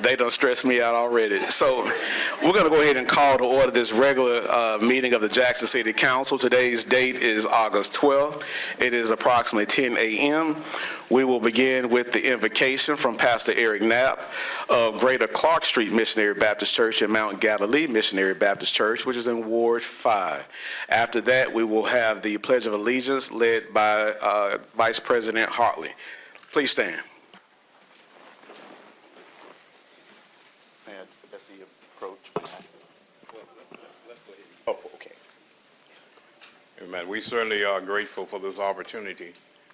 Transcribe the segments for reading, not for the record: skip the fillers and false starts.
They done stressed me out already. So we're going to go ahead and call to order this regular meeting of the Jackson City Council. Today's date is August 12th. It is approximately 10 a.m. We will begin with the invocation from Pastor Eric Knapp of Greater Clark Street Missionary Baptist Church and Mount Galilee Missionary Baptist Church, which is in Ward 5. After that, we will have the Pledge of Allegiance led by Vice President Hartley. Please stand. As he approach. Oh, okay. Amen. We certainly are grateful for this opportunity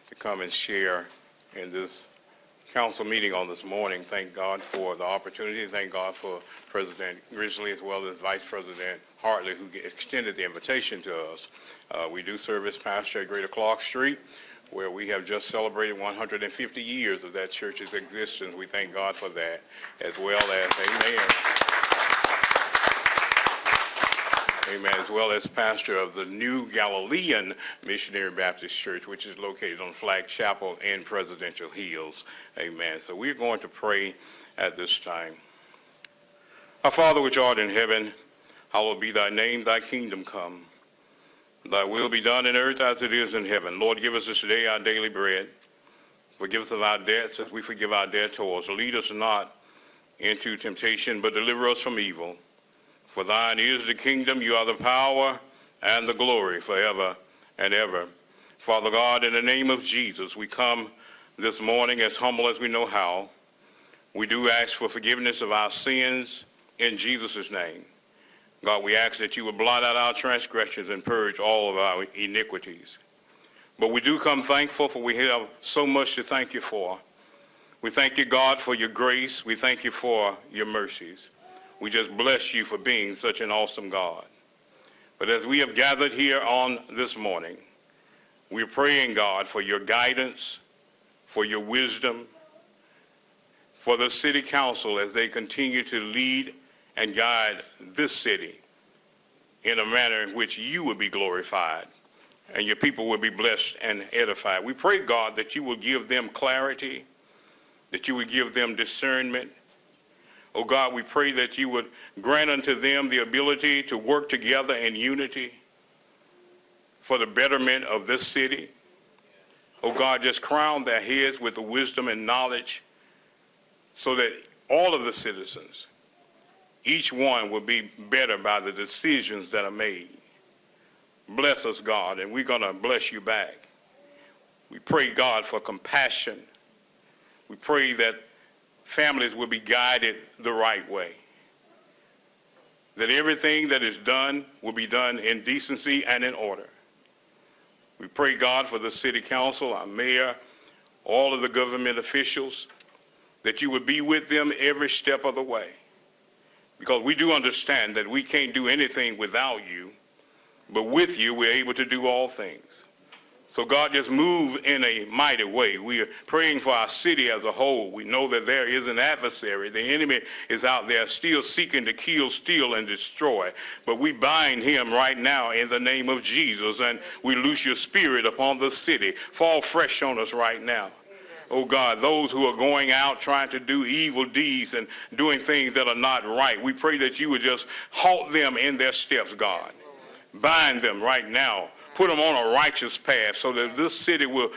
to come and share in this council meeting on this morning. Thank God for the opportunity. Thank God for President Grizzly as well as Vice President Hartley, who extended the invitation to us. We do serve as pastor at Greater Clark Street, where we have just celebrated 150 years of that church's existence. We thank God for that, as well as, amen, amen, as well as pastor of the New Galilean Missionary Baptist Church, which is located on Flag Chapel in Presidential Hills. Amen. So we're going to pray at this time. Our Father which art in heaven, hallowed be thy name, thy kingdom come. Thy will be done in earth as it is in heaven. Lord, give us this day our daily bread. Forgive us of our debts as we forgive our debtors. Lead us not into temptation, but deliver us from evil. For thine is the kingdom, you are the power, and the glory forever and ever. Father God, in the name of Jesus, we come this morning as humble as we know how. We do ask for forgiveness of our sins in Jesus' name. God, we ask that you would blot out our transgressions and purge all of our iniquities. But we do come thankful, for we have so much to thank you for. We thank you, God, for your grace. We thank you for your mercies. We just bless you for being such an awesome God. But as we have gathered here on this morning, we're praying, God, for your guidance, for your wisdom, for the city council as they continue to lead and guide this city in a manner in which you will be glorified and your people will be blessed and edified. We pray, God, that you will give them clarity, that you would give them discernment. Oh God, we pray that you would grant unto them the ability to work together in unity for the betterment of this city. Oh God, just crown their heads with the wisdom and knowledge so that all of the citizens, each one will be better by the decisions that are made. Bless us, God, and we're going to bless you back. We pray, God, for compassion. We pray that families will be guided the right way, that everything that is done will be done in decency and in order. We pray, God, for the city council, our mayor, all of the government officials, that you would be with them every step of the way. Because we do understand that we can't do anything without you, but with you we're able to do all things. So God, just move in a mighty way. We are praying for our city as a whole. We know that there is an adversary. The enemy is out there still seeking to kill, steal, and destroy. But we bind him right now in the name of Jesus, and we loose your spirit upon the city. Fall fresh on us right now. Oh God, those who are going out trying to do evil deeds and doing things that are not right, we pray that you would just halt them in their steps, God. Bind them right now. Put them on a righteous path so that this city will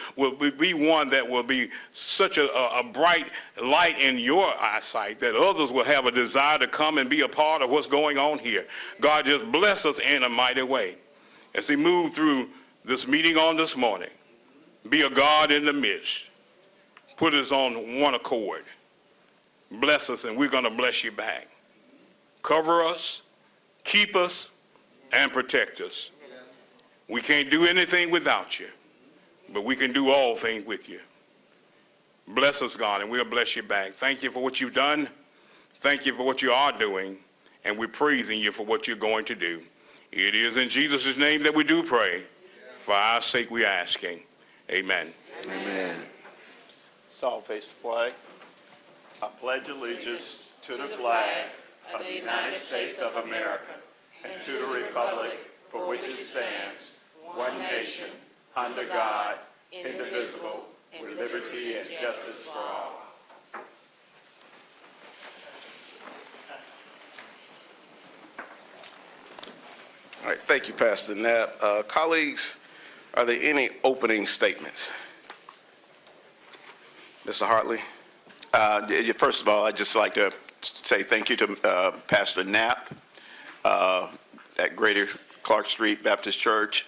be one that will be such a bright light in your eyesight that others will have a desire to come and be a part of what's going on here. God, just bless us in a mighty way. As we move through this meeting on this morning, be a God in the midst. Put us on one accord. Bless us, and we're going to bless you back. Cover us, keep us, and protect us. We can't do anything without you, but we can do all things with you. Bless us, God, and we'll bless you back. Thank you for what you've done. Thank you for what you are doing, and we're praising you for what you're going to do. It is in Jesus' name that we do pray. For our sake we are asking. Amen. Amen. All face the flag. I pledge allegiance to the flag of the United States of America and to the republic for which it stands, one nation, under God, indivisible, with liberty and justice for all. Thank you, Pastor Knapp. Colleagues, are there any opening statements? Mr. Hartley? First of all, I'd just like to say thank you to Pastor Knapp at Greater Clark Street Baptist Church.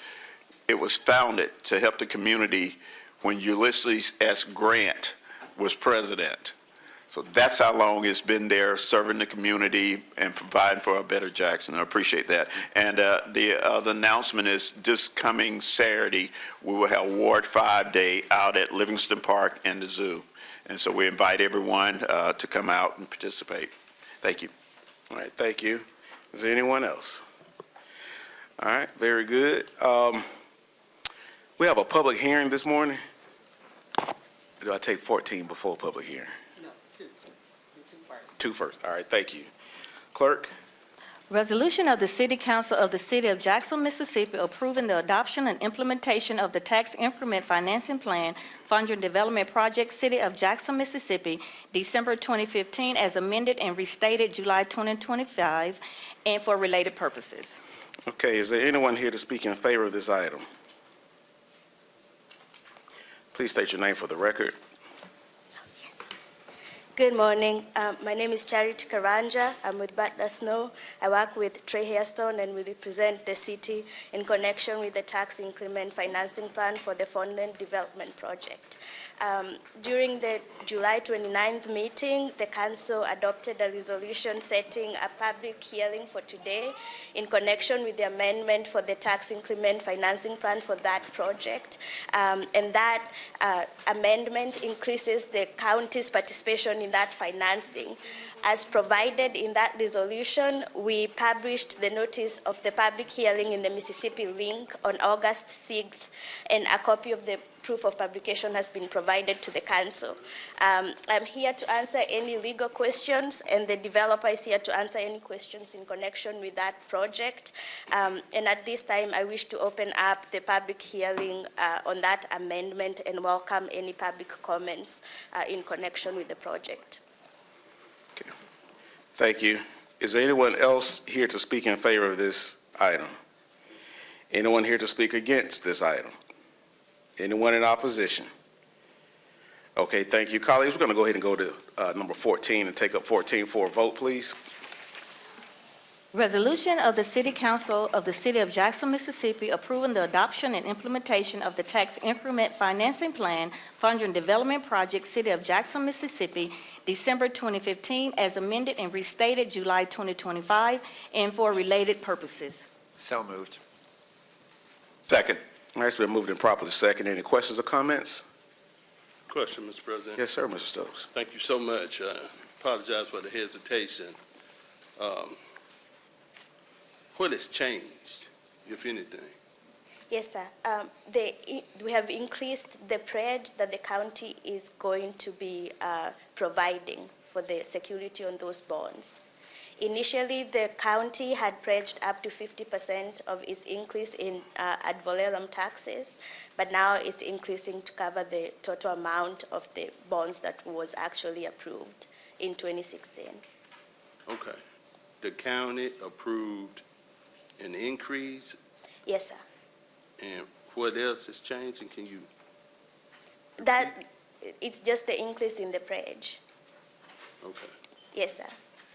It was founded to help the community when Ulysses S. Grant was president. So that's how long it's been there, serving the community and providing for a better Jackson. I appreciate that. And the announcement is this coming Saturday, we will have Ward 5 Day out at Livingston Park and the zoo. And so we invite everyone to come out and participate. Thank you. All right, thank you. Is there anyone else? All right, very good. We have a public hearing this morning. Or do I take 14 before public hearing? No, two first. Two first. All right, thank you. Clerk? Resolution of the City Council of the City of Jackson, Mississippi, approving the adoption and implementation of the Tax Increment Financing Plan, Fund Development Project, City of Jackson, Mississippi, December 2015, as amended and restated July 2025, and for related purposes. Okay, is there anyone here to speak in favor of this item? Please state your name for the record. Good morning. My name is Charity Karanja. I'm with Butler Snow. I work with Trey Hairstone, and we represent the city in connection with the tax increment financing plan for the Fondland Development Project. During the July 29th meeting, the council adopted a resolution setting a public hearing for today in connection with the amendment for the tax increment financing plan for that project. And that amendment increases the county's participation in that financing. As provided in that resolution, we published the notice of the public hearing in the Mississippi Link on August 6th, and a copy of the proof of publication has been provided to the council. I'm here to answer any legal questions, and the developer is here to answer any questions in connection with that project. And at this time, I wish to open up the public hearing on that amendment and welcome any public comments in connection with the project. Okay. Thank you. Is there anyone else here to speak in favor of this item? Anyone here to speak against this item? Anyone in opposition? Okay, thank you. Colleagues, we're going to go ahead and go to number 14 and take up 14 for a vote, please. Resolution of the City Council of the City of Jackson, Mississippi, approving the adoption and implementation of the Tax Increment Financing Plan, Fund Development Project, City of Jackson, Mississippi, December 2015, as amended and restated July 2025, and for related purposes. So moved. Second. All right, it's been moved and properly second. Any questions or comments? Question, Mr. President. Yes, sir, Mr. Stokes. Thank you so much. Apologize for the hesitation. What has changed, if anything? Yes, sir. We have increased the pledge that the county is going to be providing for the security on those bonds. Initially, the county had pledged up to 50% of its increase in ad valorem taxes, but now it's increasing to cover the total amount of the bonds that was actually approved in 2016. Okay. The county approved an increase, Yes, sir. and what else is changing? Can you? It's just the increase in the pledge. Okay. Yes, sir.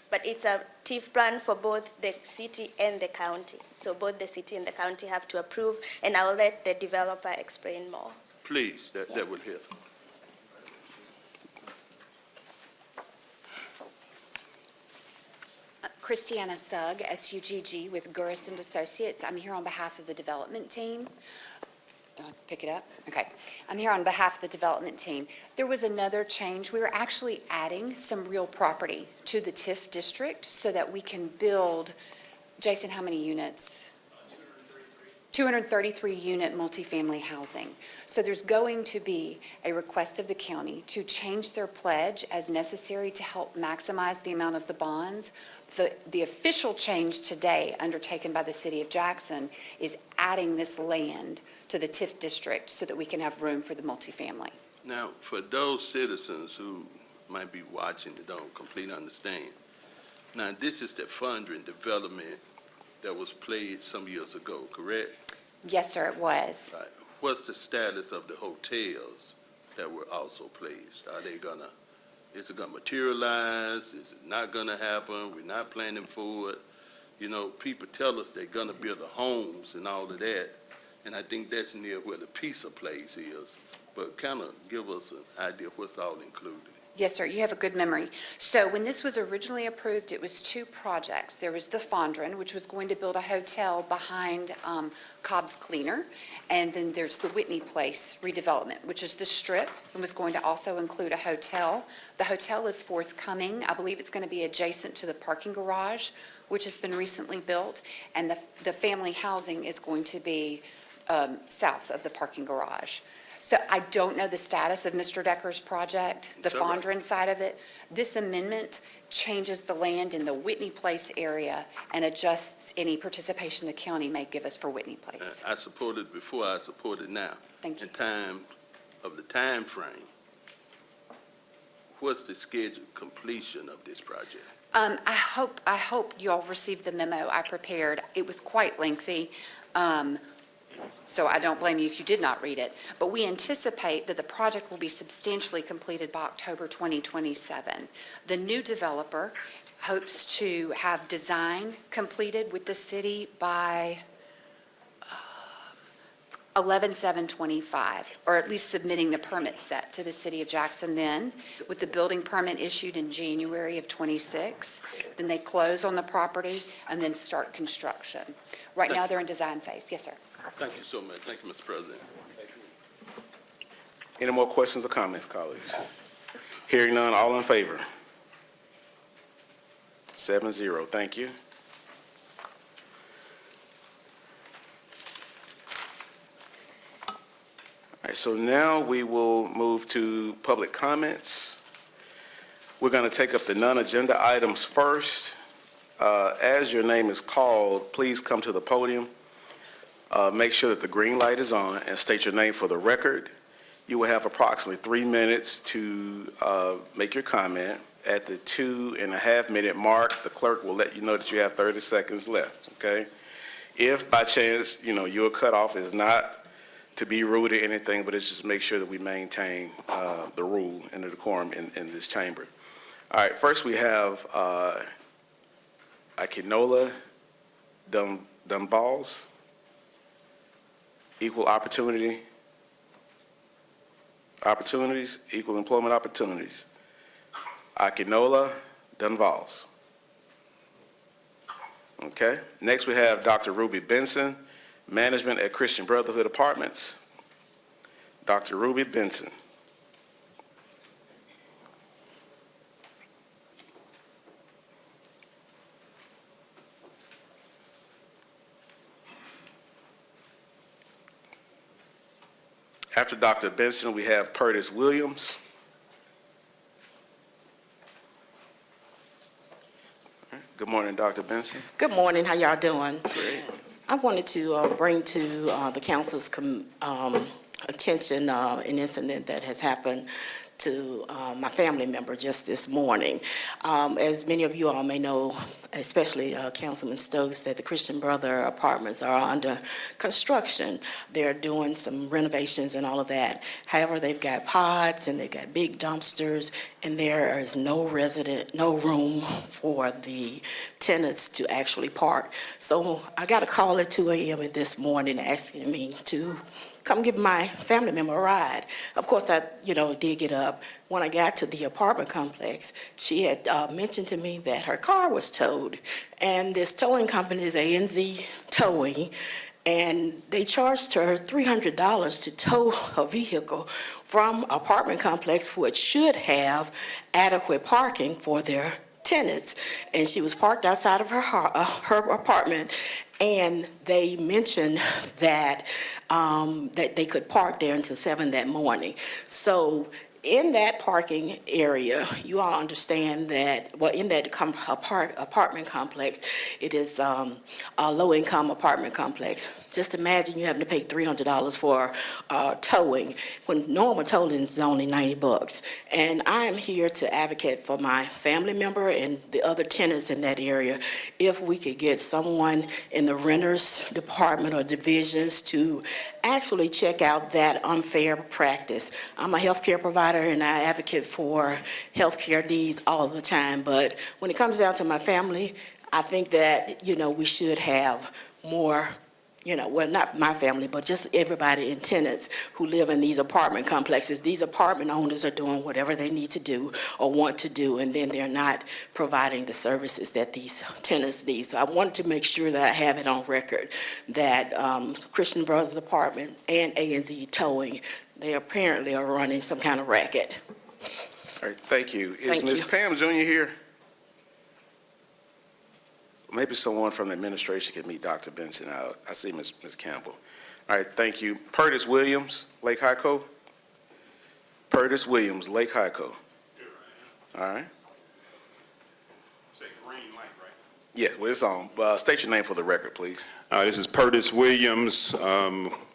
But it's a TIF plan for both the city and the county. So both the city and the county have to approve, and I'll let the developer explain more. Please, that would help. Christiana Sugg, SUGG with Gurris and Associates. I'm here on behalf of the development team. Pick it up? Okay. I'm here on behalf of the development team. There was another change. We were actually adding some real property to the TIF district so that we can build, Jason, how many units? 233 unit multifamily housing. So there's going to be a request of the county to change their pledge as necessary to help maximize the amount of the bonds. The official change today undertaken by the City of Jackson is adding this land to the TIF district so that we can have room for the multifamily. Now, for those citizens who might be watching that don't completely understand, now this is the Fund Development that was played some years ago, correct? Yes, sir, it was. Right. What's the status of the hotels that were also placed? Are they gonna, is it gonna materialize? Is it not gonna happen? We're not planning for it. You know, people tell us they're gonna build the homes and all of that, and I think that's near where the pizza place is. But kind of give us an idea of what's all included. Yes, sir, you have a good memory. So when this was originally approved, it was two projects. There was the Fondren, which was going to build a hotel behind Cobb's Cleaner, and then there's the Whitney Place redevelopment, which is the Strip, and was going to also include a hotel. The hotel is forthcoming. I believe it's going to be adjacent to the parking garage, which has been recently built, and the family housing is going to be south of the parking garage. So I don't know the status of Mr. Decker's project, the It's all right. Fondren side of it. This amendment changes the land in the Whitney Place area and adjusts any participation the county may give us for Whitney Place. I supported before, I support it now. Thank you. In time of the time frame, what's the scheduled completion of this project? I hope you all received the memo I prepared. It was quite lengthy, so I don't blame you if you did not read it. But we anticipate that the project will be substantially completed by October 2027. The new developer hopes to have design completed with the city by 11/7/25, or at least submitting the permit set to the city of Jackson then, with the building permit issued in January of '26. Then they close on the property and then start construction. Right now, they're in design phase. Yes, sir. Thank you so much. Thank you, Mr. President. Any more questions or comments, colleagues? Hearing none, all in favor? 7-0, thank you. All right, so now we will move to public comments. We're going to take up the non-agenda items first. As your name is called, please come to the podium. Make sure that the green light is on and state your name for the record. You will have approximately 3 minutes to make your comment. At the 2.5-minute mark, the clerk will let you know that you have 30 seconds left, okay? If by chance, you're cut off, it's not to be rude or anything, but it's just make sure that we maintain the rule and the decorum in this chamber. All right, first we have Akinola Dunballs, equal opportunities, equal employment opportunities. Akinola Dunballs. Okay, next we have Dr. Ruby Benson, Management at Christian Brotherhood Apartments. Dr. Ruby Benson. After Dr. Benson, we have Purtis Williams. Good morning, Dr. Benson. Good morning, how y'all doing? Great. I wanted to bring to the council's attention an incident that has happened to my family member just this morning. As many of you all may know, especially Councilman Stokes, that the Christian Brother Apartments are under construction. They're doing some renovations and all of that. However, they've got pods and they've got big dumpsters, and there is no room for the tenants to actually park. So I got a call at 2 a.m. this morning asking me to come give my family member a ride. Of course, I, did get up. When I got to the apartment complex, she had mentioned to me that her car was towed. And this towing company is ANZ Towing, and they charged her $300 to tow a vehicle from apartment complex, which should have adequate parking for their tenants. And she was parked outside of her apartment, and they mentioned that that they could park there until 7 that morning. So in that parking area, you all understand that, well, in that apartment complex, it is a low-income apartment complex. Just imagine you having to pay $300 for towing, when normal towing is only $90. And I am here to advocate for my family member and the other tenants in that area. If we could get someone in the renters department or divisions to actually check out that unfair practice. I'm a healthcare provider and I advocate for healthcare needs all the time, but when it comes down to my family, I think that, we should have more, well, not my family, but just everybody in tenants who live in these apartment complexes. These apartment owners are doing whatever they need to do or want to do, and then they're not providing the services that these tenants need. So I wanted to make sure that I have it on record that Christian Brothers Apartment and A&Z Towing, they apparently are running some kind of racket. All right, thank you. Is Thank Ms. you. Pam Jr. here? Maybe someone from the administration could meet Dr. Benson out. I see Ms. Campbell. All right, thank you. Purtis Williams, Lake Hyco. Purtis Williams, Lake Hyco. All right. Say green light, right? Yeah, well, it's on. State your name for the record, please. This is Purtis Williams,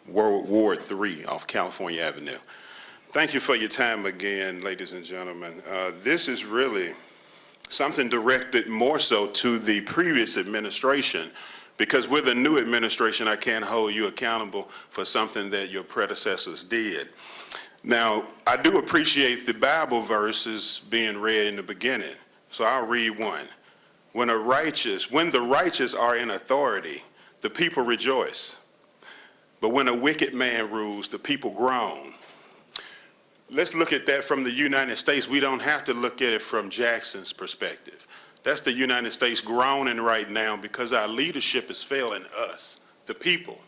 Ward 3 off California Avenue. Thank you for your time again, ladies and gentlemen. This is really something directed more so to the previous administration, because with the new administration, I can't hold you accountable for something that your predecessors did. Now, I do appreciate the Bible verses being read in the beginning, so I'll read one. When the righteous are in authority, the people rejoice. But when a wicked man rules, the people groan. Let's look at that from the United States. We don't have to look at it from Jackson's perspective. That's the United States groaning right now because our leadership is failing us, the people.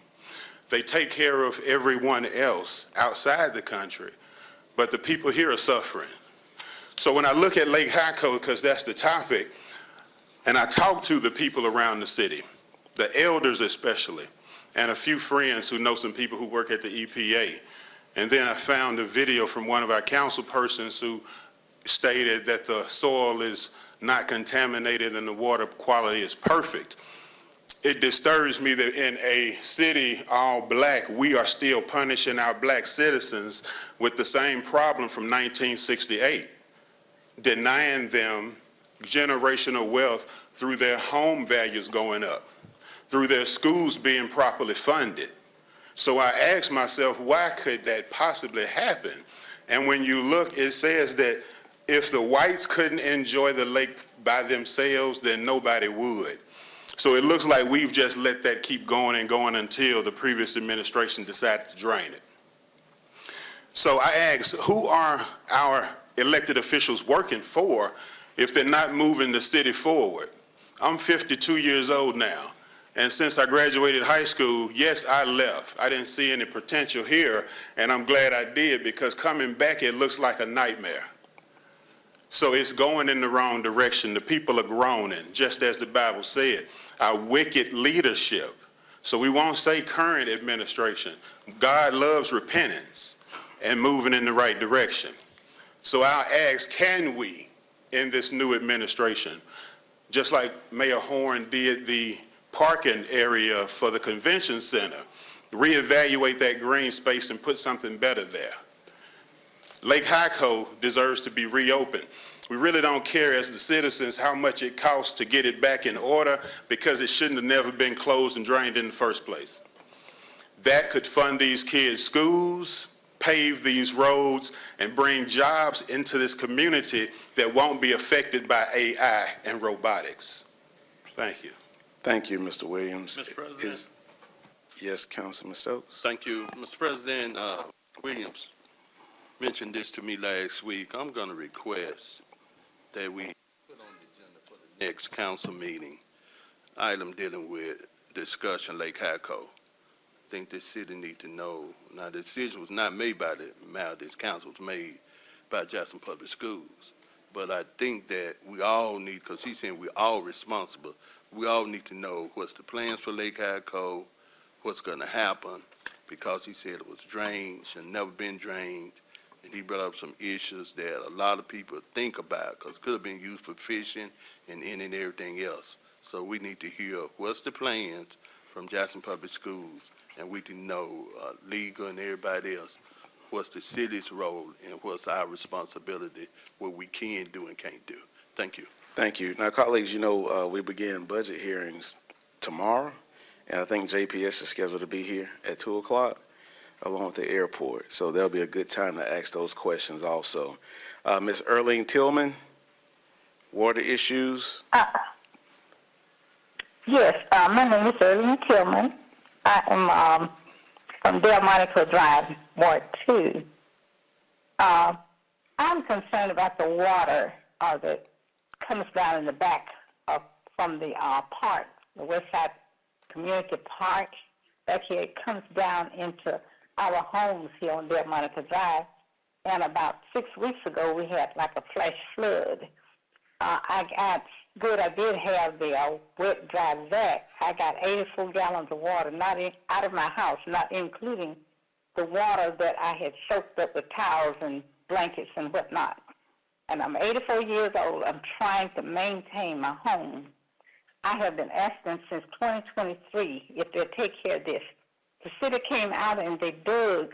They take care of everyone else outside the country, but the people here are suffering. So when I look at Lake Hyco, because that's the topic, and I talk to the people around the city, the elders especially, and a few friends who know some people who work at the EPA. And then I found a video from one of our council persons who stated that the soil is not contaminated and the water quality is perfect. It disturbs me that in a city all black, we are still punishing our black citizens with the same problem from 1968, denying them generational wealth through their home values going up, through their schools being properly funded. So I asked myself, why could that possibly happen? And when you look, it says that if the whites couldn't enjoy the lake by themselves, then nobody would. So it looks like we've just let that keep going and going until the previous administration decided to drain it. So I asked, who are our elected officials working for if they're not moving the city forward? I'm 52 years old now. And since I graduated high school, yes, I left. I didn't see any potential here, and I'm glad I did, because coming back, it looks like a nightmare. So it's going in the wrong direction. The people are groaning, just as the Bible said. Our wicked leadership. So we won't say current administration. God loves repentance and moving in the right direction. So I'll ask, can we, in this new administration, just like Mayor Horn did the parking area for the convention center, reevaluate that green space and put something better there? Lake Hyco deserves to be reopened. We really don't care as the citizens how much it costs to get it back in order, because it shouldn't have never been closed and drained in the first place. That could fund these kids' schools, pave these roads, and bring jobs into this community that won't be affected by AI and robotics. Thank you. Thank you, Mr. Williams. Mr. President? Yes, Councilman Stokes? Thank you. Mr. President, Williams mentioned this to me last week. I'm going to request that we put on the agenda for the next council meeting item dealing with discussion Lake Hyco. I think the city need to know. Now, the decision was not made by the mayor. This council was made by Jackson Public Schools. But I think that we all need, because he's saying we're all responsible, we all need to know what's the plans for Lake Hyco, what's going to happen, because he said it was drained, should never been drained, and he brought up some issues that a lot of people think about, because it could have been used for fishing and everything else. So we need to hear what's the plans from Jackson Public Schools, and we can know, legal and everybody else, what's the city's role and what's our responsibility, what we can do and can't do. Thank you. Thank you. Now, colleagues, you know, we begin budget hearings tomorrow, and I think JPS is scheduled to be here at 2 o'clock, along with the airport. So there'll be a good time to ask those questions also. Ms. Earlene Tillman, water issues. Yes, my name is Earlene Tillman. I am from Delmonico Drive, Ward 2. I'm concerned about the water that comes down in the back from the park, the Westside Community Park. Back here, it comes down into our homes here on Delmonico Drive. And about 6 weeks ago, we had like a flash flood. I did have the wet, dry vac. I got 84 gallons of water out of my house, not including the water that I had soaked up with towels and blankets and whatnot. And I'm 84 years old. I'm trying to maintain my home. I have been asking since 2023 if they'll take care of this. The city came out and they dug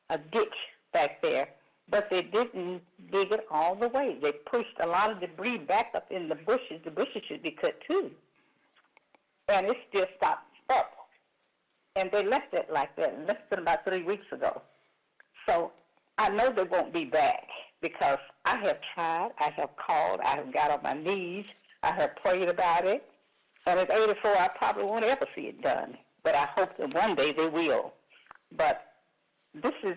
a ditch back there, but they didn't dig it all the way. They pushed a lot of debris back up in the bushes. The bushes should be cut too. And it still stopped up. And they left it like that, and that's been about 3 weeks ago. So I know they won't be back because I have tried, I have called, I have got on my knees, I have prayed about it. And at 84, I probably won't ever see it done. But I hope that one day they will. But this is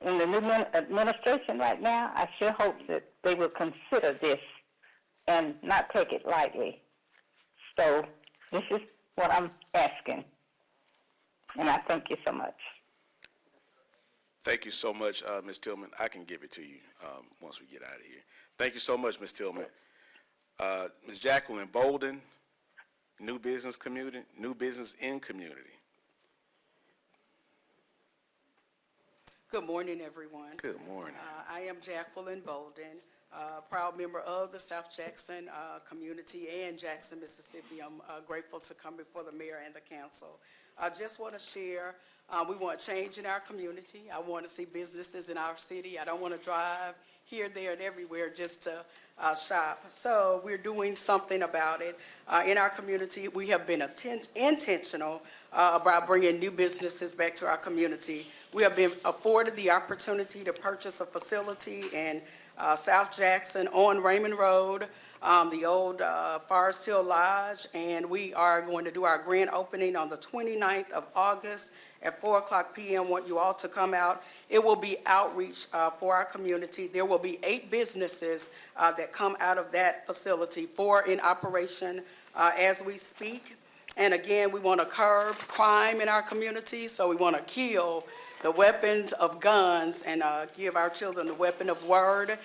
in the new administration right now. I sure hope that they will consider this and not take it lightly. So this is what I'm asking. And I thank you so much. Thank you so much, Ms. Tillman. I can give it to you once we get out of here. Thank you so much, Ms. Tillman. Ms. Jacqueline Bolden, new business in community. Good morning, everyone. Good morning. I am Jacqueline Bolden, proud member of the South Jackson community and Jackson, Mississippi. I'm grateful to come before the mayor and the council. I just want to share, we want change in our community. I want to see businesses in our city. I don't want to drive here, there, and everywhere just to shop. So we're doing something about it. In our community, we have been intentional about bringing new businesses back to our community. We have been afforded the opportunity to purchase a facility in South Jackson on Raymond Road, the old Forest Hill Lodge, and we are going to do our grand opening on the 29th of August at 4:00 p.m. I want you all to come out. It will be outreach for our community. There will be 8 businesses that come out of that facility, 4 in operation as we speak. And again, we want to curb crime in our community, so we want to kill the weapons of guns and give our children the weapon of word.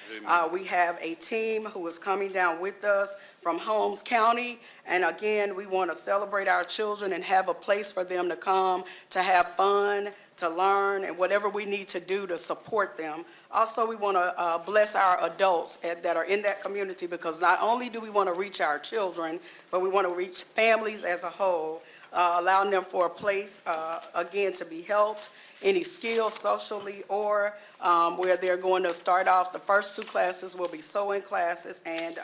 We have a team who is coming down with us from Holmes County. And again, we want to celebrate our children and have a place for them to come, to have fun, to learn, and whatever we need to do to support them. Also, we want to bless our adults that are in that community, because not only do we want to reach our children, but we want to reach families as a whole, allowing them for a place, again, to be helped, any skills socially, or where they're going to start off. The first 2 classes will be sewing classes and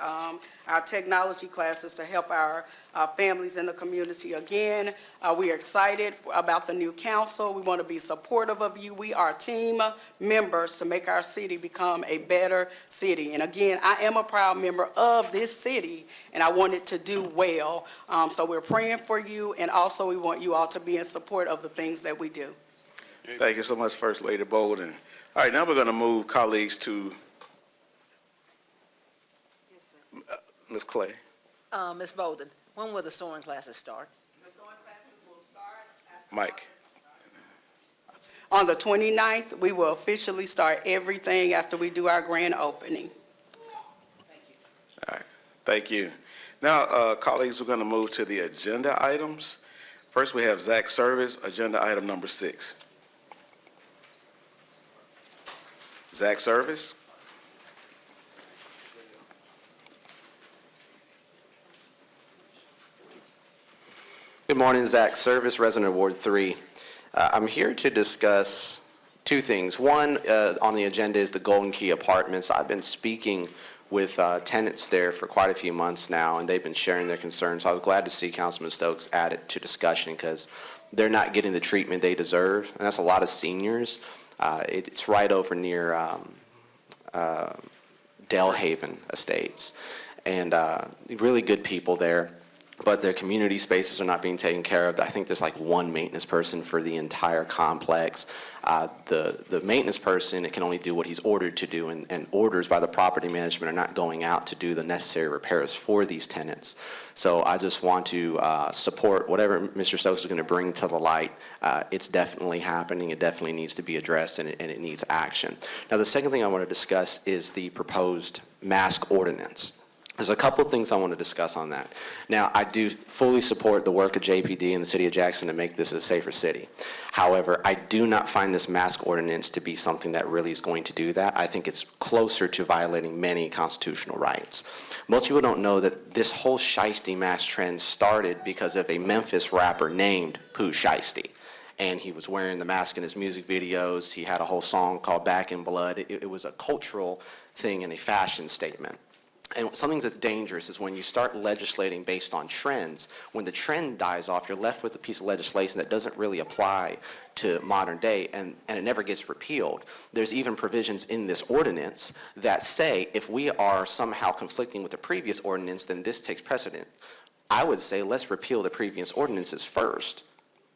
our technology classes to help our families in the community. Again, we are excited about the new council. We want to be supportive of you. We are team members to make our city become a better city. And again, I am a proud member of this city, and I want it to do well. So we're praying for you, and also we want you all to be in support of the things that we do. Thank you so much, First Lady Bolden. All right, now we're going to move colleagues to Ms. Clay. Ms. Bolden, when will the sewing classes start? The sewing classes will start after Mike. On the 29th, we will officially start everything after we do our grand opening. All right, thank you. Now, colleagues, we're going to move to the agenda items. First, we have Zach Service, agenda item number 6. Zach Service. Good morning, Zach Service, resident of Ward 3. I'm here to discuss two things. One on the agenda is the Golden Key Apartments. I've been speaking with tenants there for quite a few months now, and they've been sharing their concerns. So I was glad to see Councilman Stokes add it to discussion because they're not getting the treatment they deserve, and that's a lot of seniors. It's right over near Delhaven Estates, and really good people there. But their community spaces are not being taken care of. I think there's like one maintenance person for the entire complex. The maintenance person, it can only do what he's ordered to do, and orders by the property management are not going out to do the necessary repairs for these tenants. So I just want to support whatever Mr. Stokes is going to bring to the light. It's definitely happening. It definitely needs to be addressed, and it needs action. Now, the second thing I want to discuss is the proposed mask ordinance. There's a couple of things I want to discuss on that. Now, I do fully support the work of JPD and the City of Jackson to make this a safer city. However, I do not find this mask ordinance to be something that really is going to do that. I think it's closer to violating many constitutional rights. Most people don't know that this whole shiesty mask trend started because of a Memphis rapper named Pooh Shiesty. And he was wearing the mask in his music videos. He had a whole song called Back in Blood. It was a cultural thing and a fashion statement. And something that's dangerous is when you start legislating based on trends. When the trend dies off, you're left with a piece of legislation that doesn't really apply to modern day, and it never gets repealed. There's even provisions in this ordinance that say if we are somehow conflicting with the previous ordinance, then this takes precedent. I would say let's repeal the previous ordinances first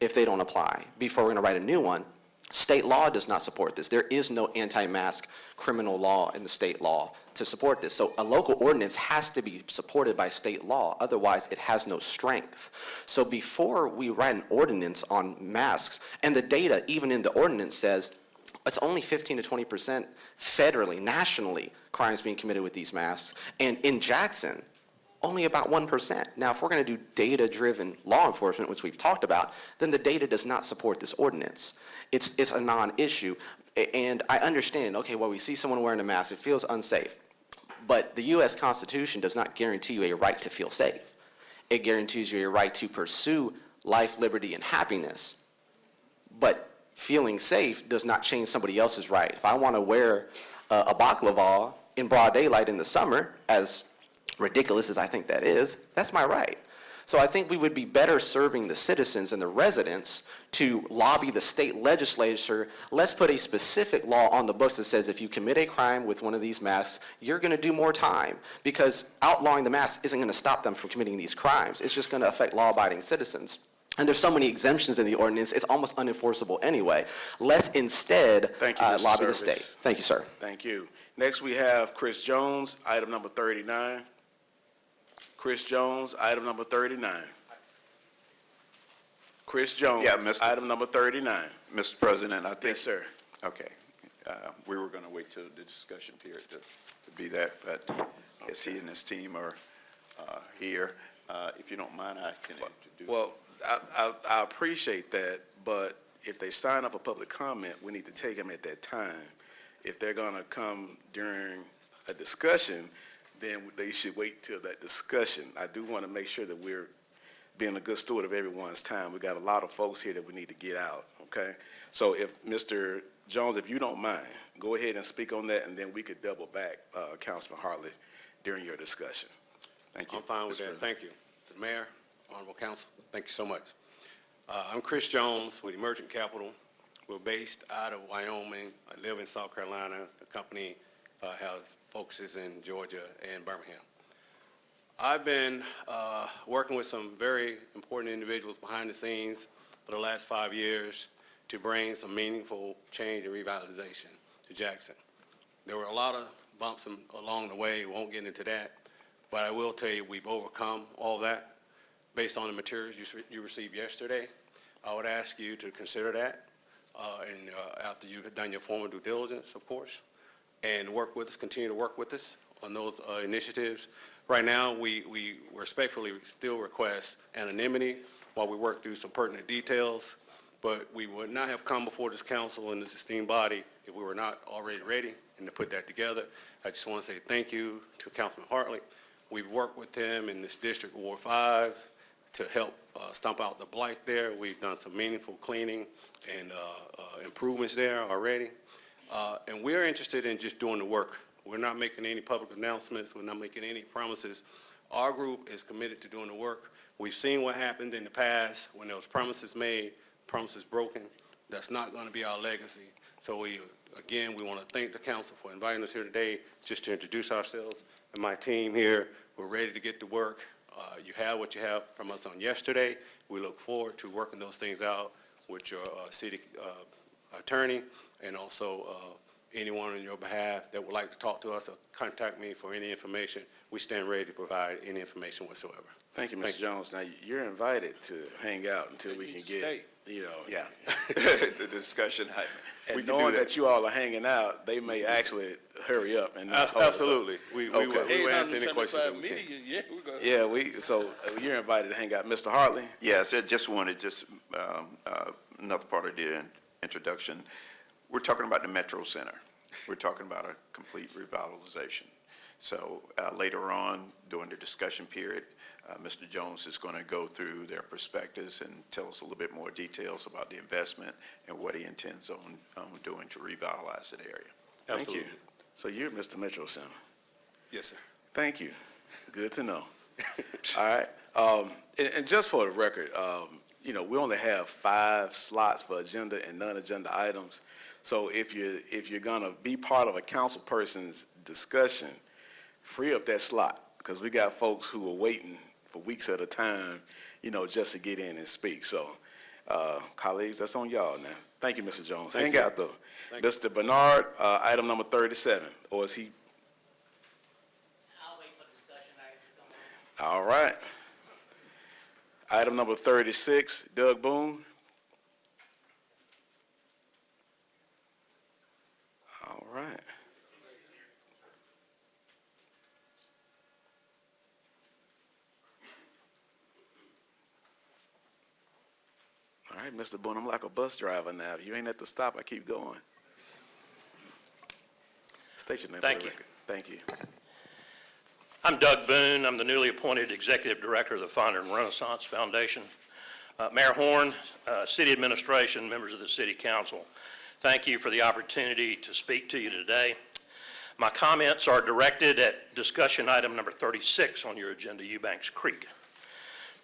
if they don't apply before we're going to write a new one. State law does not support this. There is no anti-mask criminal law in the state law to support this. So a local ordinance has to be supported by state law. Otherwise, it has no strength. So before we write an ordinance on masks, and the data, even in the ordinance, says it's only 15 to 20% federally, nationally, crimes being committed with these masks. And in Jackson, only about 1%. Now, if we're going to do data-driven law enforcement, which we've talked about, then the data does not support this ordinance. It's a non-issue. And I understand, okay, well, we see someone wearing a mask, it feels unsafe. But the U.S. Constitution does not guarantee you a right to feel safe. It guarantees you a right to pursue life, liberty, and happiness. But feeling safe does not change somebody else's right. If I want to wear a baklava in broad daylight in the summer, as ridiculous as I think that is, that's my right. So I think we would be better serving the citizens and the residents to lobby the state legislature. Let's put a specific law on the books that says if you commit a crime with one of these masks, you're going to do more time, because outlawing the mask isn't going to stop them from committing these crimes. It's just going to affect law-abiding citizens. And there's so many exemptions in the ordinance, it's almost unenforceable anyway. Let's instead lobby the state. Thank you, sir. Thank you. Next, we have Chris Jones, item number 39. Chris Jones, item number 39. Chris Jones, Yeah, Mr. item number 39. Mr. President, I think. Yes, sir. Okay. We were going to wait till the discussion period to be that, but as he and his team are here, if you don't mind, I can introduce. Well, I appreciate that, but if they sign up a public comment, we need to take them at that time. If they're going to come during a discussion, then they should wait till that discussion. I do want to make sure that we're being a good steward of everyone's time. We got a lot of folks here that we need to get out, okay? So if Mr. Jones, if you don't mind, go ahead and speak on that, and then we could double back, Councilman Hartley, during your discussion. Thank you. I'm fine with that. Thank you. To the Mayor, Honorable Council, thank you so much. I'm Chris Jones with Emergent Capital. We're based out of Wyoming. I live in South Carolina. The company has focuses in Georgia and Birmingham. I've been working with some very important individuals behind the scenes for the last 5 years to bring some meaningful change and revitalization to Jackson. There were a lot of bumps along the way. We won't get into that, but I will tell you we've overcome all that based on the materials you received yesterday. I would ask you to consider that and after you've done your formal due diligence, of course, and work with us, continue to work with us on those initiatives. Right now, we respectfully still request anonymity while we work through some pertinent details, but we would not have come before this council and this esteemed body if we were not already ready and to put that together. I just want to say thank you to Councilman Hartley. We've worked with him in this district, Ward 5, to help stomp out the blight there. We've done some meaningful cleaning and improvements there already. And we're interested in just doing the work. We're not making any public announcements. We're not making any promises. Our group is committed to doing the work. We've seen what happened in the past when there was promises made, promises broken. That's not going to be our legacy. So we want to thank the council for inviting us here today just to introduce ourselves. And my team here, we're ready to get to work. You have what you have from us on yesterday. We look forward to working those things out with your city attorney and also anyone on your behalf that would like to talk to us or contact me for any information. We stand ready to provide any information whatsoever. Thank you, Mr. Jones. Now, you're invited to hang out until we can get, Yeah, the discussion. We and can do knowing that. that you all are hanging out, they may actually hurry up and. Absolutely. We Okay. will answer any questions that we can. Yeah, so you're invited to hang out. Mr. Hartley? Yes, I just wanted, another part of the introduction. We're talking about the Metro Center. We're talking about a complete revitalization. So later on, during the discussion period, Mr. Jones is going to go through their perspectives and tell us a little bit more details about the investment and what he intends on doing to revitalize that area. Thank you. Absolutely. So you're Mr. Metro Center. Yes, sir. Thank you. Good to know. All right. And just for the record, we only have 5 slots for agenda and non-agenda items. So if you're gonna be part of a council person's discussion, free up that slot, because we got folks who are waiting for weeks at a time, just to get in and speak. So, colleagues, that's on y'all now. Thank you, Mr. Jones. Thank Hang you. out though. Thank you. Mr. Bernard, item number 37, or is he? I'll wait for discussion items to come on. All right. Item number 36, Doug Boone. All right. All right, Mr. Boone, I'm like a bus driver now. If you ain't at the stop, I keep going. State your name for the Thank you. record. Thank you. I'm Doug Boone. I'm the newly appointed Executive Director of the Fondren Renaissance Foundation. Mayor Horn, City Administration, members of the City Council, thank you for the opportunity to speak to you today. My comments are directed at discussion item number 36 on your agenda, Eubanks Creek.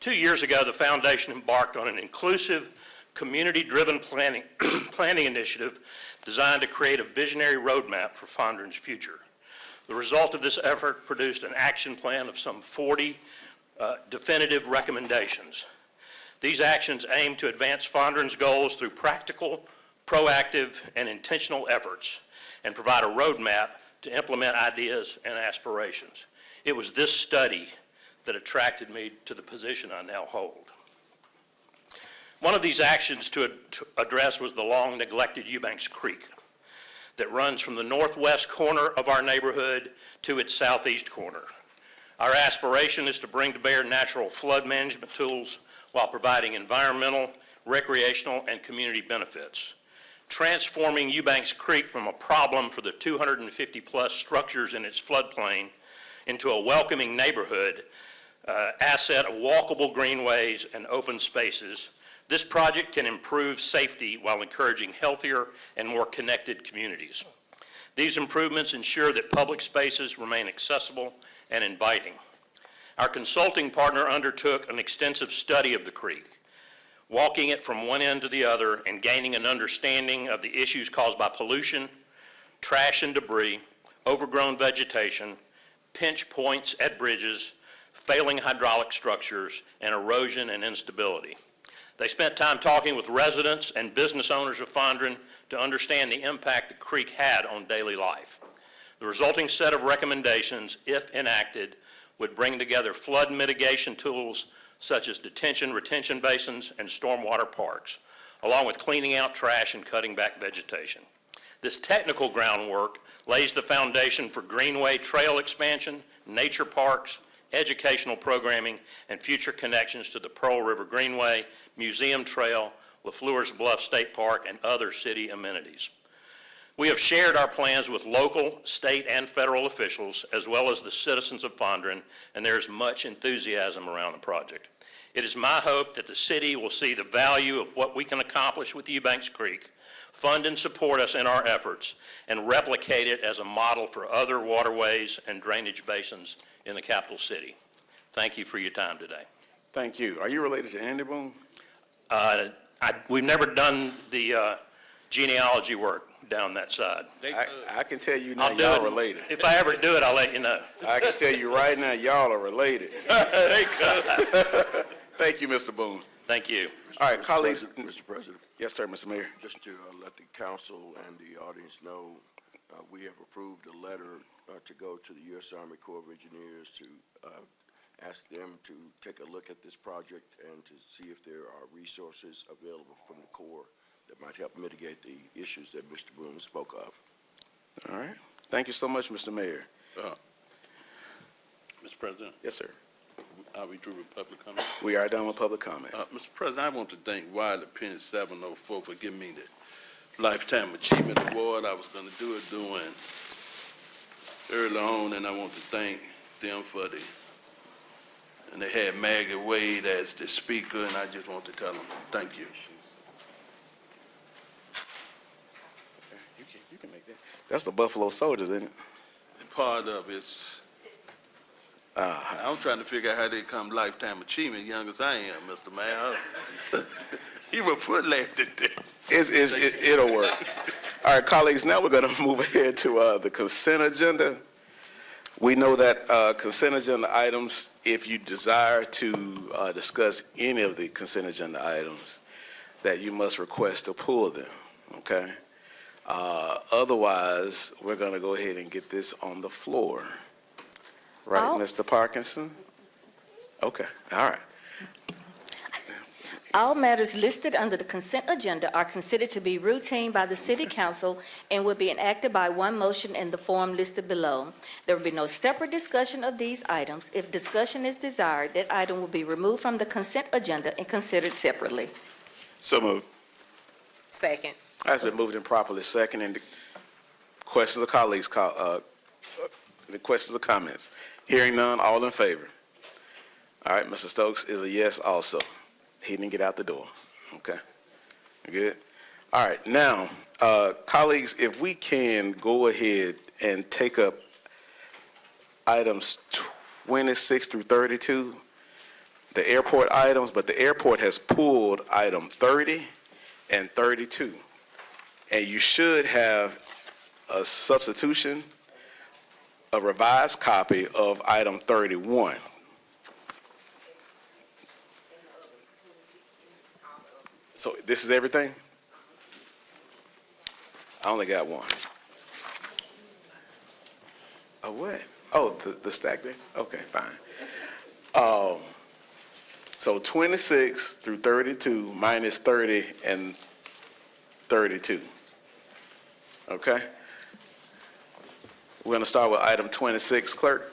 2 years ago, the foundation embarked on an inclusive, community-driven planning initiative designed to create a visionary roadmap for Fondren's future. The result of this effort produced an action plan of some 40 definitive recommendations. These actions aim to advance Fondren's goals through practical, proactive, and intentional efforts and provide a roadmap to implement ideas and aspirations. It was this study that attracted me to the position I now hold. One of these actions to address was the long neglected Eubanks Creek that runs from the northwest corner of our neighborhood to its southeast corner. Our aspiration is to bring to bear natural flood management tools while providing environmental, recreational, and community benefits. Transforming Eubanks Creek from a problem for the 250-plus structures in its floodplain into a welcoming neighborhood, asset of walkable greenways and open spaces, this project can improve safety while encouraging healthier and more connected communities. These improvements ensure that public spaces remain accessible and inviting. Our consulting partner undertook an extensive study of the creek, walking it from one end to the other and gaining an understanding of the issues caused by pollution, trash and debris, overgrown vegetation, pinch points at bridges, failing hydraulic structures, and erosion and instability. They spent time talking with residents and business owners of Fondren to understand the impact the creek had on daily life. The resulting set of recommendations, if enacted, would bring together flood mitigation tools such as detention, retention basins, and stormwater parks, along with cleaning out trash and cutting back vegetation. This technical groundwork lays the foundation for greenway trail expansion, nature parks, educational programming, and future connections to the Pearl River Greenway, Museum Trail, LaFleur's Bluff State Park, and other city amenities. We have shared our plans with local, state, and federal officials, as well as the citizens of Fondren, and there is much enthusiasm around the project. It is my hope that the city will see the value of what we can accomplish with Eubanks Creek, fund and support us in our efforts, and replicate it as a model for other waterways and drainage basins in the capital city. Thank you for your time today. Thank you. Are you related to Andy Boone? We've never done the genealogy work down that side. I can tell you now, I'll do y'all it. related. If I ever do it, I'll let you know. I can tell you right now, y'all are related. There you go. Thank you, Mr. Boone. Thank you. All right, colleagues. Mr. President, Yes, sir, Mr. Mayor. just to let the council and the audience know, we have approved a letter to go to the U.S. Army Corps of Engineers to ask them to take a look at this project and to see if there are resources available from the Corps that might help mitigate the issues that Mr. Boone spoke of. All right. Thank you so much, Mr. Mayor. Mr. President, Yes, sir. are we through with public comment? We are done with public comment. Mr. President, I want to thank Wiley Penn 704 for giving me the Lifetime Achievement Award. I was going to do it early on, and I want to thank them for and they had Maggie Wade as the speaker, and I just want to tell them, thank you. You can make that. That's the Buffalo Soldiers, isn't it? Part of it's, I'm trying to figure out how they come Lifetime Achievement, young as I am, Mr. Mayor. You were foot laughed at that. It'll work. All right, colleagues, now we're going to move ahead to the consent agenda. We know that consent agenda items, if you desire to discuss any of the consent agenda items, that you must request to pull them, okay? Otherwise, we're going to go ahead and get this on the floor. Right, Mr. Parkinson? Okay, all right. All matters listed under the consent agenda are considered to be routine by the City Council and will be enacted by one motion in the form listed below. There will be no separate discussion of these items. If discussion is desired, that item will be removed from the consent agenda and considered separately. So moved. Second. That's been moved and properly second. And the questions of colleagues, the questions or comments? Hearing none, all in favor? All right, Mr. Stokes is a yes also. He didn't get out the door. Okay. Good. All right. Now, colleagues, if we can go ahead and take up items 26 through 32, the airport items, but the airport has pulled item 30 and 32. And you should have a substitution, a revised copy of item 31. So this is everything? I only got one. Oh, what? Oh, the stack there? Okay, fine. So 26 through 32 minus 30 and 32. Okay? We're going to start with item 26, clerk.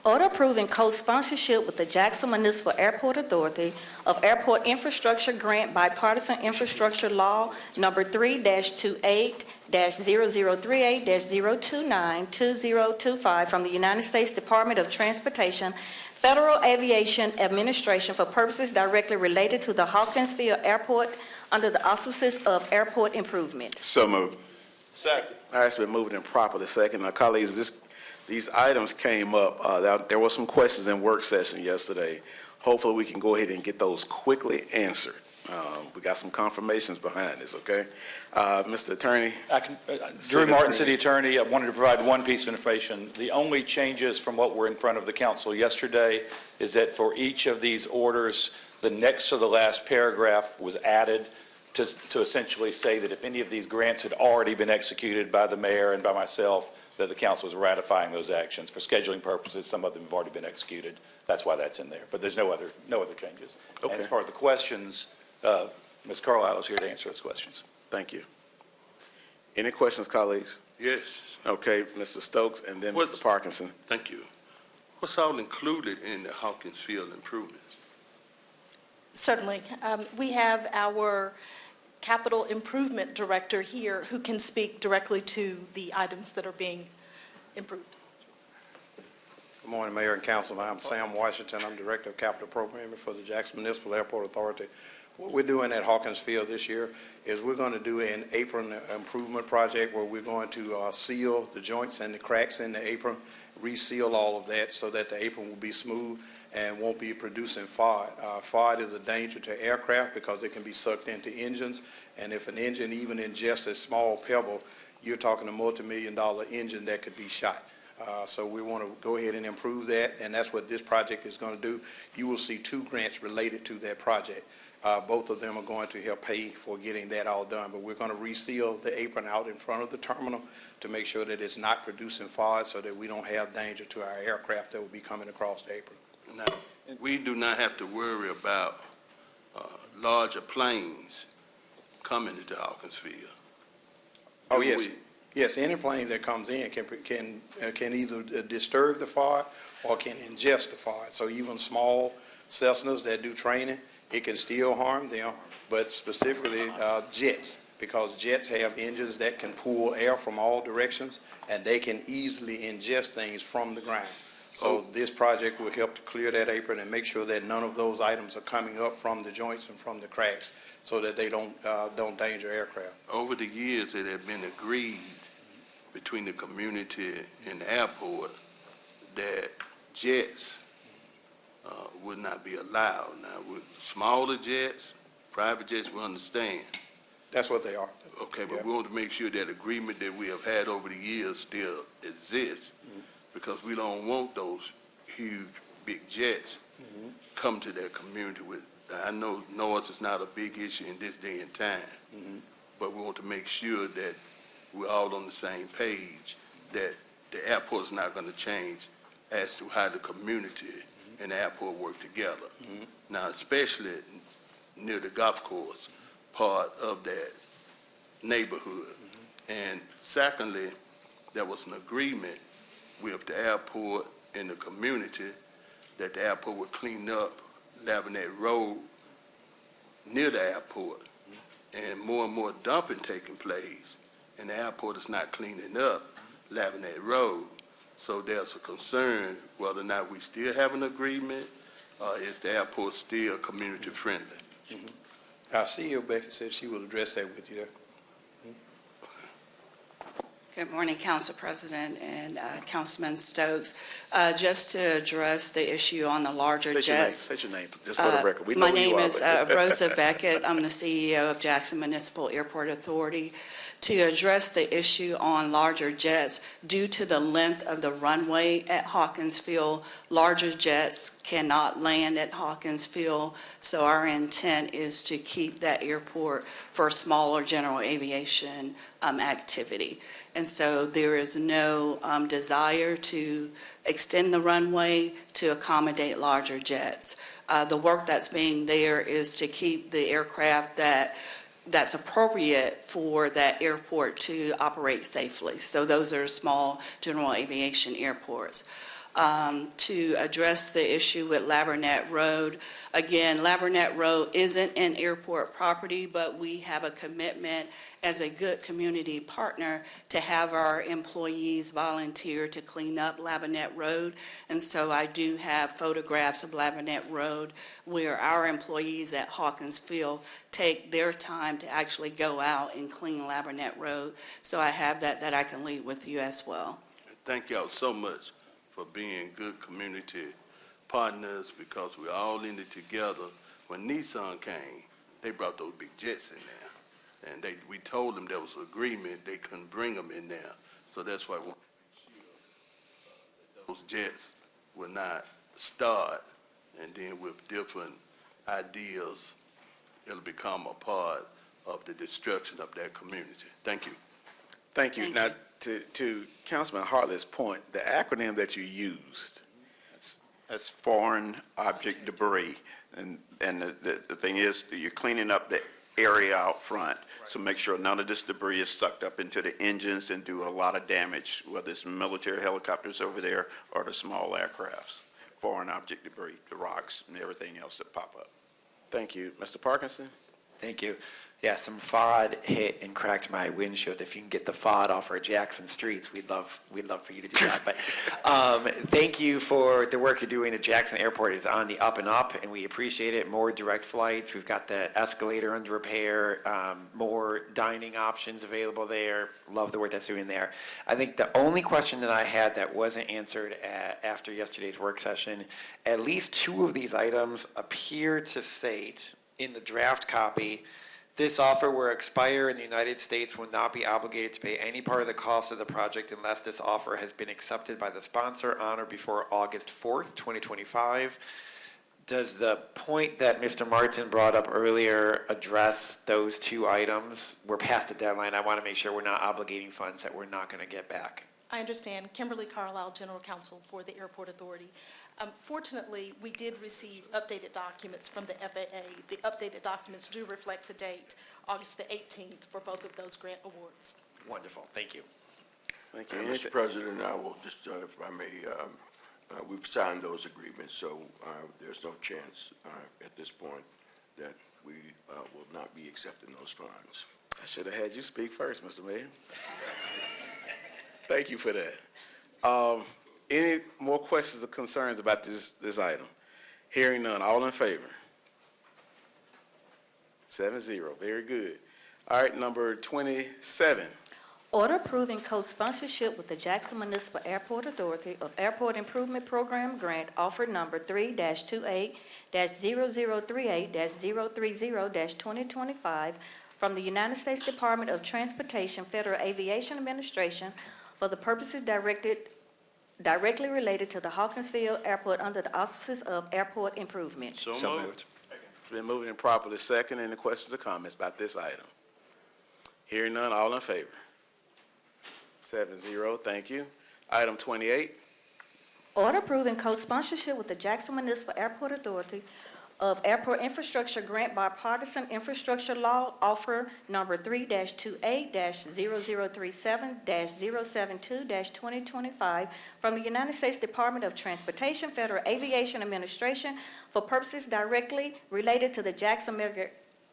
Order approving co-sponsorship with the Jackson Municipal Airport Authority of Airport Infrastructure Grant Bipartisan Infrastructure Law Number 3-28-0038-029-2025 from the United States Department of Transportation, Federal Aviation Administration for purposes directly related to the Hawkinsville Airport under the auspices of airport improvement. So moved. Second. All right, it's been moved and properly second. Now, colleagues, these items came up. There were some questions in work session yesterday. Hopefully, we can go ahead and get those quickly answered. We got some confirmations behind this, okay? Mr. Attorney? Drew Martin, City Attorney. I wanted to provide one piece of information. The only changes from what were in front of the council yesterday is that for each of these orders, the next to the last paragraph was added to essentially say that if any of these grants had already been executed by the mayor and by myself, that the council was ratifying those actions. For scheduling purposes, some of them have already been executed. That's why that's in there. But there's no other changes. Okay. And as far as the questions, Ms. Carlisle is here to answer those questions. Thank you. Any questions, colleagues? Yes, Okay, Mr. Stokes and then Mr. Parkinson. thank you. What's all included in the Hawkins Field improvements? Certainly. We have our Capital Improvement Director here who can speak directly to the items that are being improved. Good morning, Mayor and Council. I'm Sam Washington. I'm Director of Capital Programming for the Jackson Municipal Airport Authority. What we're doing at Hawkins Field this year is we're going to do an apron improvement project where we're going to seal the joints and the cracks in the apron, reseal all of that so that the apron will be smooth and won't be producing FOD. FOD is a danger to aircraft because it can be sucked into engines, and if an engine even ingests a small pebble, you're talking a multi-million-dollar engine that could be shot. So we want to go ahead and improve that, and that's what this project is going to do. You will see 2 grants related to that project. Both of them are going to help pay for getting that all done, but we're going to reseal the apron out in front of the terminal to make sure that it's not producing FOD so that we don't have danger to our aircraft that will be coming across the apron. Now, we do not have to worry about larger planes coming into Hawkins Field. Oh, yes. Yes, any plane that comes in can either disturb the FOD or can ingest the FOD. So even small Cessnas that do training, it can still harm them, but specifically jets, because jets have engines that can pull air from all directions, and they can easily ingest things from the ground. So this project will help to clear that apron and make sure that none of those items are coming up from the joints and from the cracks so that they don't danger aircraft. Over the years, it had been agreed between the community and the airport that jets would not be allowed. Now, with smaller jets, private jets, we understand. That's what they are. Okay, but we want to make sure that agreement that we have had over the years still exists, because we don't want those huge, big jets come to that community with. I know noise is not a big issue in this day and time, but we want to make sure that we're all on the same page, that the airport is not going to change as to how the community and the airport work together. Now, especially near the golf course part of that neighborhood. And secondly, there was an agreement with the airport and the community that the airport would clean up Lavernet Road near the airport, and more dumping taking place, and the airport is not cleaning up Lavernet Road. So there's a concern whether or not we still have an agreement, or is the airport still community friendly? Our CEO, Becky, said she will address that with you. Good morning, Council President and Councilman Stokes. Just to address the issue on the larger jets. State your name, just for the record. We know My who you name are, is but- Rosa Beckett. I'm the CEO of Jackson Municipal Airport Authority. To address the issue on larger jets, due to the length of the runway at Hawkins Field, larger jets cannot land at Hawkins Field. So our intent is to keep that airport for smaller general aviation activity. And so there is no desire to extend the runway to accommodate larger jets. The work that's being there is to keep the aircraft that's appropriate for that airport to operate safely. So those are small general aviation airports. To address the issue with Lavernet Road, again, Lavernet Road isn't an airport property, but we have a commitment as a good community partner to have our employees volunteer to clean up Lavernet Road. And so I do have photographs of Lavernet Road where our employees at Hawkins Field take their time to actually go out and clean Lavernet Road. So I have that I can leave with you as well. Thank y'all so much for being good community partners, because we're all in it together. When Nissan came, they brought those big jets in there, and we told them there was an agreement they couldn't bring them in there. So that's why we want to make sure those jets will not start, and then with different ideas, it'll become a part of the destruction of that community. Thank you. Thank you. Now, to Councilman Hartley's point, the acronym that you used, that's foreign object debris. And the thing is, you're cleaning up the area out front. So make sure none of this debris is sucked up into the engines and do a lot of damage, whether it's military helicopters over there or the small aircrafts. Foreign object debris, the rocks and everything else that pop up. Thank you. Mr. Parkinson? Thank you. Yeah, some FOD hit and cracked my windshield. If you can get the FOD off our Jackson streets, we'd love for you to do that. But thank you for the work you're doing. The Jackson Airport is on the up and up, and we appreciate it. More direct flights. We've got the escalator under repair. More dining options available there. Love the work that's doing there. I think the only question that I had that wasn't answered after yesterday's work session, at least two of these items appear to state in the draft copy, this offer will expire and the United States will not be obligated to pay any part of the cost of the project unless this offer has been accepted by the sponsor on or before August 4th, 2025. Does the point that Mr. Martin brought up earlier address those two items? We're past the deadline. I want to make sure we're not obligating funds that we're not going to get back. I understand. Kimberly Carlisle, General Counsel for the Airport Authority. Fortunately, we did receive updated documents from the FAA. The updated documents do reflect the date, August the 18th, for both of those grant awards. Wonderful. Thank you. Thank you. Mr. President, I will just, if I may, we've signed those agreements, so there's no chance at this point that we will not be accepting those funds. I should have had you speak first, Mr. Mayor. Thank you for that. Any more questions or concerns about this item? Hearing none, all in favor? 7-0, very good. All right, number 27. Order approving co-sponsorship with the Jackson Municipal Airport Authority of Airport Improvement Program Grant Offer Number 3-28-0038-030-2025 from the United States Department of Transportation Federal Aviation Administration for the purposes directly related to the Hawkinsville Airport under the auspices of Airport Improvement. So moved. It's been moved and properly second. Any questions or comments about this item? Hearing none, all in favor? 7-0, thank you. Item 28. Order approving co-sponsorship with the Jackson Municipal Airport Authority of Airport Infrastructure Grant Bipartisan Infrastructure Law Offer Number 3-28-0037-072-2025 from the United States Department of Transportation Federal Aviation Administration for purposes directly related to the Jackson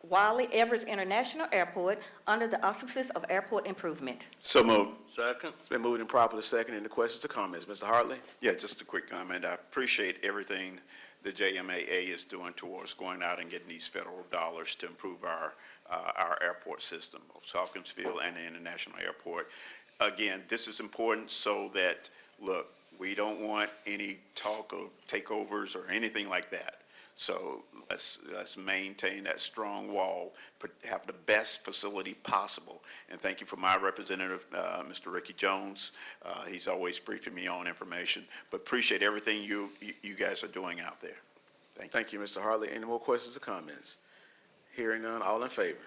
Wiley Everest International Airport under the auspices of Airport Improvement. So moved. Second. It's been moved and properly second. Any questions or comments? Mr. Hartley? Yeah, just a quick comment. I appreciate everything the JMAA is doing towards going out and getting these federal dollars to improve our airport system, Hawkinsville and the International Airport. Again, this is important so that, look, we don't want any talk of takeovers or anything like that. So let's maintain that strong wall, have the best facility possible. And thank you for my representative, Mr. Ricky Jones. He's always briefing me on information, but appreciate everything you guys are doing out there. Thank you. Thank you, Mr. Hartley. Any more questions or comments? Hearing none, all in favor?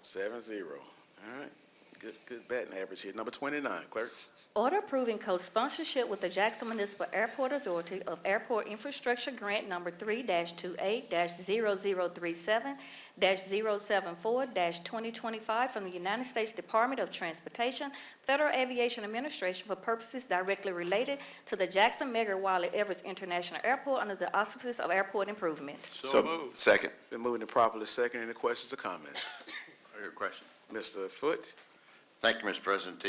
7-0. All right. Good batting average here. Number 29, clerk. Order approving co-sponsorship with the Jackson Municipal Airport Authority of Airport Infrastructure Grant Number 3-28-0037-074-2025 from the United States Department of Transportation Federal Aviation Administration for purposes directly related to the Jackson Medgar Wiley Everest International Airport under the auspices of Airport Improvement. So moved. Second. Been moved and properly second. Any questions or comments? I got a question. Mr. Foote? Thank you, Mr. President.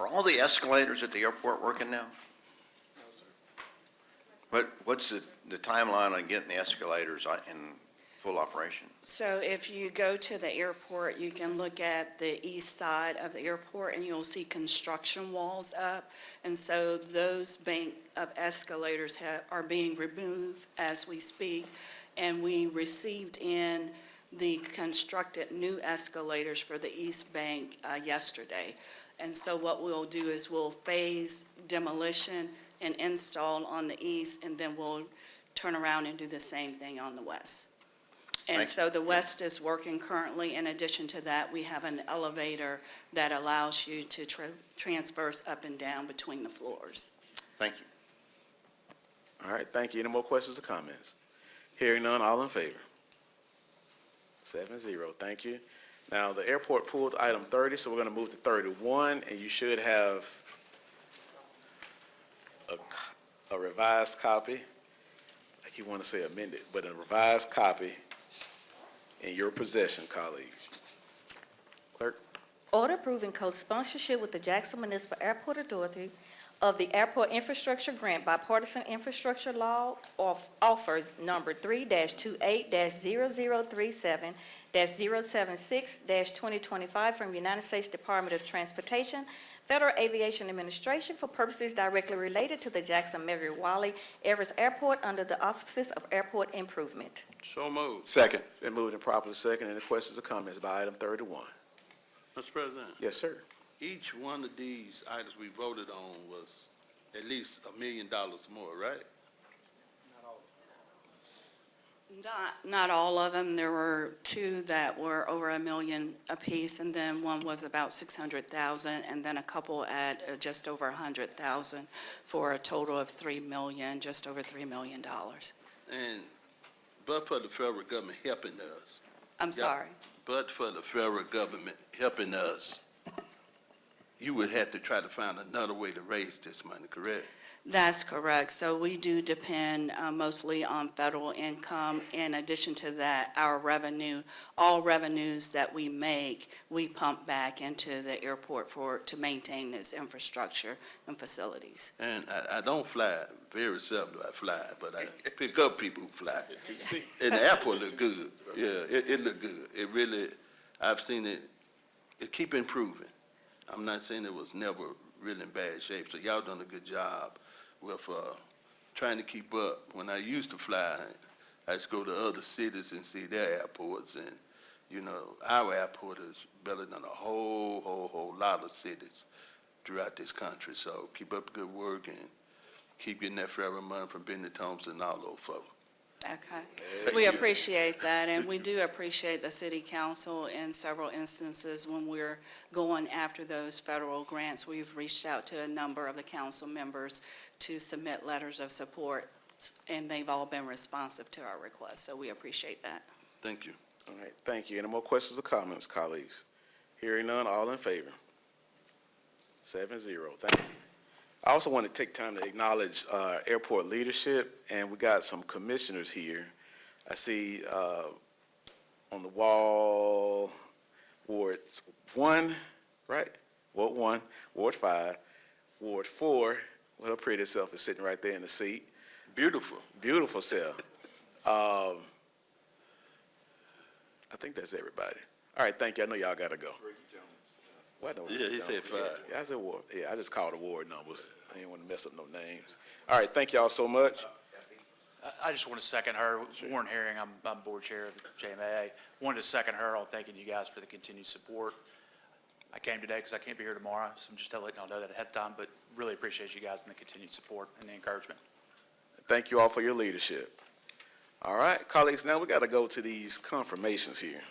Are all the escalators at the airport working now? No, sir. What's the timeline on getting the escalators in full operation? So if you go to the airport, you can look at the east side of the airport and you'll see construction walls up. And so those bank of escalators are being removed as we speak. And we received in the constructed new escalators for the east bank yesterday. And so what we'll do is we'll phase demolition and install on the east, and then we'll turn around and do the same thing on the west. And so the west is working currently. In addition to that, we have an elevator that allows you to transverse up and down between the floors. Thank you. All right, thank you. Any more questions or comments? Hearing none, all in favor? 7-0, thank you. Now, the airport pulled item 30, so we're going to move to 31, and you should have a revised copy. Like you want to say amended, but a revised copy in your possession, colleagues. Clerk? Order approving co-sponsorship with the Jackson Municipal Airport Authority of the Airport Infrastructure Grant Bipartisan Infrastructure Law Offers Number 3-28-0037-076-2025 from United States Department of Transportation, Federal Aviation Administration for purposes directly related to the Jackson Mary Wally Evers Airport under the auspices of airport improvement. So moved. Second. Been moved and properly second. Any questions or comments by item 31? Mr. President, Yes, sir. each one of these items we voted on was at least $1 million more, right? Not all of them. There were two that were over $1 million apiece, and then one was about $600,000, and then a couple at just over $100,000 for a total of $3 million, just over $3 million. But for the federal government helping us. I'm sorry. But for the federal government helping us, you would have to try to find another way to raise this money, correct? That's correct. So we do depend mostly on federal income. In addition to that, our revenue, all revenues that we make, we pump back into the airport to maintain this infrastructure and facilities. And I don't fly, very seldom do I fly, but I pick up people who fly. And the airport look good. Yeah, it look good. It really, I've seen it keep improving. I'm not saying it was never really in bad shape, so y'all done a good job with trying to keep up. When I used to fly, I used to go to other cities and see their airports, and, you know, our airport is better than a whole lot of cities throughout this country. So keep up the good work and keep getting that federal money from Benny Thompson and all those folks. Okay. We appreciate that, and we do appreciate the city council in several instances when we're going after those federal grants. We've reached out to a number of the council members to submit letters of support, and they've all been responsive to our requests, so we appreciate that. Thank you. All right, thank you. Any more questions or comments, colleagues? Hearing none, all in favor? 7-0, thank you. I also want to take time to acknowledge airport leadership, and we got some commissioners here. I see on the wall, Ward 1, right? Ward 1, Ward 5, Ward 4, well, her pretty self is sitting right there in the seat. Beautiful. Beautiful self. I think that's everybody. All right, thank you. I know y'all got to go. What? Yeah, he said 5. Yeah, I said ward. Yeah, I just called the ward numbers. I didn't want to mess up no names. All right, thank y'all so much. I just want to second her. Warren Herring, I'm board chair of the JMAA. Wanted to second her on thanking you guys for the continued support. I came today because I can't be here tomorrow, so I'm just letting y'all know that ahead of time, but really appreciate you guys and the continued support and the encouragement. Thank you all for your leadership. All right, colleagues, now we got to go to these confirmations here.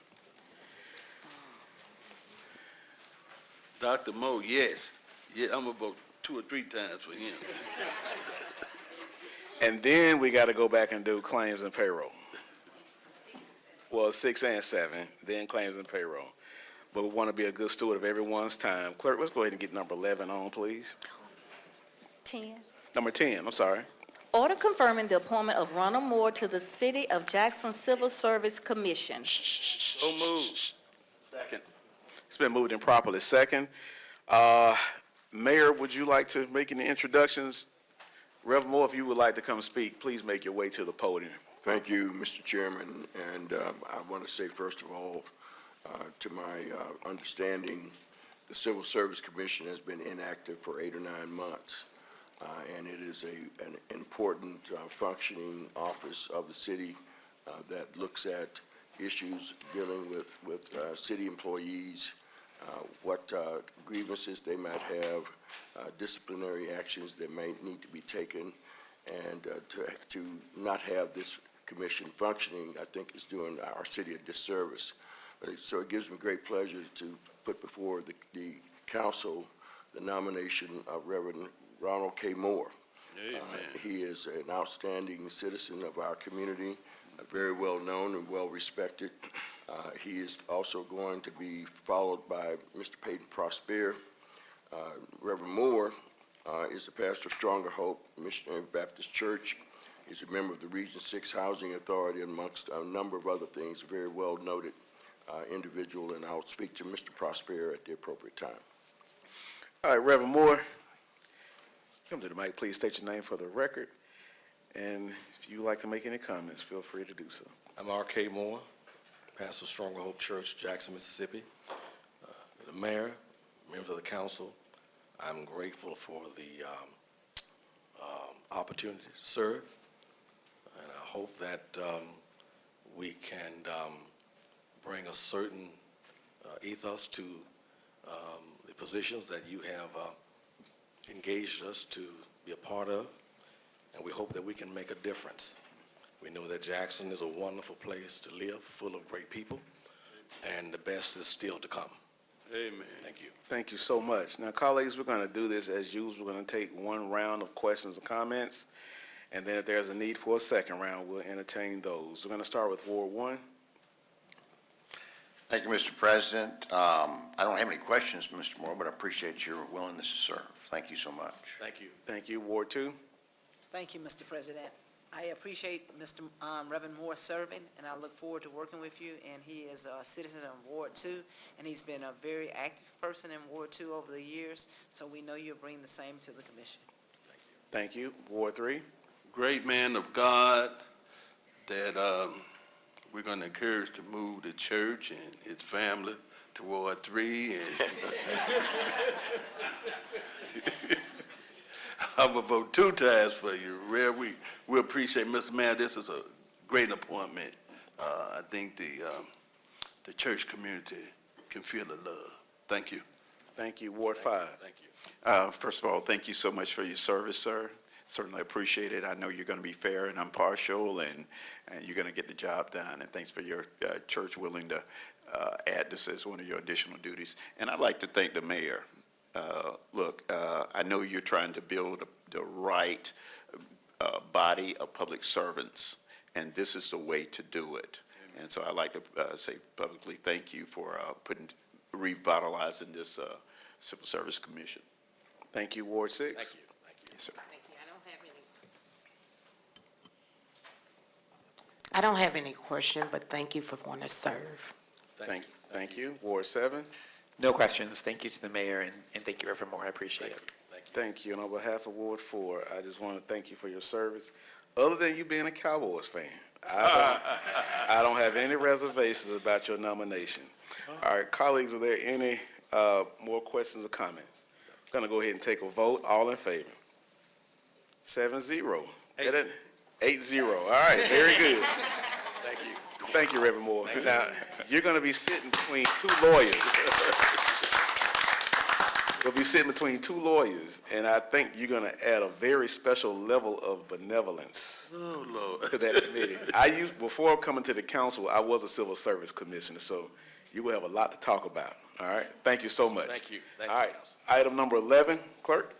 Dr. Moe, yes. Yeah, I'm gonna vote 2 or 3 times for him. And then we got to go back and do claims and payroll. Well, 6 and 7, then claims and payroll. But we want to be a good steward of everyone's time. Clerk, let's go ahead and get number 11 on, please. 10. Number 10, I'm sorry. Order confirming the appointment of Ronald Moore to the City of Jackson Civil Service Commission. So moved. Second. It's been moved and properly second. Mayor, would you like to make any introductions? Reverend Moore, if you would like to come speak, please make your way to the podium. Thank you, Mr. Chairman, and I want to say, first of all, to my understanding, the Civil Service Commission has been inactive for 8 or 9 months, and it is an important functioning office of the city that looks at issues dealing with city employees, what grievances they might have, disciplinary actions that may need to be taken, and to not have this commission functioning, I think, is doing our city a disservice. So it gives me great pleasure to put before the council the nomination of Reverend Ronald K. Moore. He is an outstanding citizen of our community, very well known and well respected. He is also going to be followed by Mr. Peyton Prosper. Reverend Moore is the pastor of Stronger Hope Missionary Baptist Church. He's a member of the Region 6 Housing Authority, amongst a number of other things, a very well-noted individual, and I'll speak to Mr. Prosper at the appropriate time. All right, Reverend Moore, come to the mic, please state your name for the record. And if you would like to make any comments, feel free to do so. I'm R.K. Moore, pastor of Stronger Hope Church, Jackson, Mississippi. The mayor, members of the council, I'm grateful for the opportunity to serve, and I hope that we can bring a certain ethos to the positions that you have engaged us to be a part of, and we hope that we can make a difference. We know that Jackson is a wonderful place to live, full of great people, and the best is still to come. Amen. Thank you. Thank you so much. Now, colleagues, we're going to do this as usual. We're going to take one round of questions and comments, and then if there's a need for a second round, we'll entertain those. We're going to start with Ward 1. Thank you, Mr. President. I don't have any questions, Mr. Moore, but I appreciate your willingness to serve. Thank you so much. Thank you. Thank you. Ward 2. Thank you, Mr. President. I appreciate Mr. Reverend Moore serving, and I look forward to working with you. And he is a citizen of Ward 2, and he's been a very active person in Ward 2 over the years, so we know you'll bring the same to the commission. Thank you. Ward 3. Great man of God that we're going to encourage to move the church and his family to Ward 3. And I'm going to vote 2 times for you, Rev. We appreciate, Mr. Mayor, this is a great appointment. I think the church community can feel the love. Thank you. Thank you. Ward 5. Thank you. First of all, thank you so much for your service, sir. Certainly appreciate it. I know you're going to be fair and impartial, and you're going to get the job done. And thanks for your church willing to add this as one of your additional duties. And I'd like to thank the mayor. Look, I know you're trying to build the right body of public servants, and this is the way to do it. Amen. And so I'd like to say publicly thank you for revitalizing this Civil Service Commission. Thank you. Ward 6. Thank you. Yes, sir. Thank you. I don't have any question, but thank you for wanting to serve. Thank you. Ward 7. No questions. Thank you to the mayor, and thank you, Reverend Moore. I appreciate it. Thank you. And on behalf of Ward 4, I just want to thank you for your service. Other than you being a Cowboys fan, I don't have any reservations about your nomination. All right, colleagues, are there any more questions or comments? I'm going to go ahead and take a vote. All in favor? 7-0. 8-0. All right, very good. Thank you. Thank you, Reverend Moore. Now, you're going to be sitting between 2 lawyers. You'll be sitting between 2 lawyers, and I think you're going to add a very special level of benevolence to that committee. Before coming to the council, I was a civil service commissioner, so you will have a lot to talk about. All right? Thank you so much. Thank you. All right. Item number 11, clerk.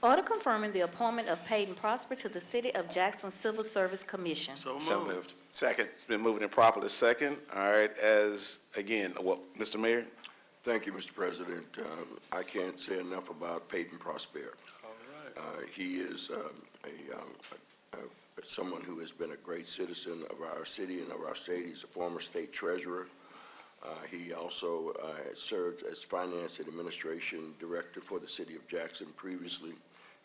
Order confirming the appointment of Peyton Prosper to the City of Jackson Civil Service Commission. So moved. Second. It's been moved and properly second. All right. Mr. Mayor? Thank you, Mr. President. I can't say enough about Peyton Prosper. All right. He is someone who has been a great citizen of our city and of our state. He's a former state treasurer. He also served as finance and administration director for the city of Jackson previously.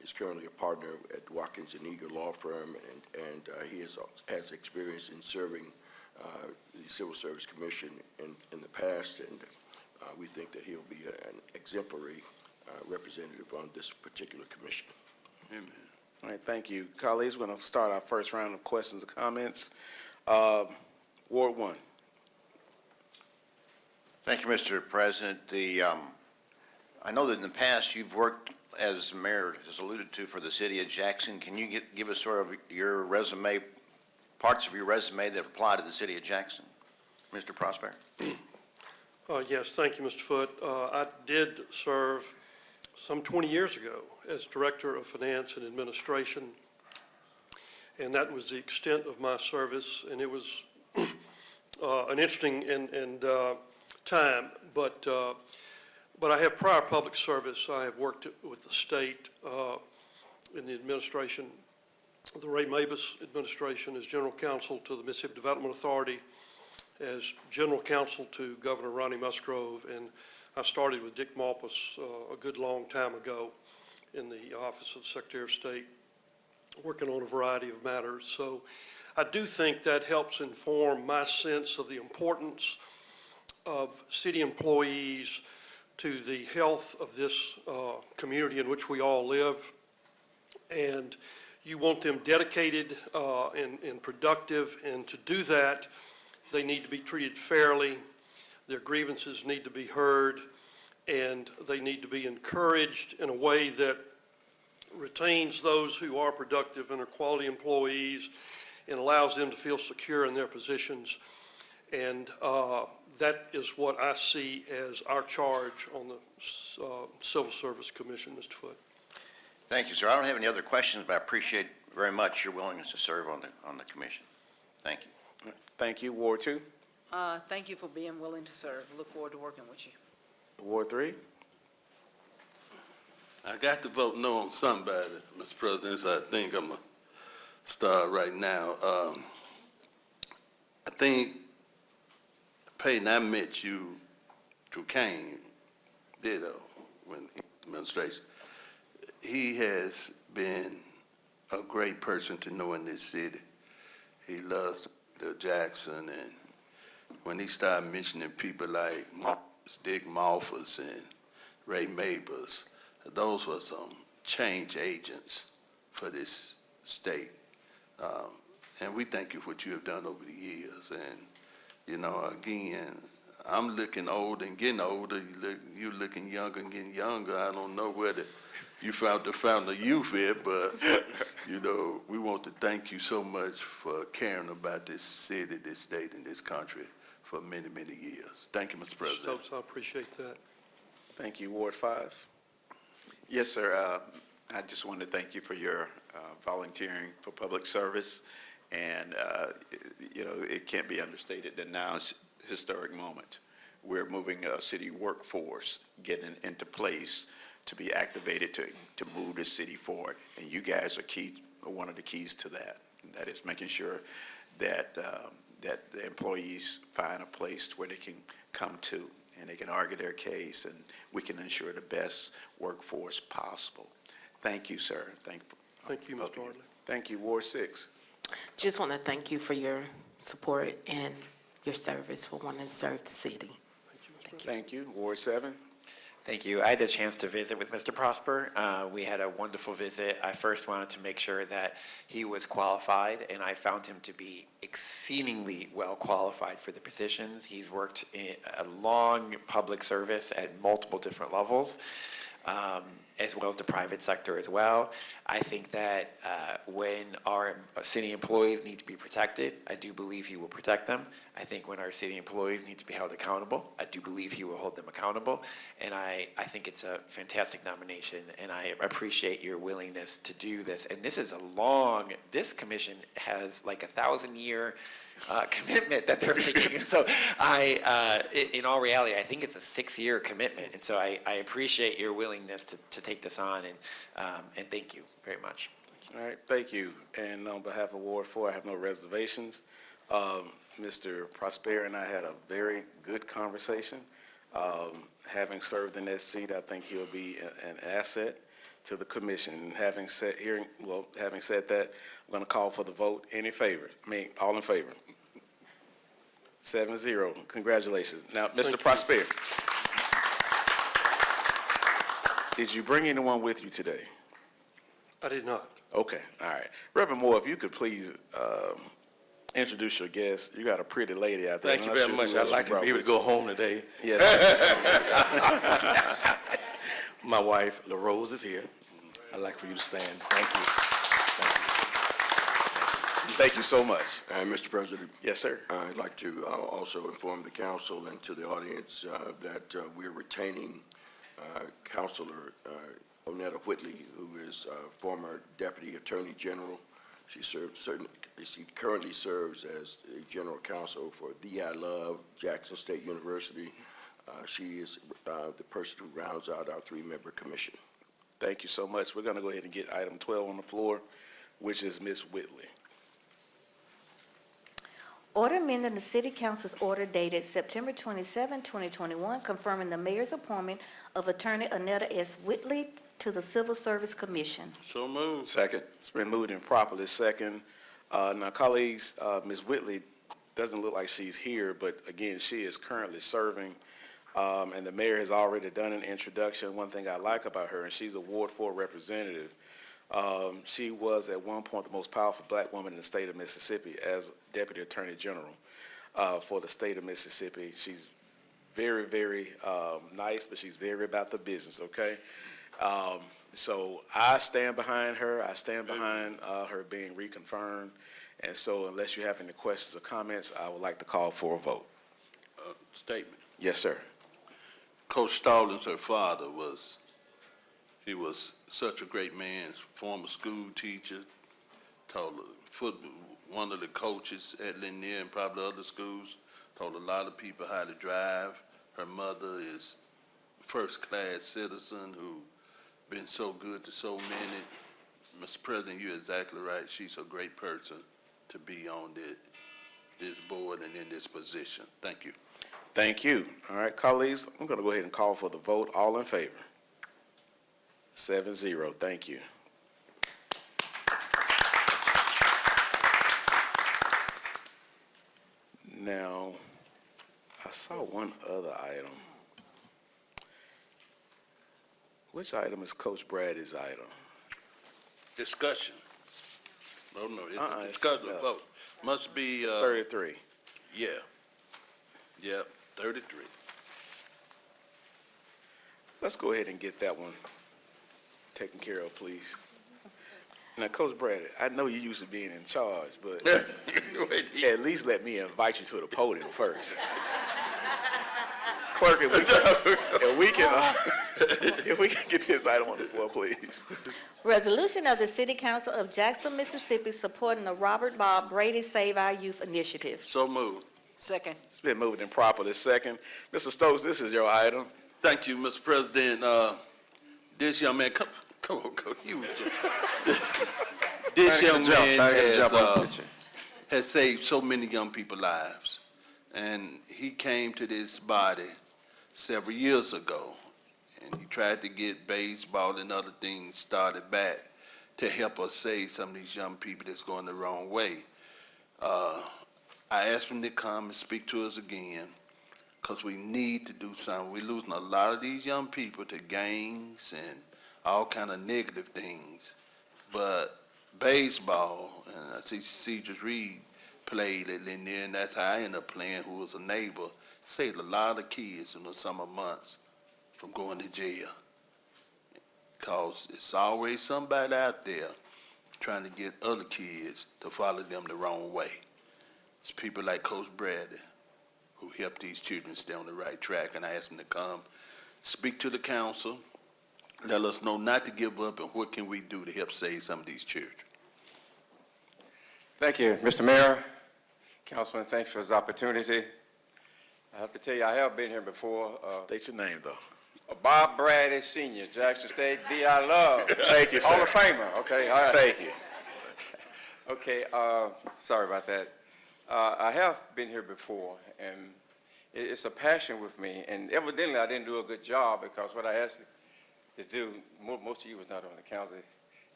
He's currently a partner at Watkins & Eager Law Firm, and he has experience in serving the Civil Service Commission in the past, and we think that he'll be an exemplary representative on this particular commission. Amen. All right, thank you. Colleagues, we're going to start our first round of questions and comments. Ward 1. Thank you, Mr. President. I know that in the past you've worked, as the mayor has alluded to, for the city of Jackson. Can you give us sort of your resume, parts of your resume that apply to the city of Jackson? Mr. Prosper? Yes, thank you, Mr. Foote. I did serve some 20 years ago as Director of Finance and Administration, and that was the extent of my service, and it was an interesting time, but I have prior public service. I have worked with the state in the administration the Ray Mabus administration as general counsel to the Mississippi Development Authority, as general counsel to Governor Ronnie Musgrove, and I started with Dick Malpas a good long time ago in the Office of the Secretary of State, working on a variety of matters. So I do think that helps inform my sense of the importance of city employees to the health of this community in which we all live. And you want them dedicated and productive, and to do that, they need to be treated fairly, their grievances need to be heard, and they need to be encouraged in a way that retains those who are productive and are quality employees and allows them to feel secure in their positions. And that is what I see as our charge on the Civil Service Commission, Mr. Foote. Thank you, sir. I don't have any other questions, but I appreciate very much your willingness to serve on the commission. Thank you. Thank you. Ward 2? Thank you for being willing to serve. Look forward to working with you. Ward 3? I got to vote no on somebody, Mr. President, so I think I'm going to start right now. I think, Peyton, I met you through Kane, ditto, when administration. He has been a great person to know in this city. He loves the Jackson, and when he started mentioning people like Dick Malpas and Ray Mabus, those were some change agents for this state. And we thank you for what you have done over the years. And, you know, again, I'm looking old and getting older. You're looking younger and getting younger. I don't know whether you found the youth here, but, you know, we want to thank you so much for caring about this city, this state, and this country for many, many years. Thank you, Mr. President. Stokes, I appreciate that. Thank you. Ward 5? Yes, sir. I just want to thank you for your volunteering for public service. And, you know, it can't be understated that now is a historic moment. We're moving a city workforce, getting into place to be activated to move the city forward. And you guys are one of the keys to that. And that is making sure that, that the employees find a place where they can come to and they can argue their case, and we can ensure the best workforce possible. Thank you, sir. Thank you, Mr. Hardley. Thank you. Ward 6? Just want to thank you for your support and your service for wanting to serve the city. Thank you. Ward 7? Thank you. I had a chance to visit with Mr. Prosper. We had a wonderful visit. I first wanted to make sure that he was qualified, and I found him to be exceedingly well qualified for the positions. He's worked in a long public service at multiple different levels, as well as the private sector as well. I think that when our city employees need to be protected, I do believe he will protect them. I think when our city employees need to be held accountable, I do believe he will hold them accountable. And I think it's a fantastic nomination, and I appreciate your willingness to do this. And this is this commission has like 1,000-year commitment that they're making. And so in all reality, I think it's a 6-year commitment. And so I appreciate your willingness to take this on, and thank you very much. All right, thank you. And on behalf of Ward 4, I have no reservations. Mr. Prosper and I had a very good conversation. Having served in that seat, I think he'll be an asset to the commission. And having said that, I'm going to call for the vote. Any favor? All in favor? 7-0. Congratulations. Now, Mr. Prosper, did you bring anyone with you today? I did not. Okay, all right. Reverend Moore, if you could please introduce your guest. You got a pretty lady out there. Thank you very much. I'd like to be able to go home today. Yes. My wife, LaRose, is here. I'd like for you to stand. Thank you. Thank you so much. Mr. President. Yes, sir. I'd like to also inform the council and to the audience that we're retaining Councilor Onetta Whitley, who is former Deputy Attorney General. She currently serves as a general counsel for The I Love Jackson State University. She is the person who rounds out our 3-member commission. Thank you so much. We're going to go ahead and get item 12 on the floor. which is Ms. Whitley. Order amending the City Council's order dated September 27, 2021, confirming the mayor's appointment of Attorney Annetta S. Whitley to the Civil Service Commission. So moved. Second. It's been moved and properly second. Now, colleagues, Ms. Whitley doesn't look like she's here, but again, she is currently serving, and the mayor has already done an introduction. One thing I like about her, and she's a Ward 4 representative, she was at one point the most powerful black woman in the state of Mississippi as Deputy Attorney General for the state of Mississippi. She's very, very nice, but she's very about the business, okay? So I stand behind her. I stand behind her being reconfirmed. And so unless you have any questions or comments, I would like to call for a vote. Statement. Yes, sir. Coach Stallings, her father, he was such a great man, former school teacher, taught one of the coaches at Lanier and probably other schools, taught a lot of people how to drive. Her mother is a first-class citizen who been so good to so many. Mr. President, you're exactly right. She's a great person to be on this board and in this position. Thank you. Thank you. All right, colleagues, I'm going to go ahead and call for the vote. All in favor? 7-0. Thank you. Now, I saw one other item. Which item is Coach Brady's item? Discussion. No, it's a It's discussion something else. vote. Must be, It's 33. yeah. Yep, 33. Let's go ahead and get that one taken care of, please. Now, Coach Brady, I know you used to being in charge, but at least let me invite you to the podium first. Clerk, if we can get this item on the floor, please. Resolution of the City Council of Jackson, Mississippi, supporting the Robert Bob Brady Save Our Youth initiative. So moved. Second. It's been moved and properly second. Mr. Stokes, this is your item. Thank you, Mr. President. This young man, come on, Coach. This young man has saved so many young people's lives. And he came to this body several years ago, and he tried to get baseball and other things started back to help us save some of these young people that's going the wrong way. I asked him to come and speak to us again, because we need to do something. We're losing a lot of these young people to gangs and all kind of negative things. But baseball, and I see Cedric Reed played at Lanier, and that's how I ended up playing, who was a neighbor, saved a lot of kids in the summer months from going to jail. Because it's always somebody out there trying to get other kids to follow them the wrong way. It's people like Coach Brady who help these children stay on the right track, and I asked them to come speak to the council, let us know not to give up, and what can we do to help save some of these children. Thank you, Mr. Mayor. Councilman, thanks for this opportunity. I have to tell you, I have been here before. State your name, though. Bob Brady Sr., Jackson State, D.I. Love. Thank you, sir. Hall of Famer, okay, all right. Thank you. Okay, sorry about that. I have been here before, and it's a passion with me, and evidently I didn't do a good job, because what I asked you to do, most of you was not on the council,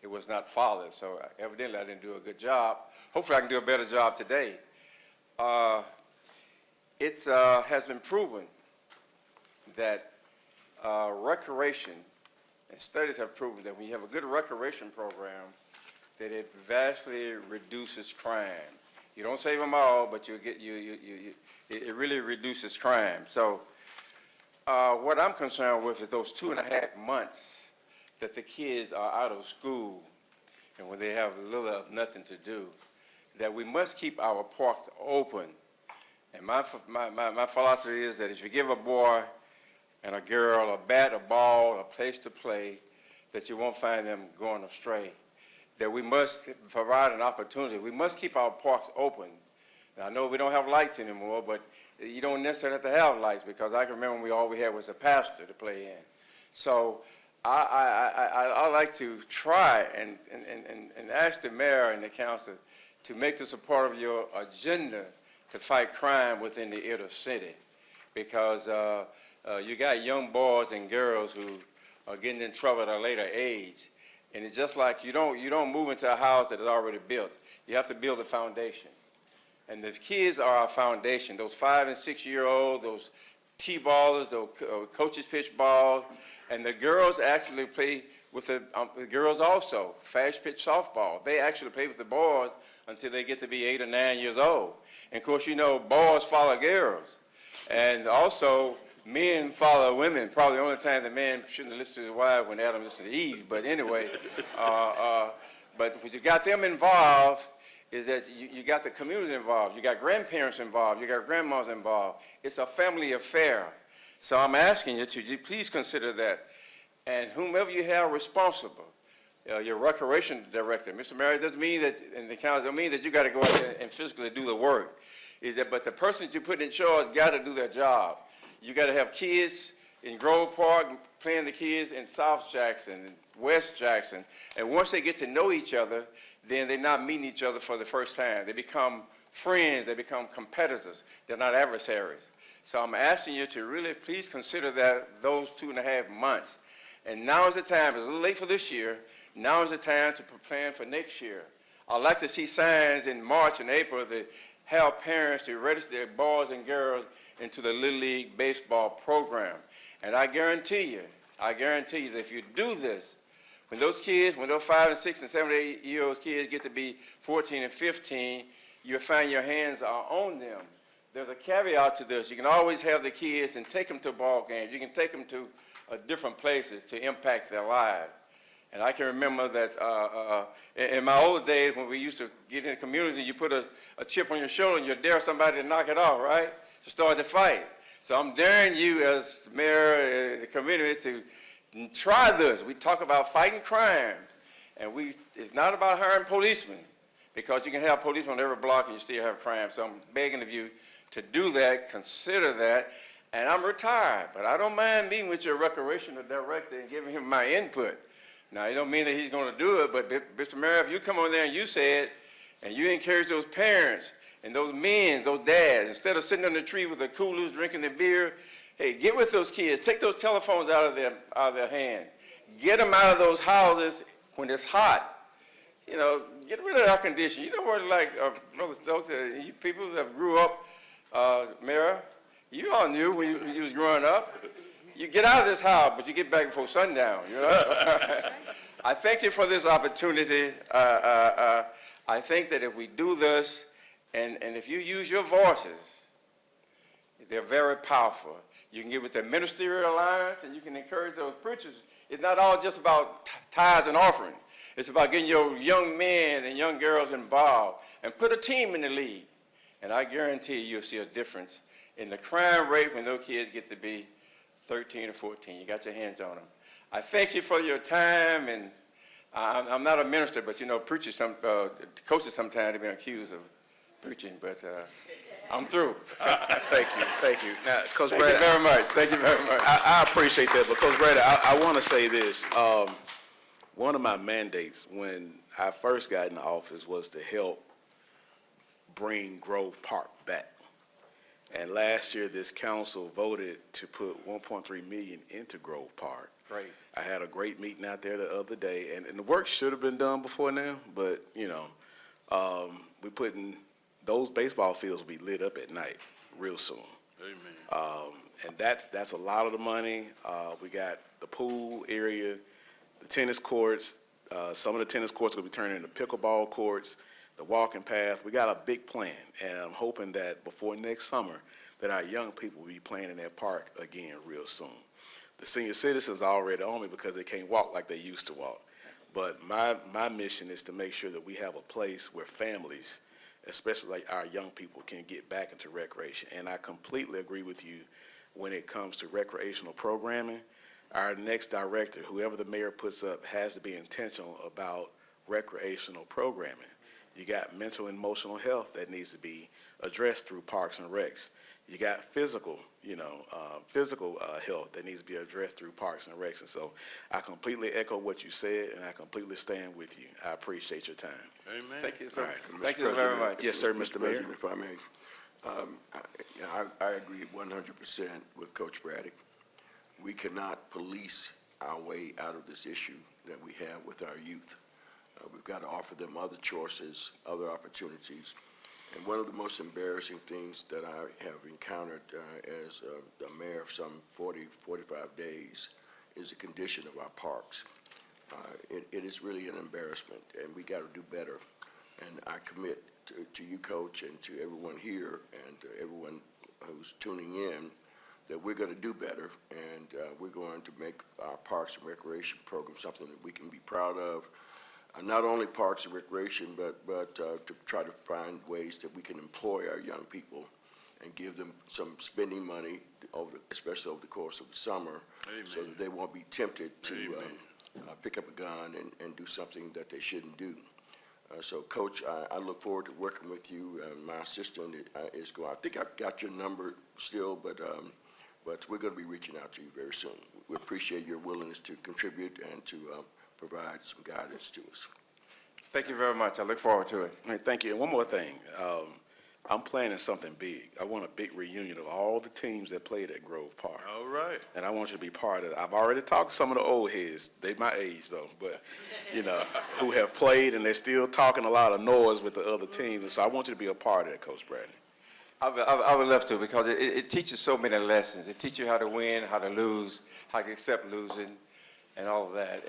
it was not followed, so evidently I didn't do a good job. Hopefully I can do a better job today. It has been proven that recreation, and studies have proven that when you have a good recreation program, that it vastly reduces crime. You don't save them all, but it really reduces crime. So what I'm concerned with is those 2.5 months that the kids are out of school, and when they have little of nothing to do, that we must keep our parks open. And my philosophy is that if you give a boy and a girl a bat, a ball, a place to play, that you won't find them going astray. That we must provide an opportunity. We must keep our parks open. And I know we don't have lights anymore, but you don't necessarily have to have lights, because I can remember all we had was a pastor to play in. So I like like to try and ask the mayor and the council to make this a part of your agenda to fight crime within the inner city, because you got young boys and girls who are getting in trouble at a later age, and it's just like you don't move into a house that is already built. You have to build a foundation, and the kids are our foundation. Those 5- and 6-year-olds, those T-ballers, those coaches pitch ball, and the girls actually play with the girls also, fast pitch softball. They actually play with the boys until they get to be 8 or 9 years old. And of course, you know, boys follow girls. And also, men follow women. Probably the only time the man shouldn't have listened to his wife when Adam listened to Eve. But anyway, but when you got them involved, is that you got the community involved. You got grandparents involved. You got grandmas involved. It's a family affair. So I'm asking you to please consider that. And whomever you have responsible, your recreation director, Mr. Mayor, it doesn't mean that, and the council doesn't mean that you got to go out there and physically do the work. Is that, but the person that you put in charge got to do their job. You got to have kids in Grove Park playing the kids in South Jackson, and West Jackson, and once they get to know each other, then they're not meeting each other for the first time. They become friends. They become competitors. They're not adversaries. So I'm asking you to really please consider that those 2.5 months. And now is the time. It's a little late for this year. Now is the time to plan for next year. I'd like to see signs in March and April that help parents to register their boys and girls into the Little League baseball program. And I guarantee you that if you do this, when those kids, when those 5 and 6 and 7 and 8-year-old kids get to be 14 and 15, you'll find your hands are on them. There's a caveat to this. You can always have the kids and take them to ball games. You can take them to different places to impact their lives. And I can remember that in my old days when we used to get in the community, you put a chip on your shoulder and you dare somebody to knock it off, right? To start the fight. So I'm daring you as mayor of the community to try this. We talk about fighting crime, and it's not about hiring policemen, because you can have policemen on every block and you still have crime. So I'm begging of you to do that, consider that. And I'm retired, but I don't mind meeting with your recreational director and giving him my input. Now, it don't mean that he's going to do it, but Mr. Mayor, if you come on there and you say it, and you encourage those parents and those men, those dads, instead of sitting on the tree with the coolers drinking their beer, hey, get with those kids. Take those telephones out of their hand. Get them out of those houses when it's hot. You know, get rid of air conditioning. You know what, like Brother Stokes, you people that grew up, Mayor, you all knew when you was growing up. You get out of this house, but you get back before sundown, you know? I thank you for this opportunity. I think that if we do this, and if you use your voices, they're very powerful. You can get with the Ministerial Alliance, and you can encourage those preachers. It's not all just about tithes and offering. It's about getting your young men and young girls involved, and put a team in the league. And I guarantee you'll see a difference in the crime rate when those kids get to be 13 or 14. You got your hands on them. I thank you for your time, and I'm not a minister, but you know, preachers, coaches sometimes have been accused of preaching, but I'm through. Thank you. Now, Coach Thank Brad, you very much. Thank you very much. I appreciate that, but Coach Brad, I want to say this. One of my mandates when I first got in office was to help bring Grove Park back. And last year, this council voted to put $1.3 million into Grove Park. Great. I had a great meeting out there the other day, and the work should have been done before now, but, you know, we putting, those baseball fields will be lit up at night real soon. Amen. And that's a lot of the money. We got the pool area, the tennis courts. Some of the tennis courts are going to be turning into pickleball courts, the walking path. We got a big plan, and I'm hoping that before next summer that our young people will be playing in that park again real soon. The senior citizens are already on me because they can't walk like they used to walk. But my mission is to make sure that we have a place where families, especially like our young people, can get back into recreation. And I completely agree with you when it comes to recreational programming. Our next director, whoever the mayor puts up, has to be intentional about recreational programming. You got mental and emotional health that needs to be addressed through Parks and Recs. You got physical, physical health that needs to be addressed through Parks and Recs. And so I completely echo what you said, and I completely stand with you. I appreciate your time. Amen. Thank you, sir. All right. Thank you very much. Yes, sir, Mr. Mayor. President, if I may, I agree 100% with Coach Braddock. We cannot police our way out of this issue that we have with our youth. We've got to offer them other choices, other opportunities. And one of the most embarrassing things that I have encountered as the mayor of some 40, 45 days is the condition of our parks. It is really an embarrassment, and we got to do better. And I commit to you, Coach, and to everyone here and everyone who's tuning in that we're going to do better, and we're going to make our Parks and Recreation program something that we can be proud of. Not only Parks and Recreation, but to try to find ways that we can employ our young people and give them some spending money, especially over the course of the summer, so that they won't be tempted to pick up a gun and do something that they shouldn't do. So, Coach, I look forward to working with you. My assistant is going. I think I've got your number still, but we're going to be reaching out to you very soon. We appreciate your willingness to contribute and to provide some guidance to us. Thank you very much. I look forward to it. All right, thank you. And one more thing. I'm planning something big. I want a big reunion of all the teams that played at Grove Park. All right. And I want you to be part of it. I've already talked to some of the old heads. They my age, though, but, who have played, and they're still talking a lot of noise with the other teams. And so I want you to be a part of it, Coach Bradley. I would love to, because it teaches so many lessons. It teaches you how to win, how to lose, how to accept losing, and all of that.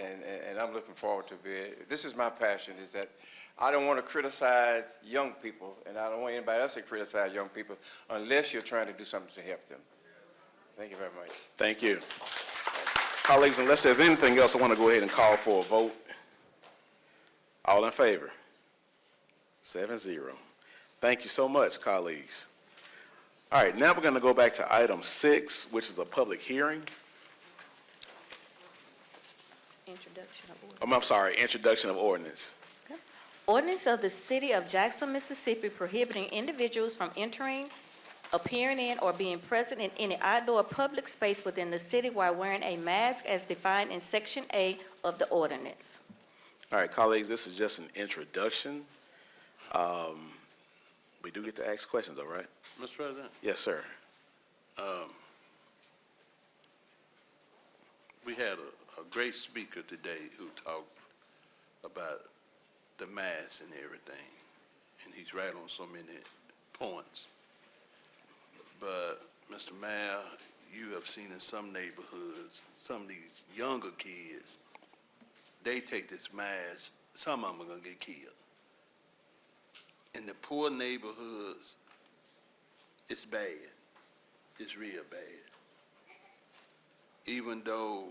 And I'm looking forward to it. This is my passion, is that I don't want to criticize young people, and I don't want anybody else to criticize young people unless you're trying to do something to help them. Thank you very much. Thank you. Colleagues, unless there's anything else, I want to go ahead and call for a vote. All in favor? 7-0. Thank you so much, colleagues. All right, now we're going to go back to item 6, which is a public hearing. Introduction of ordinance. I'm sorry, introduction of ordinance. Ordinance of the City of Jackson, Mississippi prohibiting individuals from entering, appearing in, or being present in any outdoor public space within the city while wearing a mask as defined in Section A of the ordinance. All right, colleagues, this is just an introduction. We do get to ask questions, all right? Mr. President? Yes, sir. We had a great speaker today who talked about the mass and everything, and he's right on so many points. But, Mr. Mayor, you have seen in some neighborhoods, some of these younger kids, they take this mask, some of them are gonna get killed. In the poor neighborhoods, it's bad. It's real bad. Even though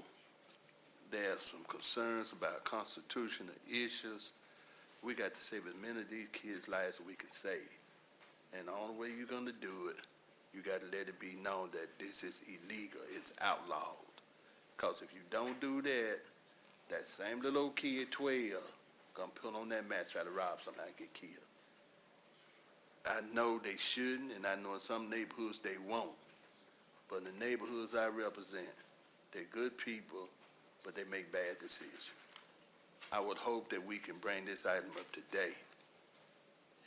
there's some concerns about constitutional issues, we got to save as many of these kids' lives as we can save. And the only way you're gonna do it, you gotta let it be known that this is illegal, it's outlawed. Cause if you don't do that, that same little old kid, 12, gonna put on that mask, try to rob somebody and get killed. I know they shouldn't, and I know in some neighborhoods they won't. But in the neighborhoods I represent, they're good people, but they make bad decisions. I would hope that we can bring this item up today.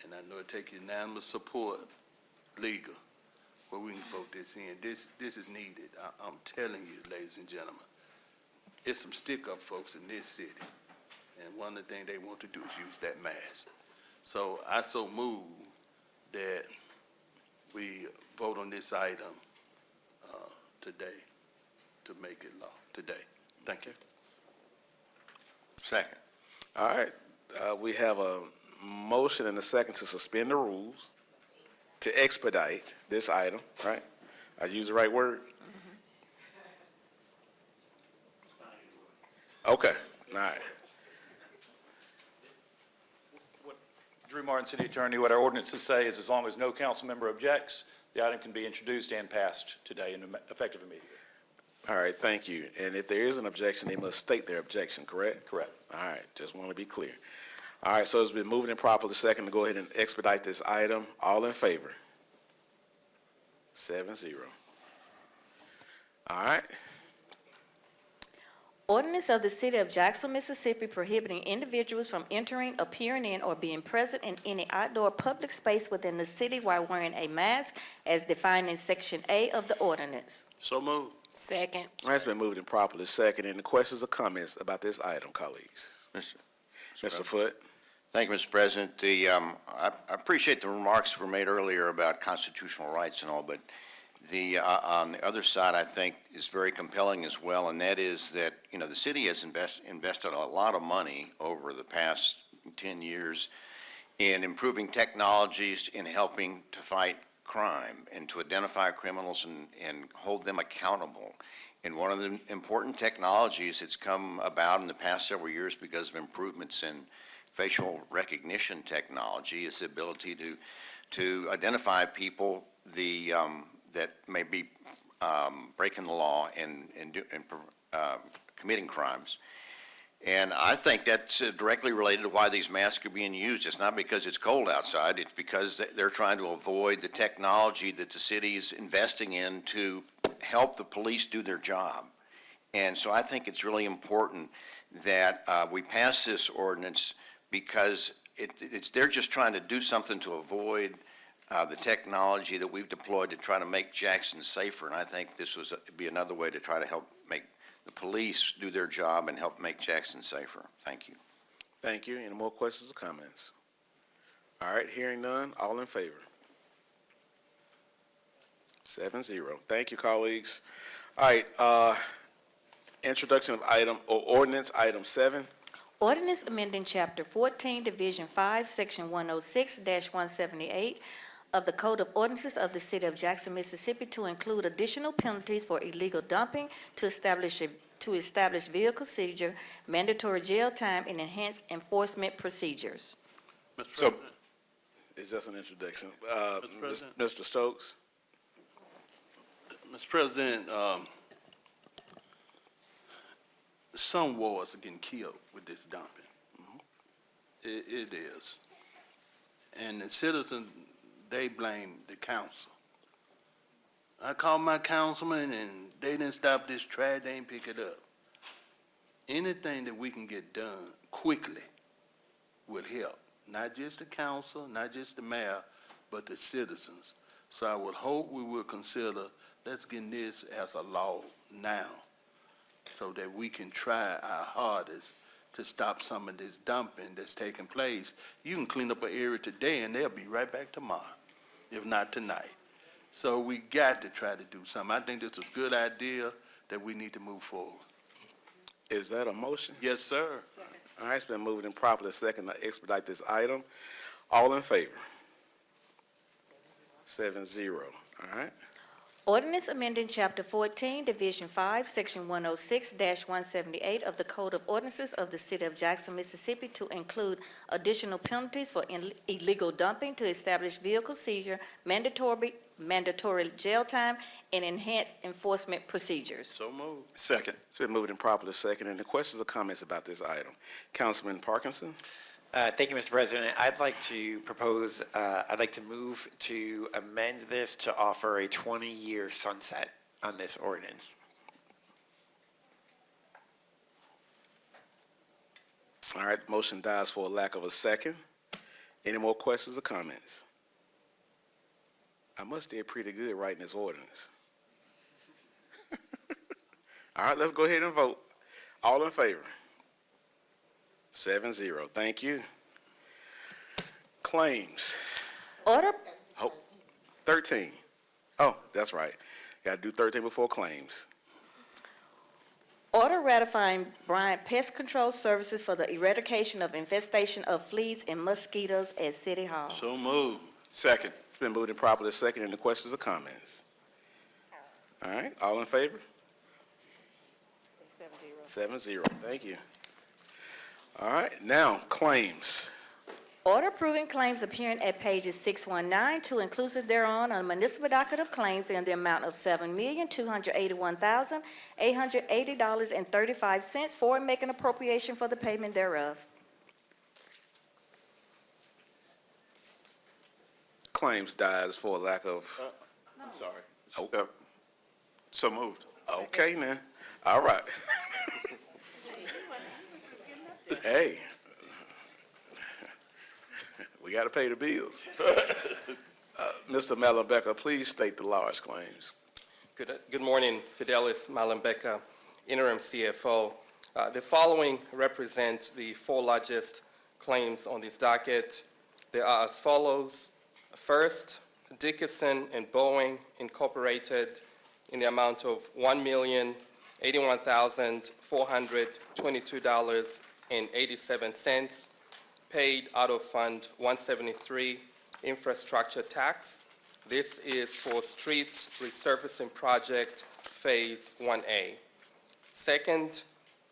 And I know it takes unanimous support, legal, where we can vote this in. This is needed. I'm telling you, ladies and gentlemen. It's some stick-up folks in this city, and one of the things they want to do is use that mask. So I so move that we vote on this item today to make it law today. Thank you. Second. All right, we have a motion and a second to suspend the rules, to expedite this item, right? I use the right word? Okay, all right. Drew Martin, City Attorney, what our ordinances say is as long as no council member objects, the item can be introduced and passed today and effective immediately. All right, thank you. And if there is an objection, they must state their objection, correct? Correct. All right, just want to be clear. All right, so it's been moved and properly second to go ahead and expedite this item. All in favor? 7-0. All right. Ordinance of the City of Jackson, Mississippi prohibiting individuals from entering, appearing in, or being present in any outdoor public space within the city while wearing a mask as defined in Section A of the ordinance. So moved. Second. All right, it's been moved and properly second. Any questions or comments about this item, colleagues? Mr. Foote? Thank you, Mr. President. I appreciate the remarks were made earlier about constitutional rights and all, but on the other side, I think, is very compelling as well, and that is that, the city has invested a lot of money over the past 10 years in improving technologies, in helping to fight crime and to identify criminals and hold them accountable. And one of the important technologies that's come about in the past several years because of improvements in facial recognition technology is the ability to identify people that may be breaking the law and committing crimes. And I think that's directly related to why these masks are being used. It's not because it's cold outside. It's because they're trying to avoid the technology that the city is investing in to help the police do their job. And so I think it's really important that we pass this ordinance because they're just trying to do something to avoid the technology that we've deployed to try to make Jackson safer. And I think this would be another way to try to help make the police do their job and help make Jackson safer. Thank you. Thank you. Any more questions or comments? All right, hearing none, all in favor? 7-0. Thank you, colleagues. All right, introduction of ordinance item 7. Ordinance amending Chapter 14, Division 5, Section 106-178 of the Code of Ordinances of the City of Jackson, Mississippi to include additional penalties for illegal dumping, to establish vehicle seizure, mandatory jail time, and enhanced enforcement procedures. Mr. So- President, It's just an introduction. President. Mr. Stokes? Mr. President, some wards are getting killed with this dumping. It is. And the citizens, they blame the council. I called my councilman and they didn't stop this trash, they didn't pick it up. Anything that we can get done quickly will help, not just the council, not just the mayor, but the citizens. So I would hope we will consider, let's get this as a law now so that we can try our hardest to stop some of this dumping that's taking place. You can clean up an area today and they'll be right back tomorrow, if not tonight. So we got to try to do something. I think this is a good idea that we need to move forward. Is that a motion? Yes, sir. All right, it's been moved and properly second to expedite this item. All in favor? 7-0. All right. Ordinance amending Chapter 14, Division 5, Section 106-178 of the Code of Ordinances of the City of Jackson, Mississippi to include additional penalties for illegal dumping, to establish vehicle seizure, mandatory jail time, and enhanced enforcement procedures. So moved. Second. It's been moved and properly second. Any questions or comments about this item? Councilman Parkinson? Thank you, Mr. President. I'd like to move to amend this to offer a 20-year sunset on this ordinance. All right, the motion dies for a lack of a second. Any more questions or comments? I must did pretty good writing this ordinance. All right, let's go ahead and vote. All in favor? 7-0. Thank you. Claims. Order 13. Oh, that's right. Got to do 13 before claims. Order ratifying Bryant Pest Control Services for the eradication of infestation of fleas and mosquitoes at City Hall. So moved. Second. It's been moved and properly second. Any questions or comments? All right, all in favor? 7-0. Thank you. All right, now claims. Order approving claims appearing at pages 619 to inclusive thereon on municipal docket of claims in the amount of $7,281,880.35 for and make an appropriation for the payment thereof. Claims dies for a lack of, I'm sorry. So moved. Okay, man. All right. Hey. We got to pay the bills. Mr. Malambeca, please state the large claims. Good morning, Fidelis Malambeca, interim CFO. The following represent the 4 largest claims on this docket. They are as follows. First, Dickinson and Boeing Incorporated in the amount of $1,081,422.87 paid out of Fund 173 Infrastructure Tax. This is for Street Resurfacing Project Phase 1A. Second,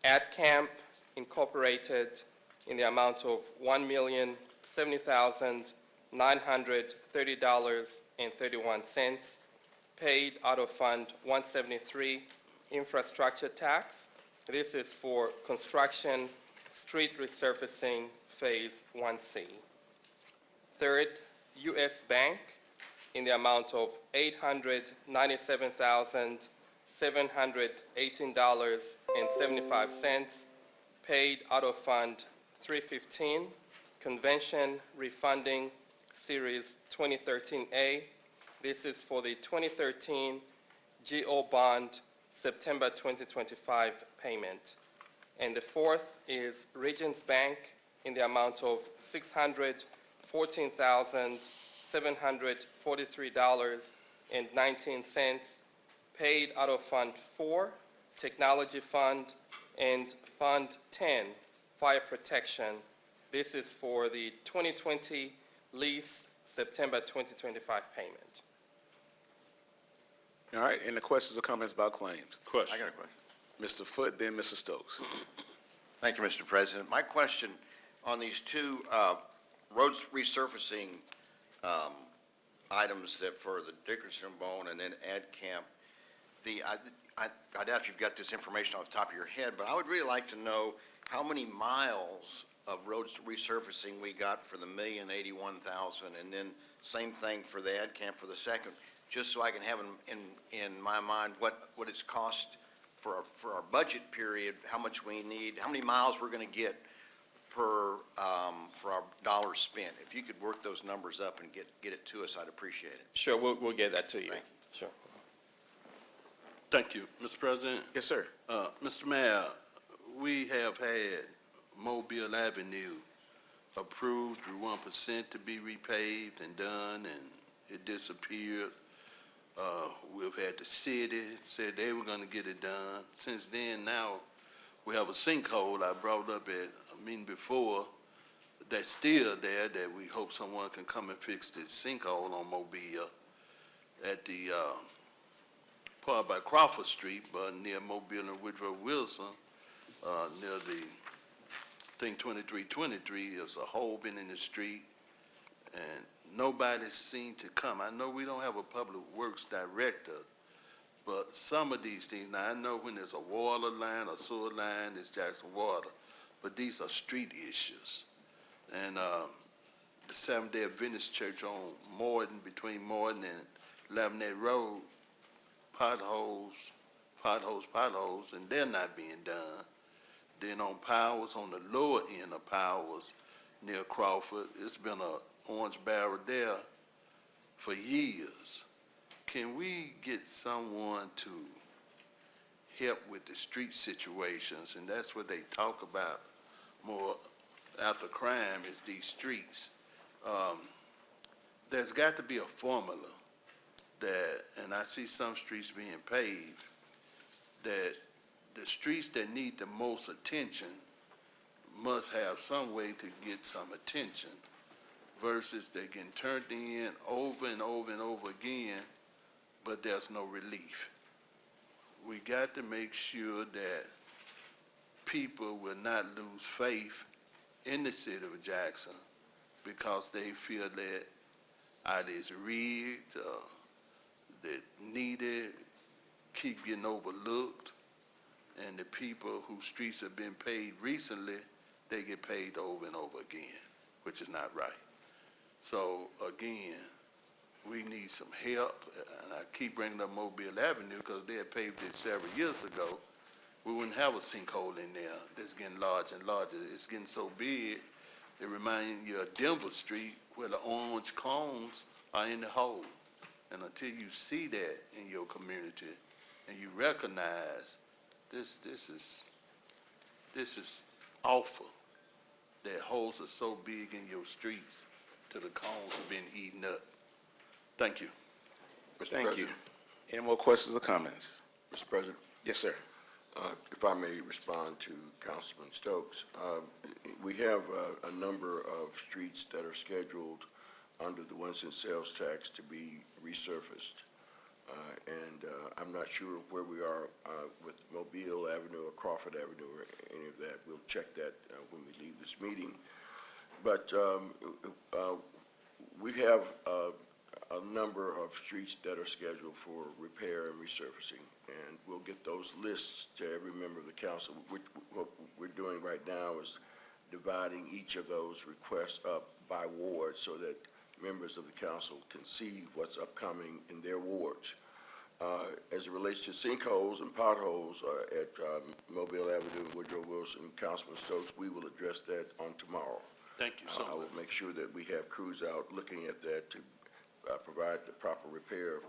AdCamp Incorporated in the amount of $1,070,930.31 paid out of Fund 173 Infrastructure Tax. This is for Construction Street Resurfacing Phase 1C. Third, U.S. Bank in the amount of $897,718.75 paid out of Fund 315, Convention Refunding Series 2013A. This is for the 2013 GO Bond September 2025 payment. And the fourth is Regions Bank in the amount of $614,743.19 paid out of Fund 4, Technology Fund, and Fund 10, Fire Protection. This is for the 2020 lease September 2025 payment. All right, any questions or comments about claims? I got a question. Mr. Foote, then Mr. Stokes. Thank you, Mr. President. My question on these two roads resurfacing items that for the Dickerson Bone and then AdCamp, I doubt if you've got this information off the top of your head, but I would really like to know how many miles of roads resurfacing we got for the $1,081,000, and then same thing for the AdCamp for the second, just so I can have in my mind what it's cost for our budget period, how much we need, how many miles we're going to get per for our dollars spent. If you could work those numbers up and get it to us, I'd appreciate it. Sure, we'll get that to you. Thank you. Sure. Thank you, Mr. President. Yes, sir. Mr. Mayor, we have had Mobile Avenue approved through 1% to be repaved and done, and it disappeared. We've had the city said they were going to get it done. Since then, now we have a sinkhole I brought up at a meeting before that's still there that we hope someone can come and fix this sinkhole on Mobile at the part by Crawford Street, but near Mobile and Woodrow Wilson, near the, I think 2323, is a hole been in the street, and nobody's seen to come. I know we don't have a public works director, but some of these things, now I know when there's a water line, a sewer line, it's Jackson Water, but these are street issues. And the Seventh-day Adventist Church on Morton, between Morton and Lavinette Road, potholes, and they're not being done. Then on Powers, on the lower end of Powers, near Crawford, it's been a orange barrel there for years. Can we get someone to help with the street situations? And that's what they talk about more after crime is these streets. There's got to be a formula that, and I see some streets being paved, that the streets that need the most attention must have some way to get some attention versus they getting turned in over and over and over again, but there's no relief. We got to make sure that people will not lose faith in the city of Jackson because they feel that either it's rigged, that needed, keep getting overlooked, and the people whose streets have been paid recently, they get paid over and over again, which is not right. So again, we need some help, and I keep bringing up Mobile Avenue because they had paved it several years ago. We wouldn't have a sinkhole in there that's getting larger and larger. It's getting so big, it reminds you of Denver Street where the orange cones are in the hole. And until you see that in your community and you recognize this is awful, that holes are so big in your streets till the cones have been eaten up. Thank you. Mr. Thank you. President. Any more questions or comments? Mr. President, Yes, sir. if I may respond to Councilman Stokes, we have a number of streets that are scheduled under the 1 cent sales tax to be resurfaced. And I'm not sure where we are with Mobile Avenue or Crawford Avenue or any of that. We'll check that when we leave this meeting. But we have a number of streets that are scheduled for repair and resurfacing, and we'll get those lists to every member of the council. What we're doing right now is dividing each of those requests up by ward so that members of the council can see what's upcoming in their wards. As it relates to sinkholes and potholes at Mobile Avenue, Woodrow Wilson, Councilman Stokes, we will address that on tomorrow. Thank you so I will much. make sure that we have crews out looking at that to provide the proper repair,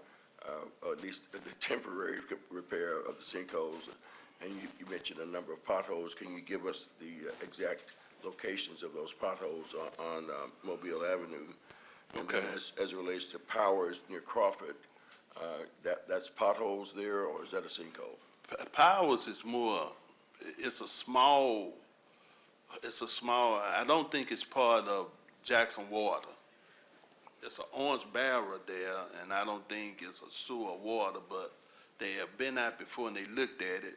or at least the temporary repair of the sinkholes. And you mentioned a number of potholes. Can you give us the exact locations of those potholes on Mobile Avenue? And then as it relates to Powers near Crawford, that's potholes there, or is that a sinkhole? Powers is more, it's a small, I don't think it's part of Jackson Water. It's an orange barrel there, and I don't think it's a sewer water, but they have been out before and they looked at it,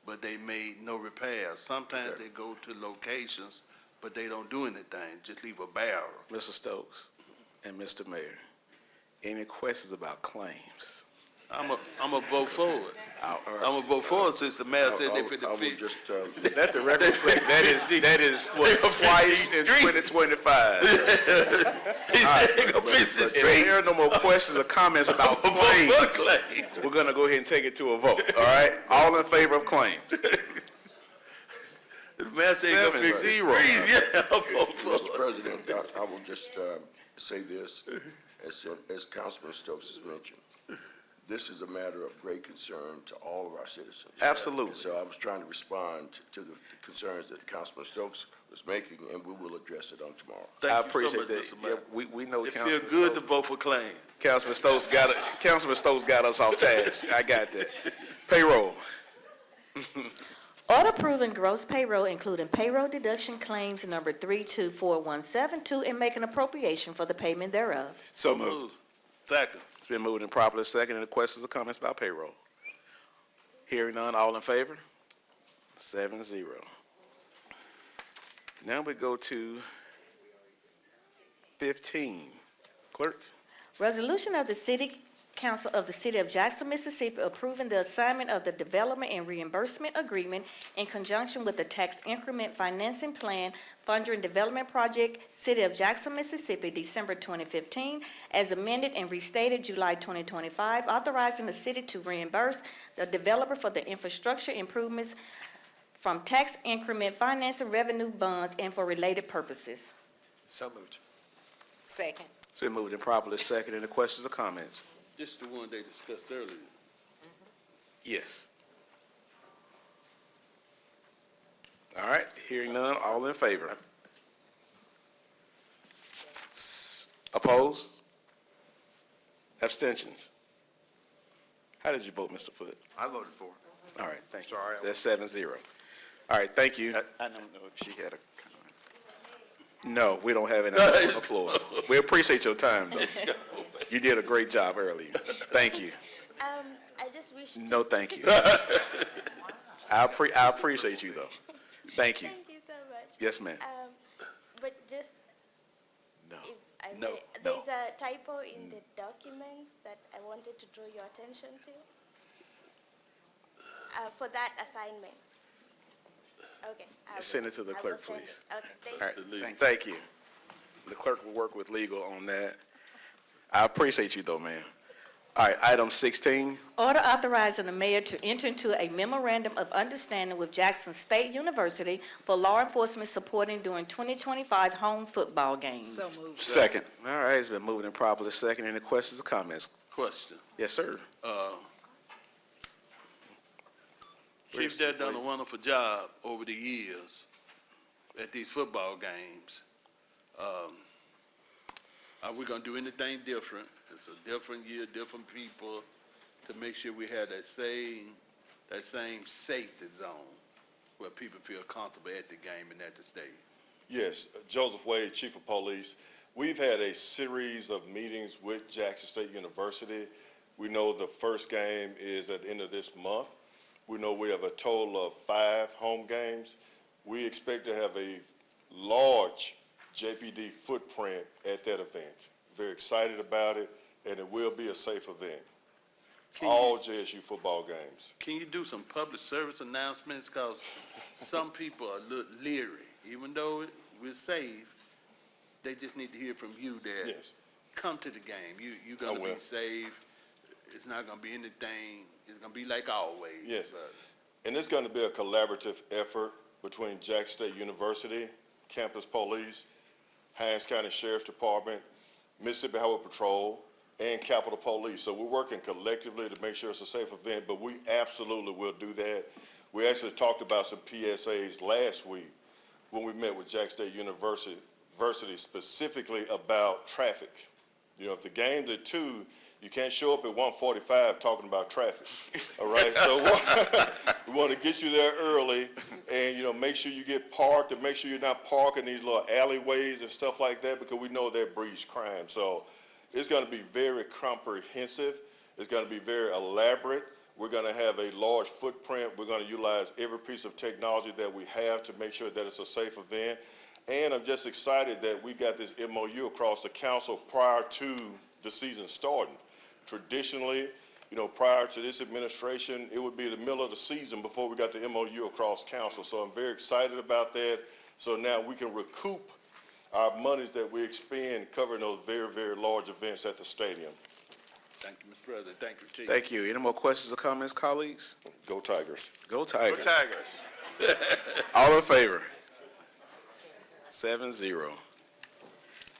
but they made no repairs. Sometimes they go to locations, but they don't do anything, just leave a barrel. Mr. Stokes and Mr. Mayor, any questions about claims? I'm a vote for it. I'm a vote for it since the mayor said they put the I will fix. just, Let the record reflect, that is what, twice in 2025. He said they gonna fix this If street. there are no more questions or comments about claims, we're gonna go ahead and take it to a vote, all right? All in favor of claims? The mayor said he gonna fix this 7-0. street. Yeah, I'm vote for Mr. it. President, I will just say this, as Councilman Stokes has mentioned, this is a matter of great concern to all of our citizens. Absolutely. And so I was trying to respond to the concerns that Councilman Stokes was making, and we will address it on tomorrow. Thank I you so appreciate much, that. Mr. Yeah, Mayor. we know It feels Councilman good to Stokes. vote for claim. Councilman Stokes got us off task. I got that. Payroll. Order approving gross payroll, including payroll deduction claims number 324172, and making appropriation for the payment thereof. So moved. Second. It's been moved and properly seconded. Any questions or comments about payroll? Hearing none, all in favor? 7-0. Now we go to 15. Clerk? Resolution of the City Council of the City of Jackson, Mississippi, approving the assignment of the Development and Reimbursement Agreement in conjunction with the Tax Increment Financing Plan Funding Development Project, City of Jackson, Mississippi, December 2015, as amended and restated July 2025, authorizing the city to reimburse the developer for the infrastructure improvements from tax increment financing revenue bonds and for related purposes. So moved. Second. It's been moved and properly seconded. Any questions or comments? This is the one they discussed earlier. Yes. All right, hearing none, all in favor? Opposed? Abstentions? How did you vote, Mr. Foote? I voted for it. All right, thank you. Sorry. That's 7-0. All right, thank you. I don't know if she had a comment. No, we don't have any on the floor. We appreciate your time, though. You did a great job earlier. Thank you. I just wish to. No, thank you. I appreciate you, though. Thank you. Thank you so much. Yes, ma'am. But just, No. if I No, may, no. there's a typo in the documents that I wanted to draw your attention to. For that assignment. Okay. Send it to the I will clerk, send please. it. Okay, All thank right, you. thank you. The clerk will work with legal on that. I appreciate you though, man. All right, item 16. Order authorizing the mayor to enter into a memorandum of understanding with Jackson State University for law enforcement supporting during 2025 home football games. So moved. Second. All right, it's been moved and properly second. Any questions or comments? Question. Yes, sir. Chief Dad done a wonderful job over the years at these football games. Are we gonna do anything different? It's a different year, different people, to make sure we have that same safety zone where people feel comfortable at the game and at the stadium. Yes, Joseph Wade, Chief of Police. We've had a series of meetings with Jackson State University. We know the first game is at the end of this month. We know we have a total of 5 home games. We expect to have a large JPD footprint at that event. Very excited about it, and it will be a safe event. All JSU football games. Can you do some public service announcements? Because some people are a little leery. Even though we're safe, they just need to hear from you that Yes. come to the game. You're going I to will. be safe. It's not going to be anything. It's going to be like always. Yes. But And it's going to be a collaborative effort between Jackson State University, Campus Police, Hines County Sheriff's Department, Mississippi Highway Patrol, and Capitol Police. So we're working collectively to make sure it's a safe event, but we absolutely will do that. We actually talked about some PSAs last week when we met with Jackson State University specifically about traffic. You know, if the game's at 2, you can't show up at 1:45 talking about traffic, all right? So we want to get you there early and, you know, make sure you get parked and make sure you're not parking these little alleyways and stuff like that because we know that breeds crime. So it's going to be very comprehensive. It's going to be very elaborate. We're going to have a large footprint. We're going to utilize every piece of technology that we have to make sure that it's a safe event. And I'm just excited that we got this MOU across the council prior to the season starting. Traditionally, you know, prior to this administration, it would be the middle of the season before we got the MOU across council. So I'm very excited about that. So now we can recoup our monies that we expend covering those very, very large events at the stadium. thank you, Mr. President. Thank you, Chief. Thank you. Any more questions or comments, colleagues? Go Tigers. Go Go Tigers. Tigers. All in favor? 7-0.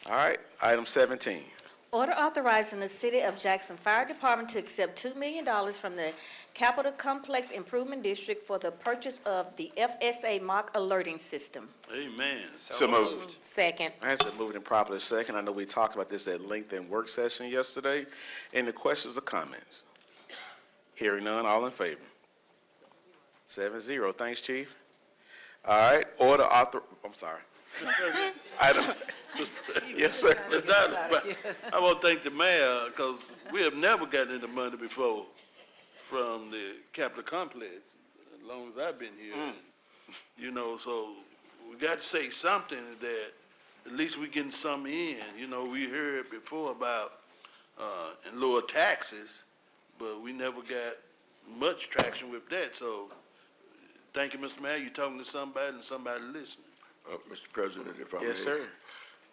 All right, item 17. Order authorizing the City of Jackson Fire Department to accept $2 million from the Capitol Complex Improvement District for the purchase of the FSA mock alerting system. Amen. So moved. Second. It's been moved and properly second. I know we talked about this at length in work session yesterday. Any questions or comments? Hearing none, all in favor? 7-0. Thanks, Chief. All right, I'm sorry. Item, yes, sir. I want to thank the mayor because we have never gotten any money before from the Capitol Complex, as long as I've been here. You know, so we got to say something that at least we getting some in. You know, we heard before about and lower taxes, but we never got much traction with that. So thank you, Mr. Mayor. You're talking to somebody and somebody listening. Mr. President, if I may. Yes, sir.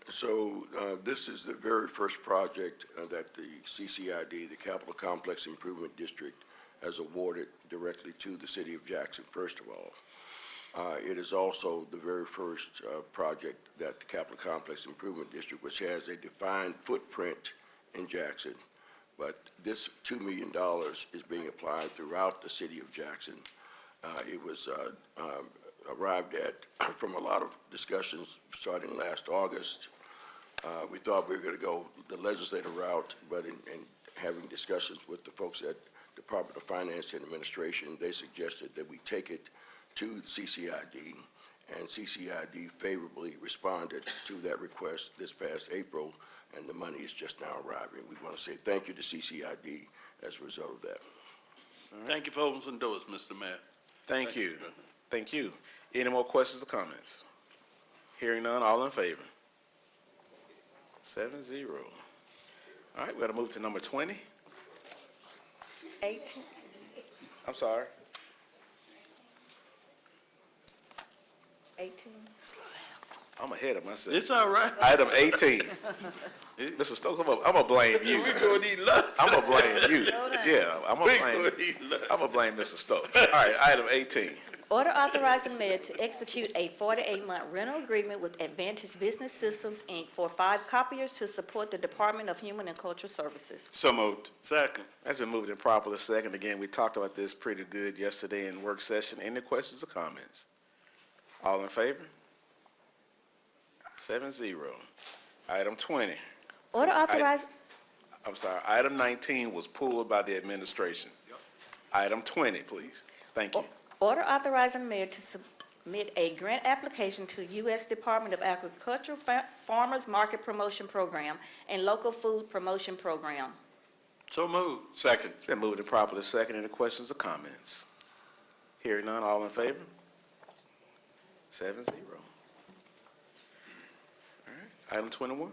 So this is the very first project that the CCID, the Capitol Complex Improvement District, has awarded directly to the city of Jackson, first of all. It is also the very first project that the Capitol Complex Improvement District, which has a defined footprint in Jackson, but this $2 million is being applied throughout the city of Jackson. It was arrived at from a lot of discussions starting last August. We thought we were going to go the legislative route, but in having discussions with the folks at Department of Finance and Administration, they suggested that we take it to CCID, and CCID favorably responded to that request this past April, and the money is just now arriving. We want to say thank you to CCID as a result of that. Thank you for opening doors, Mr. Mayor. Thank you. Thank you. Any more questions or comments? Hearing none, all in favor? 7-0. All right, we got to move to number 20. 18. I'm sorry. 18. I'm ahead of myself. It's all right. Item 18. Mr. Stokes, I'm gonna blame you. We gonna eat lunch. I'm gonna blame you. Yeah, I'm We gonna gonna eat lunch. blame Mr. Stokes. All right, item 18. Order authorizing mayor to execute a 48-month rental agreement with Advantage Business Systems, Inc. for 5 copiers to support the Department of Human and Cultural Services. So moved. Second. That's been moved and properly second. Again, we talked about this pretty good yesterday in work session. Any questions or comments? All in favor? 7-0. Item 20. Order authorizing. I'm sorry, item 19 was pulled by the administration. Item 20, please. Thank you. Order authorizing mayor to submit a grant application to U.S. Department of Agriculture Farmers Market Promotion Program and Local Food Promotion Program. So moved. Second. It's been moved and properly second. Any questions or comments? Hearing none, all in favor? 7-0. All right, item 21.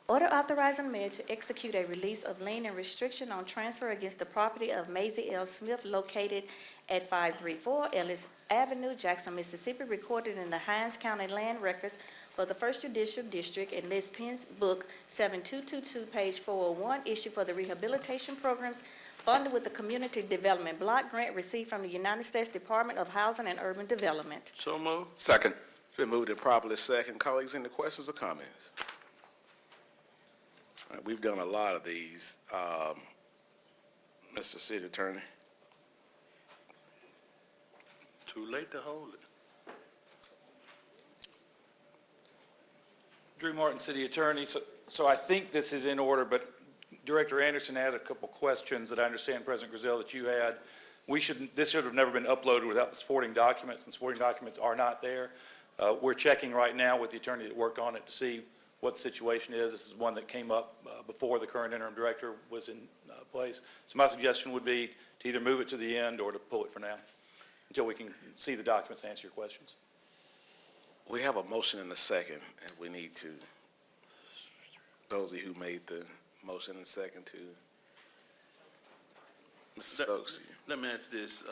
Order authorizing mayor to execute a release of lien and restriction on transfer against the property of Maisie L. Smith located at 534 Ellis Avenue, Jackson, Mississippi, recorded in the Hinds County Land Records for the First Judicial District in Liz Penn's book 7222, page 401, issued for the rehabilitation programs funded with the Community Development Block Grant received from the United States Department of Housing and Urban Development. So moved. Second. It's been moved and properly second. Colleagues, any questions or comments? All right, we've done a lot of these. Mr. City Attorney. Too late to hold it. Drew Martin, City Attorney. So I think this is in order, but Director Anderson had a couple questions that I understand, President Griselle, that you had. This should have never been uploaded without the supporting documents, and supporting documents are not there. We're checking right now with the attorney that worked on it to see what the situation is. This is one that came up before the current interim director was in place. So my suggestion would be to either move it to the end or to pull it for now until we can see the documents and answer your questions. We have a motion and a second, and we need to, those of you who made the motion and second to, Mr. Stokes. Let me ask this,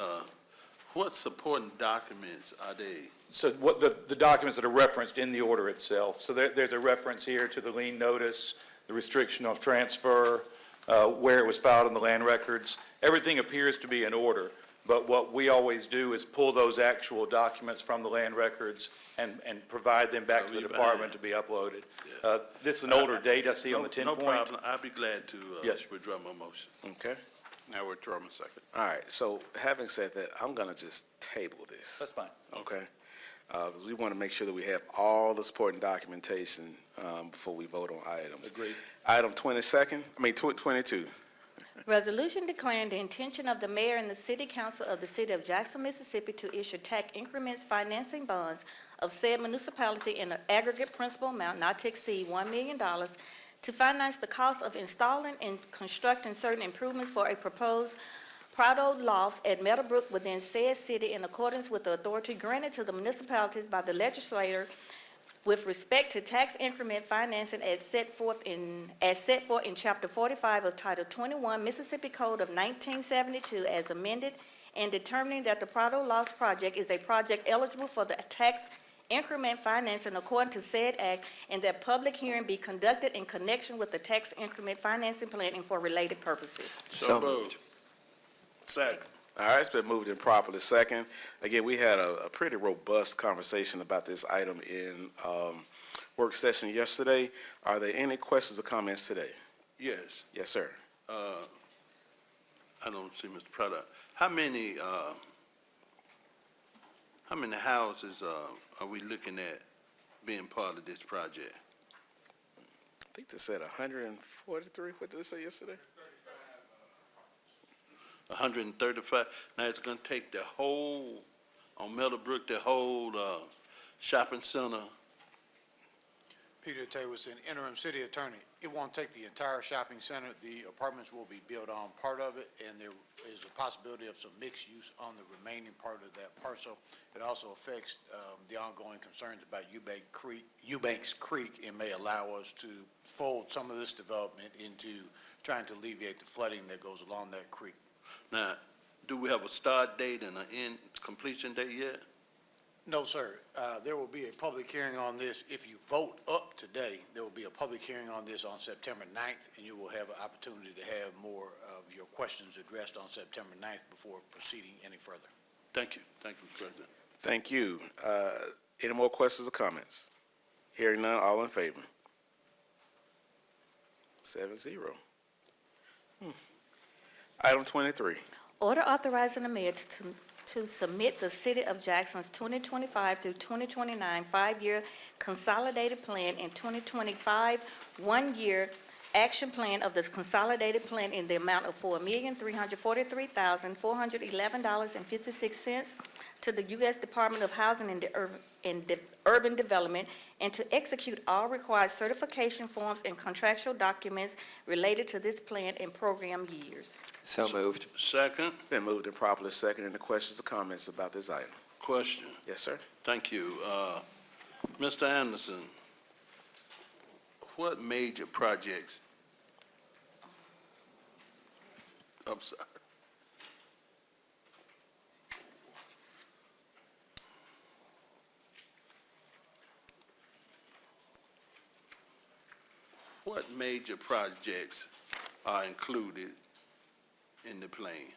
what supporting documents are they? So what the documents that are referenced in the order itself. So there's a reference here to the lien notice, the restriction of transfer, where it was filed in the land records. Everything appears to be in order, but what we always do is pull those actual documents from the land records and provide them back to the department to be uploaded. This is an older date I see on the 10 point. No problem. I'll be glad to Yes. withdraw my motion. Okay. Now withdraw my second. All right, so having said that, I'm gonna just table this. That's fine. Okay? 'Cause we want to make sure that we have all the supporting documentation before we vote on items. Agreed. Item 22. Resolution declaring the intention of the mayor and the city council of the city of Jackson, Mississippi to issue tax increments financing bonds of said municipality in an aggregate principal amount not to exceed $1 million to finance the cost of installing and constructing certain improvements for a proposed Prado lofts at Meadowbrook within said city in accordance with the authority granted to the municipalities by the legislator with respect to tax increment financing as set forth in Chapter 45 of Title 21 Mississippi Code of 1972 as amended, and determining that the Prado Lofts project is a project eligible for the tax increment financing according to said act, and that public hearing be conducted in connection with the tax increment financing plan and for related purposes. So moved. Second. All right, it's been moved and properly second. Again, we had a pretty robust conversation about this item in work session yesterday. Are there any questions or comments today? Yes. Yes, sir. I don't see Mr. Prada. How many houses are we looking at being part of this project? I think they said 143. What did they say yesterday? 135. Now it's going to take the whole, on Meadowbrook, the whole shopping center. Peter Taylorson, interim city attorney. It won't take the entire shopping center. The apartments will be built on part of it, and there is a possibility of some mixed use on the remaining part of that parcel. It also affects the ongoing concerns about Eubanks Creek, and may allow us to fold some of this development into trying to alleviate the flooding that goes along that creek. Now, do we have a start date and an end completion date yet? No, sir. There will be a public hearing on this. If you vote up today, there will be a public hearing on this on September 9th, and you will have an opportunity to have more of your questions addressed on September 9th before proceeding any further. Thank you, President. Thank you. Any more questions or comments? Hearing none, all in favor? 7-0. Item 23. Order authorizing the mayor to submit the City of Jackson's 2025 through 2029 five-year consolidated plan and 2025 one-year action plan of this consolidated plan in the amount of $4,343,411.56 to the U.S. Department of Housing and Urban Development, and to execute all required certification forms and contractual documents related to this plan and program years. So moved. Second, Been moved and properly seconded. Any questions or comments about this item? question. Yes, sir. Thank you. Mr. Anderson, what major projects? I'm sorry. What major projects are included in the plan?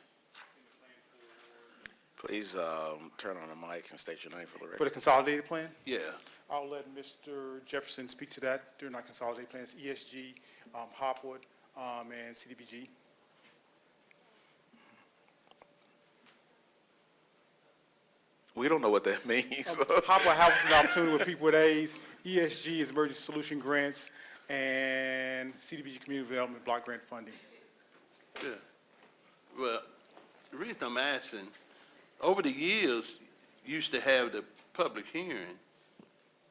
Please turn on the mic and state your name for the For record. the consolidated plan, Yeah. I'll let Mr. Jefferson speak to that during our consolidated plans, ESG, Hopwood, and CDBG. We don't know what that means. Hopwood Housing Opportunity with People with AIDS, ESG is Emergency Solution Grants, and CDBG Community Development Block Grant Funding. Yeah. Well, the reason I'm asking, over the years, used to have the public hearing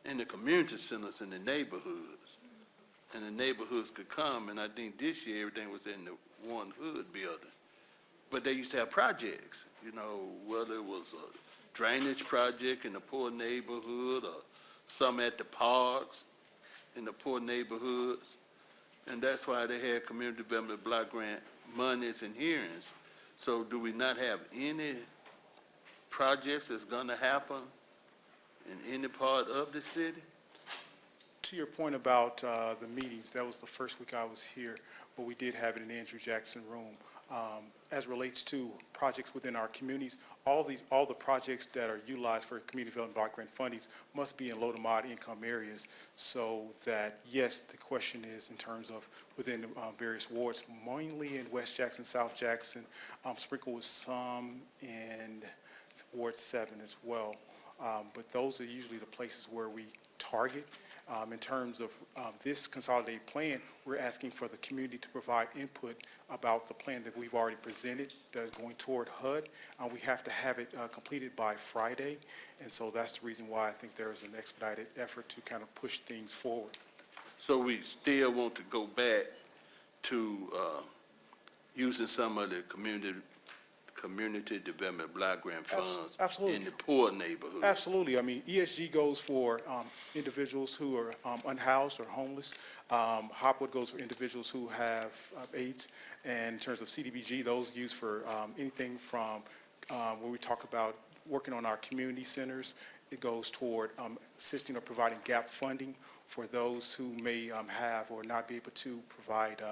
in the community centers in the neighborhoods. And the neighborhoods could come, and I think this year, everything was in the one hood building. But they used to have projects, you know, whether it was a drainage project in the poor neighborhood or some at the parks in the poor neighborhoods. And that's why they had community development block grant monies and hearings. So do we not have any projects that's gonna happen in any part of the city? To your point about the meetings, that was the first week I was here, but we did have it in the Andrew Jackson room. As relates to projects within our communities, all the projects that are utilized for community development block grant fundings must be in low to moderate income areas, so that, yes, the question is in terms of within the various wards, mainly in West Jackson, South Jackson, sprinkled with some in Ward 7 as well. But those are usually the places where we target. In terms of this consolidated plan, we're asking for the community to provide input about the plan that we've already presented that is going toward HUD. We have to have it completed by Friday, and so that's the reason why I think there is an expedited effort to kind of push things forward. So we still want to go back to using some of the community development block grant funds Absolutely. in the poor neighborhoods. Absolutely. I mean, ESG goes for individuals who are unhoused or homeless. Hopwood goes for individuals who have AIDS. And in terms of CDBG, those used for anything from when we talk about working on our community centers, it goes toward assisting or providing gap funding for those who may have or not be able to provide,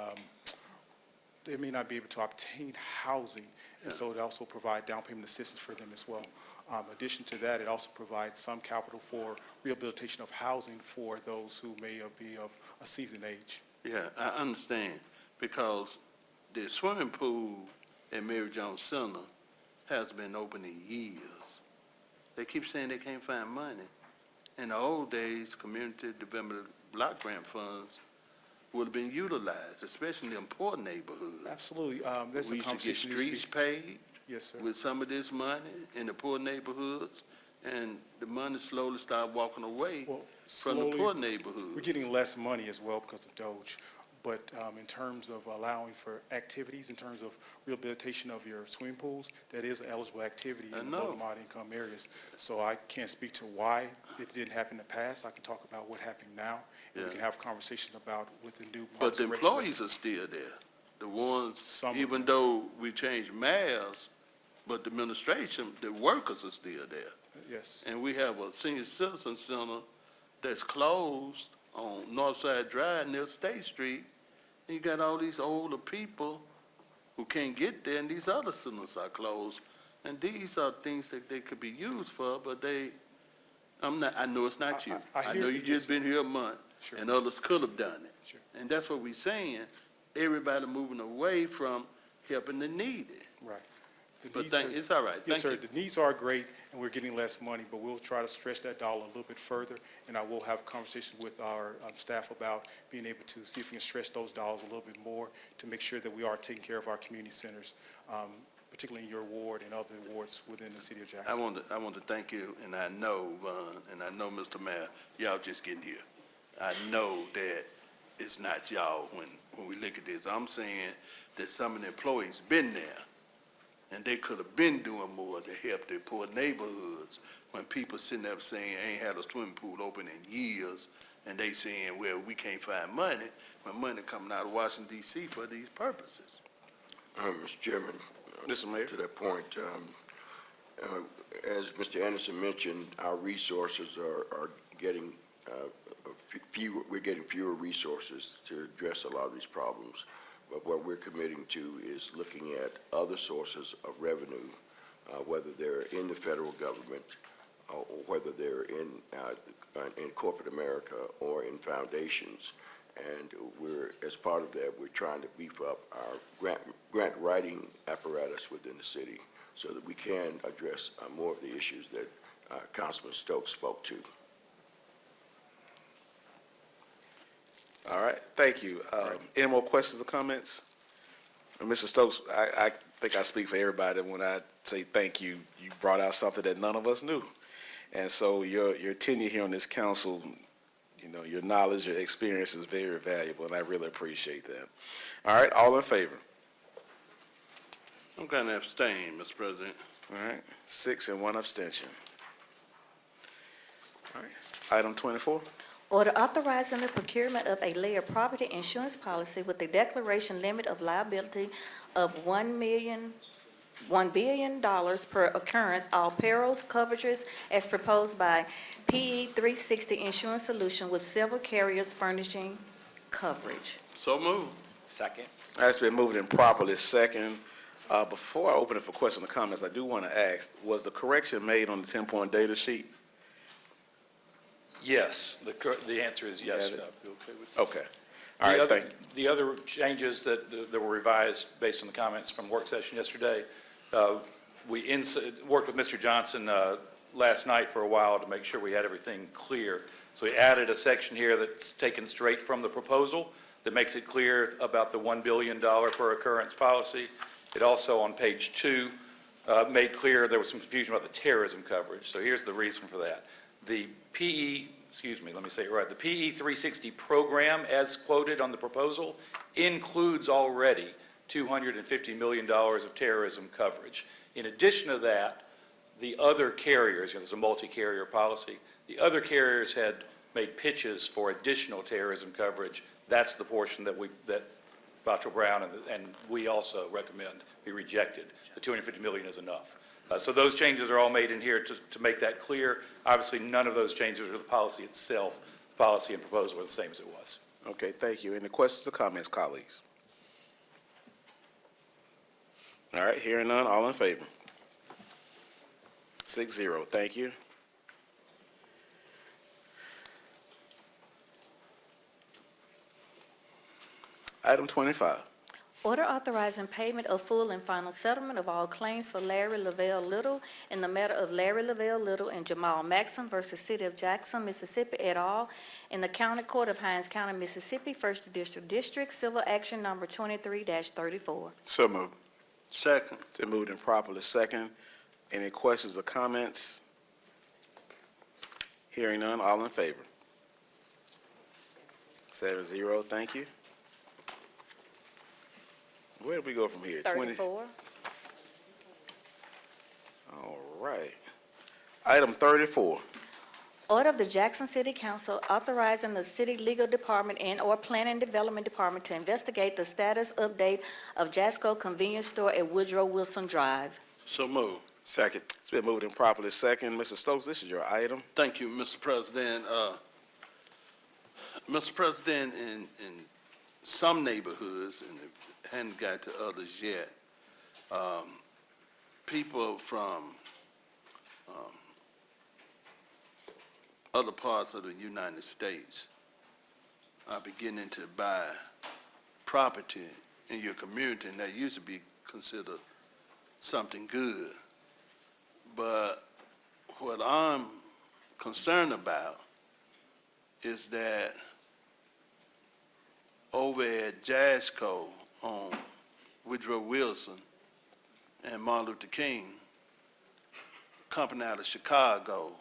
they may not be able to obtain housing. And so it also provides down payment assistance for them as well. In addition to that, it also provides some capital for rehabilitation of housing for those who may be of a seasoned age. Yeah, I understand, because the swimming pool at Mary Jones Center has been open in years. They keep saying they can't find money. In the old days, community development block grant funds would have been utilized, especially in poor neighborhoods. Absolutely. There's We a used to get conversation. streets paid Yes, sir. with some of this money in the poor neighborhoods, and the money slowly started walking away Well, from the slowly, poor neighborhoods. We're getting less money as well because of Doge. But in terms of allowing for activities, in terms of rehabilitation of your swimming pools, that is an eligible activity I in the low know. to moderate income areas. So I can't speak to why it didn't happen in the past. I can talk about what happened now. And we Yeah. can have a conversation about with the new. But Parks the and Rec employees are still there. The ones, Some of even though we changed mayors, but the administration, the workers are still there. Yes. And we have a senior citizen center that's closed on Northside Drive near State Street. And you got all these older people who can't get there, and these other centers are closed. And these are things that they could be used for, but I know it's not you. I I hear know you. you just been here a month, Sure. and others could have done it. Sure. And that's what we're saying. Everybody moving away from helping the needy. Right. The But needs it's all right. Yes, Thank sir. you. The needs are great, and we're getting less money, but we'll try to stretch that dollar a little bit further, and I will have a conversation with our staff about being able to see if we can stretch those dollars a little bit more to make sure that we are taking care of our community centers, particularly in your ward and other wards within the city of Jackson. I want to thank you, and I know, and I know, Mr. Mayor, y'all just getting here. I know that it's not y'all when we look at this. I'm saying that some of the employees been there, and they could have been doing more to help their poor neighborhoods when people sitting up saying, ain't had a swimming pool open in years, and they saying, well, we can't find money, when money coming out of Washington DC for these purposes. Mr. Chairman, Mr. Mayor? to that point, as Mr. Anderson mentioned, our resources are getting fewer. We're getting fewer resources to address a lot of these problems. But what we're committing to is looking at other sources of revenue, whether they're in the federal government or whether they're in corporate America or in foundations. And as part of that, we're trying to beef up our grant writing apparatus within the city so that we can address more of the issues that Councilman Stokes spoke to. All right, thank you. Any more questions or comments? Mr. Stokes, I think I speak for everybody when I say thank you. You brought out something that none of us knew. And so your tenure here on this council, you know, your knowledge, your experience is very valuable, and I really appreciate that. All right, all in favor? I'm going to abstain, Mr. President. All right, 6 and 1 abstention. All right, item 24. Order authorizing the procurement of a layered property insurance policy with a declaration limit of liability of $1 billion per occurrence, all perils, coverages as proposed by PE 360 Insurance Solution with several carriers furnishing coverage. So moved. Second. That's been moved in properly second. Before I open it for questions or comments, I do want to ask, was the correction made on the 10-point data sheet? Yes, the answer is yes. Got it. I'd be okay with Okay. All right, thank you. The other changes that were revised based on the comments from work session yesterday, we worked with Mr. Johnson last night for a while to make sure we had everything clear. So we added a section here that's taken straight from the proposal that makes it clear about the $1 billion per occurrence policy. It also, on page 2, made clear there was some confusion about the terrorism coverage. So here's the reason for that. The PE 360 program, as quoted on the proposal, includes already $250 million of terrorism coverage. In addition to that, the other carriers, there's a multi-carrier policy, the other carriers had made pitches for additional terrorism coverage. That's the portion that Bottrell Brown and we also recommend be rejected. The $250 million is enough. So those changes are all made in here to make that clear. Obviously, none of those changes are the policy itself. The policy and proposal are the same as it was. Okay, thank you. Any questions or comments, colleagues? All right, hearing none, all in favor? 6-0, thank you. Item 25. Order authorizing payment of full and final settlement of all claims for Larry Lavelle Little in the matter of Larry Lavelle Little and Jamal Maxim versus City of Jackson, Mississippi et al. In the County Court of Hinds County, Mississippi, First District, Civil Action Number 23-34. So moved. Second. It's been moved and properly second. Any questions or comments? Hearing none, all in favor? 7-0, thank you. Where did we go from here? 34. All right. Item 34. Order of the Jackson City Council authorizing the city legal department and/or planning development department to investigate the status update of Jasco convenience store at Woodrow Wilson Drive. So moved. Second. It's been moved and properly second. Mr. Stokes, this is your item. Thank you, Mr. President. Mr. President, in some neighborhoods, and it hadn't got to others yet, people from other parts of the United States are beginning to buy property in your community, and that used to be considered something good. But what I'm concerned about is that over at Jazzco on Woodrow Wilson and Martin Luther King, a company out of Chicago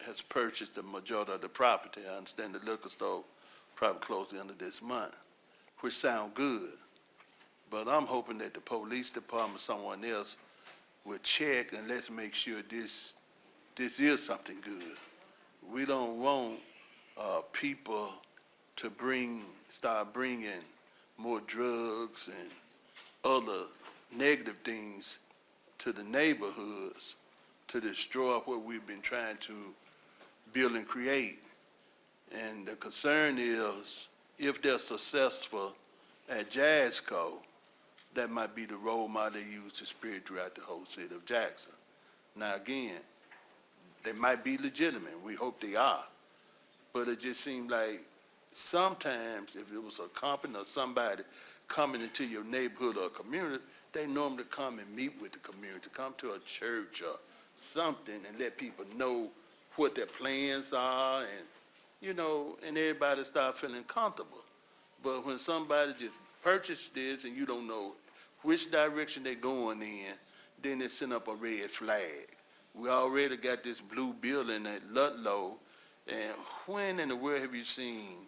has purchased the majority of the property. I understand the liquor store probably closed the end of this month, which sound good. But I'm hoping that the police department, someone else, will check and let's make sure this is something good. We don't want people to start bringing more drugs and other negative things to the neighborhoods to destroy what we've been trying to build and create. And the concern is, if they're successful at Jazzco, that might be the role model they use to spread throughout the whole city of Jackson. Now, again, they might be legitimate. We hope they are. But it just seems like sometimes if it was a company or somebody coming into your neighborhood or community, they normally come and meet with the community, come to a church or something and let people know what their plans are and, you know, and everybody start feeling comfortable. But when somebody just purchased this and you don't know which direction they're going in, then they send up a red flag. We already got this blue building at Ludlow, and when in the world have you seen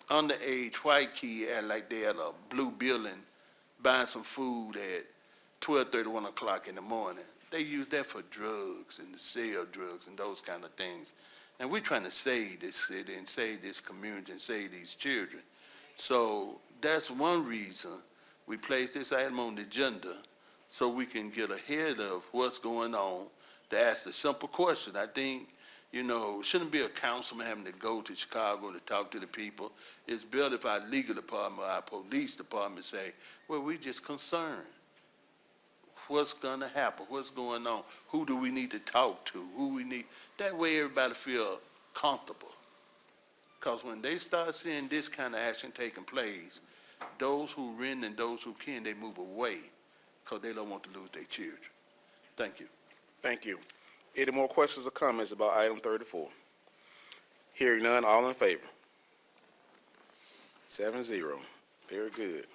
underage white kid act like they at a blue building buying some food at 12:30, 1 o'clock in the morning? They use that for drugs and to sell drugs and those kind of things. And we're trying to save this city and save this community and save these children. So that's one reason we placed this item on the agenda, so we can get ahead of what's going on, to ask the simple question. I think, you know, shouldn't be a councilman having to go to Chicago to talk to the people. It's better if our legal department, our police department say, well, we're just concerned. What's going to happen? What's going on? Who do we need to talk to? Who we need? That way everybody feel comfortable. Because when they start seeing this kind of action taking place, those who rent and those who can, they move away because they don't want to lose their children. Thank you. Thank you. Any more questions or comments about item 34? Hearing none, all in favor? 7-0. Very good.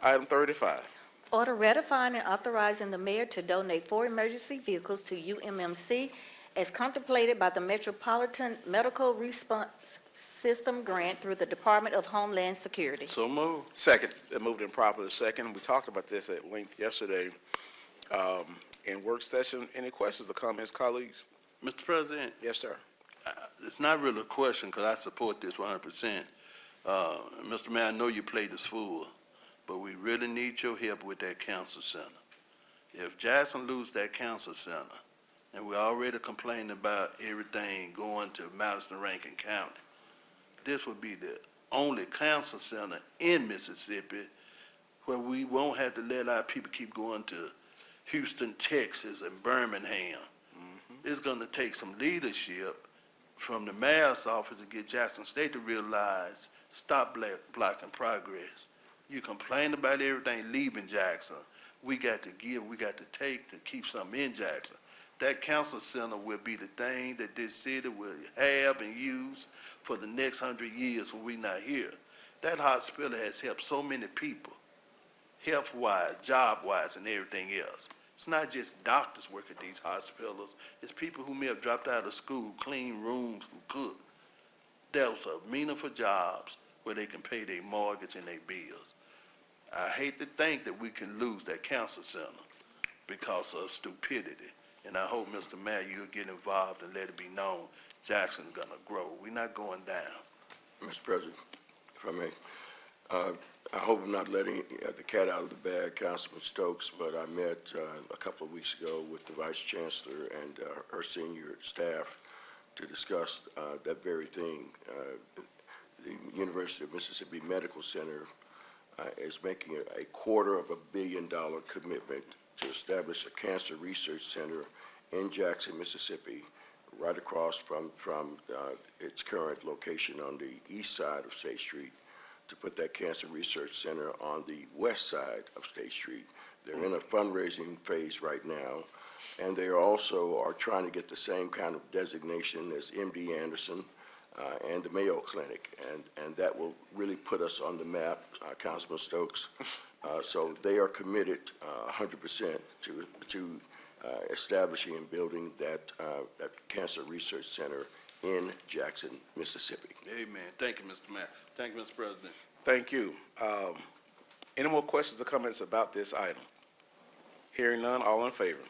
Item 35. Order ratifying and authorizing the mayor to donate 4 emergency vehicles to UMMC as contemplated by the Metropolitan Medical Response System grant through the Department of Homeland Security. So moved. Second. Been moved and properly second. We talked about this at length yesterday in work session. Any questions or comments, colleagues? Mr. President, Yes, sir. it's not really a question because I support this 100%. Mr. Mayor, I know you played this fool, but we really need your help with that cancer center. If Jackson lose that cancer center, and we already complaining about everything going to Madison Rankin County, this would be the only cancer center in Mississippi where we won't have to let our people keep going to Houston, Texas, and Birmingham. It's going to take some leadership from the mayor's office to get Jackson State to realize, stop blocking progress. You complain about everything leaving Jackson. We got to give, we got to take to keep something in Jackson. That cancer center will be the thing that this city will have and use for the next 100 years when we're not here. That hospital has helped so many people, health-wise, job-wise, and everything else. It's not just doctors work at these hospitals. It's people who may have dropped out of school, who clean rooms, who cook. Those are meaningful jobs where they can pay their mortgage and their bills. I hate to think that we can lose that cancer center because of stupidity. And I hope, Mr. Mayor, you'll get involved and let it be known Jackson's gonna grow. We're not going down. Mr. President, if I may, I hope I'm not letting the cat out of the bag, Councilman Stokes, but I met a couple of weeks ago with the Vice Chancellor and her senior staff to discuss that very thing. The University of Mississippi Medical Center is making a $250 million commitment to establish a cancer research center in Jackson, Mississippi, right across from its current location on the east side of State Street, to put that cancer research center on the west side of State Street. They're in a fundraising phase right now, and they also are trying to get the same kind of designation as MD Anderson and the Mayo Clinic, and that will really put us on the map, Councilman Stokes. So they are committed 100% to establishing and building that cancer research center in Jackson, Mississippi. Amen. Thank you, Mr. Mayor. Thank you, Mr. President. Thank you. Any more questions or comments about this item? Hearing none, all in favor?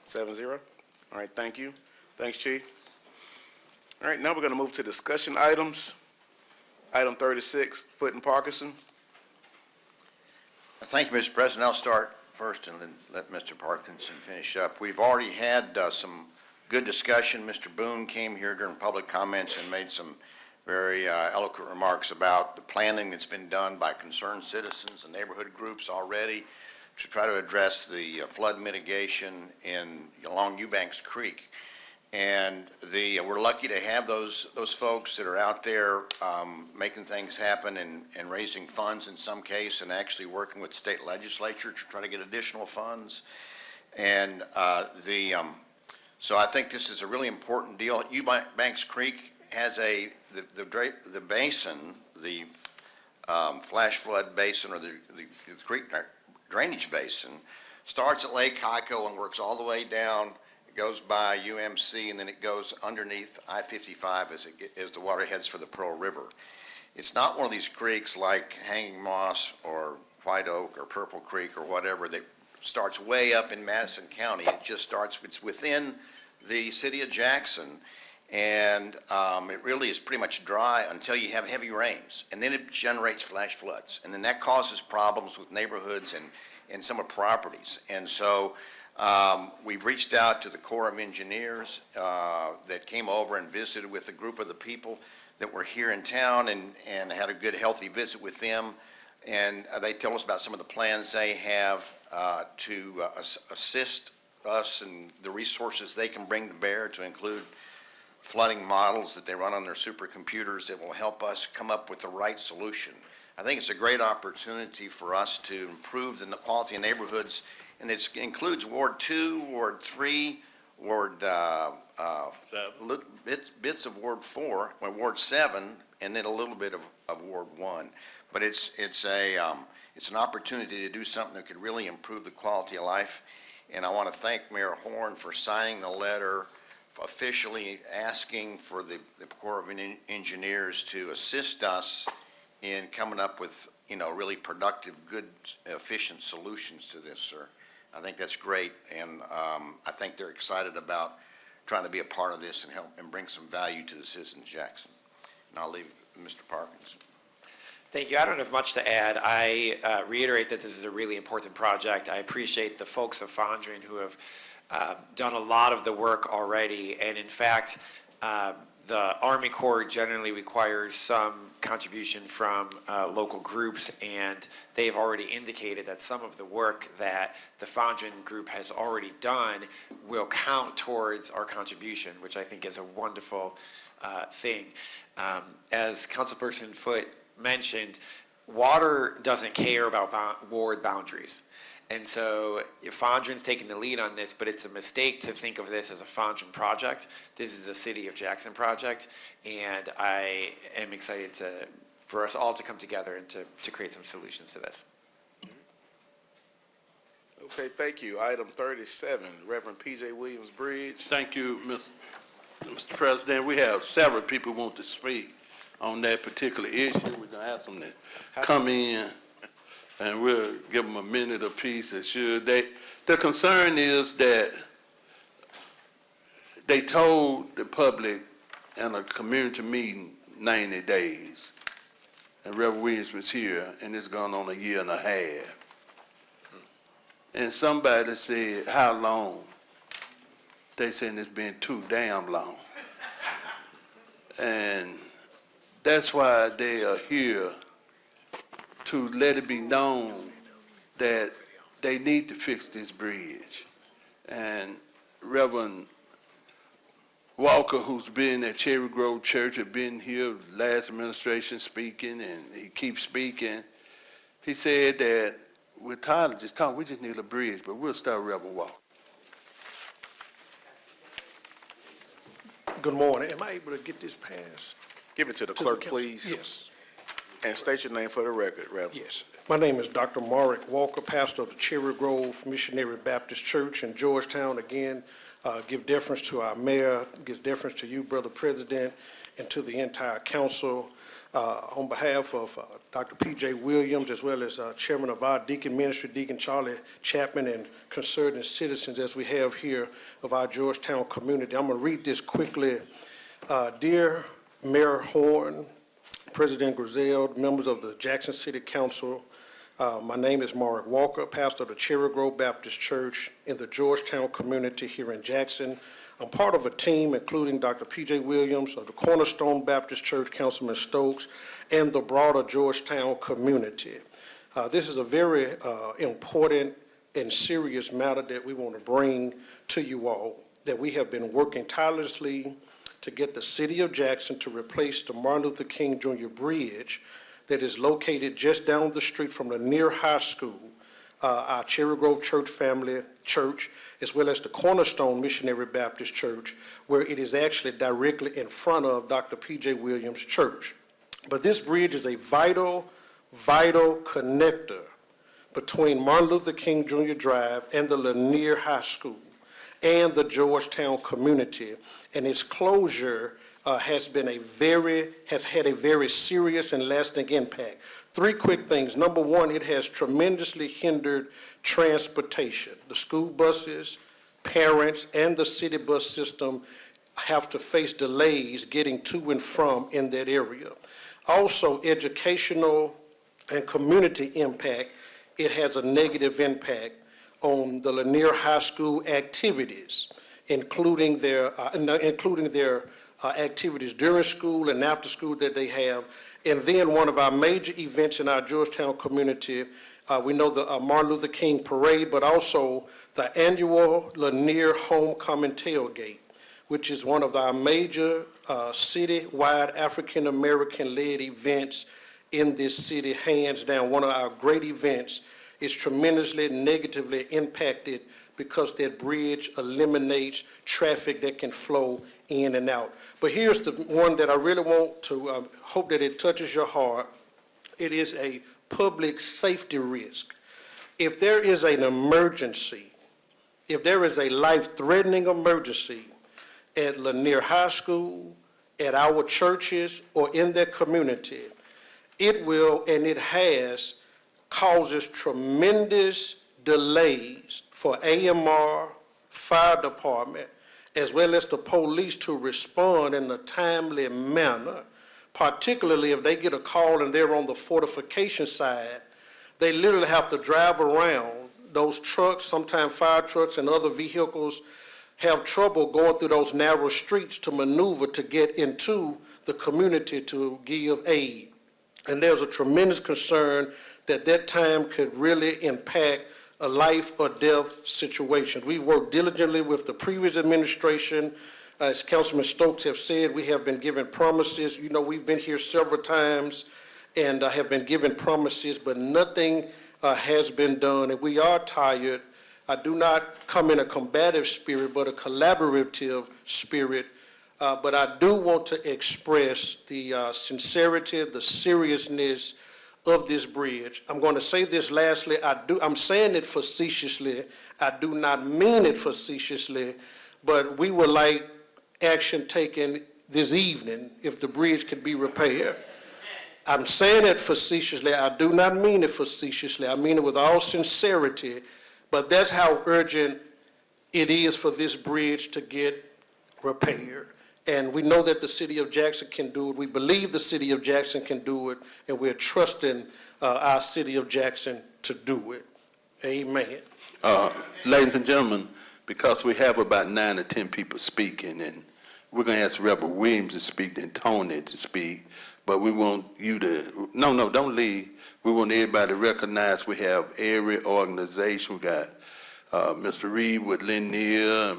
7-0. All right, thank you. Thanks, Chief. All right, now we're going to move to discussion items. Item 36, Foot and Parkinson. Thank you, Mr. President. I'll start first and then let Mr. Parkinson finish up. We've already had some good discussion. Mr. Boone came here during public comments and made some very eloquent remarks about the planning that's been done by concerned citizens and neighborhood groups already to try to address the flood mitigation along Eubanks Creek. And we're lucky to have those folks that are out there making things happen and raising funds in some case, and actually working with state legislature to try to get additional funds. And so I think this is a really important deal. Eubanks Creek has the basin, the flash flood basin, or the creek drainage basin, starts at Lake Hyco and works all the way down. It goes by UMC, and then it goes underneath I-55 as the water heads for the Pearl River. It's not one of these creeks like Hanging Moss or White Oak or Purple Creek or whatever that starts way up in Madison County. It just starts, it's within the city of Jackson, and it really is pretty much dry until you have heavy rains, and then it generates flash floods, and then that causes problems with neighborhoods and some of properties. And so we've reached out to the Corps of Engineers that came over and visited with a group of the people that were here in town, and had a good, healthy visit with them. And they tell us about some of the plans they have to assist us and the resources they can bring to bear, to include flooding models that they run on their supercomputers that will help us come up with the right solution. I think it's a great opportunity for us to improve the quality of neighborhoods, and it includes Ward 2, Ward 3, bits of Ward 4, or Ward 7, and then a little bit of Ward 1. But it's an opportunity to do something that could really improve the quality of life. And I want to thank Mayor Horn for signing the letter, officially asking for the Corps of Engineers to assist us in coming up with, really productive, good, efficient solutions to this, sir. I think that's great, and I think they're excited about trying to be a part of this and help and bring some value to the citizens of Jackson. And I'll leave Mr. Parkins. Thank you. I don't have much to add. I reiterate that this is a really important project. I appreciate the folks of Fondren who have done a lot of the work already. And in fact, the Army Corps generally requires some contribution from local groups, and they've already indicated that some of the work that the Fondren group has already done will count towards our contribution, which I think is a wonderful thing. As Councilperson Foote mentioned, water doesn't care about ward boundaries. And so Fondren's taking the lead on this, but it's a mistake to think of this as a Fondren project. This is a City of Jackson project, and I am excited for us all to come together and to create some solutions to this. Okay, thank you. Item 37, Reverend P.J. Williams Bridge. Thank you, Mr. President. We have several people who want to speak on that particular issue. We're going to ask them to come in, and we'll give them a minute apiece. The concern is that they told the public in a community meeting 90 days. and Reverend Williams was here, and it's gone on a year and a half. And somebody said, how long? They saying it's been too damn long. And that's why they are here, to let it be known that they need to fix this bridge. And Reverend Walker, who's been at Cherry Grove Church, had been here last administration speaking, and he keeps speaking. He said that we're tired of just talking, we just need a bridge, but we'll start Reverend Walker. Good morning. Am I able to get this passed? Give it to the To the clerk, council. please. Yes, And state your name for the record, Reverend. yes. My name is Dr. Marek Walker, pastor of the Cherry Grove Missionary Baptist Church in Georgetown. Again, give deference to our mayor, gives deference to you, Brother President, and to the entire council. On behalf of Dr. P.J. Williams, as well as Chairman of our Deacon Ministry, Deacon Charlie Chapman, and concerned citizens as we have here of our Georgetown community, I'm going to read this quickly. Dear Mayor Horn, President Griselle, members of the Jackson City Council, my name is Marek Walker, pastor of the Cherry Grove Baptist Church in the Georgetown community here in Jackson. I'm part of a team including Dr. P.J. Williams of the Cornerstone Baptist Church, Councilman Stokes, and the broader Georgetown community. This is a very important and serious matter that we want to bring to you all, that we have been working tirelessly to get the city of Jackson to replace the Martin Luther King Jr. Bridge that is located just down the street from the near high school, our Cherry Grove Church family church, as well as the Cornerstone Missionary Baptist Church, where it is actually directly in front of Dr. P.J. Williams' church. But this bridge is a vital connector between Martin Luther King Jr. Drive and the Lanier High School and the Georgetown community. And its closure has had a very serious and lasting impact. Three quick things. Number one, it has tremendously hindered transportation. The school buses, parents, and the city bus system have to face delays getting to and from in that area. Also, educational and community impact, it has a negative impact on the Lanier High School activities, including their activities during school and after school that they have. And then one of our major events in our Georgetown community, we know the Martin Luther King Parade, but also the annual Lanier Homecoming Tailgate, which is one of our major city-wide African-American-led events in this city, hands down. One of our great events is tremendously negatively impacted because that bridge eliminates traffic that can flow in and out. But here's the one that I really want to hope that it touches your heart. It is a public safety risk. If there is an emergency, if there is a life-threatening emergency at Lanier High School, at our churches, or in their community, it will, and it has, causes tremendous delays for AMR, fire department, as well as the police to respond in a timely manner, particularly if they get a call and they're on the fortification side. They literally have to drive around. Those trucks, sometimes fire trucks and other vehicles, have trouble going through those narrow streets to maneuver to get into the community to give aid. And there's a tremendous concern that that time could really impact a life or death situation. We've worked diligently with the previous administration. As Councilman Stokes have said, we have been given promises. You know, we've been here several times and have been given promises, but nothing has been done, and we are tired. I do not come in a combative spirit, but a collaborative spirit. But I do want to express the sincerity, the seriousness of this bridge. I'm going to say this lastly. I'm saying it facetiously. I do not mean it facetiously, but we would like action taken this evening if the bridge could be repaired. I'm saying it facetiously. I do not mean it facetiously. I mean it with all sincerity, but that's how urgent it is for this bridge to get repaired. And we know that the city of Jackson can do it. We believe the city of Jackson can do it, and we're trusting our city of Jackson to do it. Amen. Ladies and gentlemen, because we have about 9 or 10 people speaking, and we're going to ask Reverend Williams to speak and Tony to speak, but we want you to, no, don't leave. We want everybody to recognize we have every organization. We got Mr. Reed with Lanier,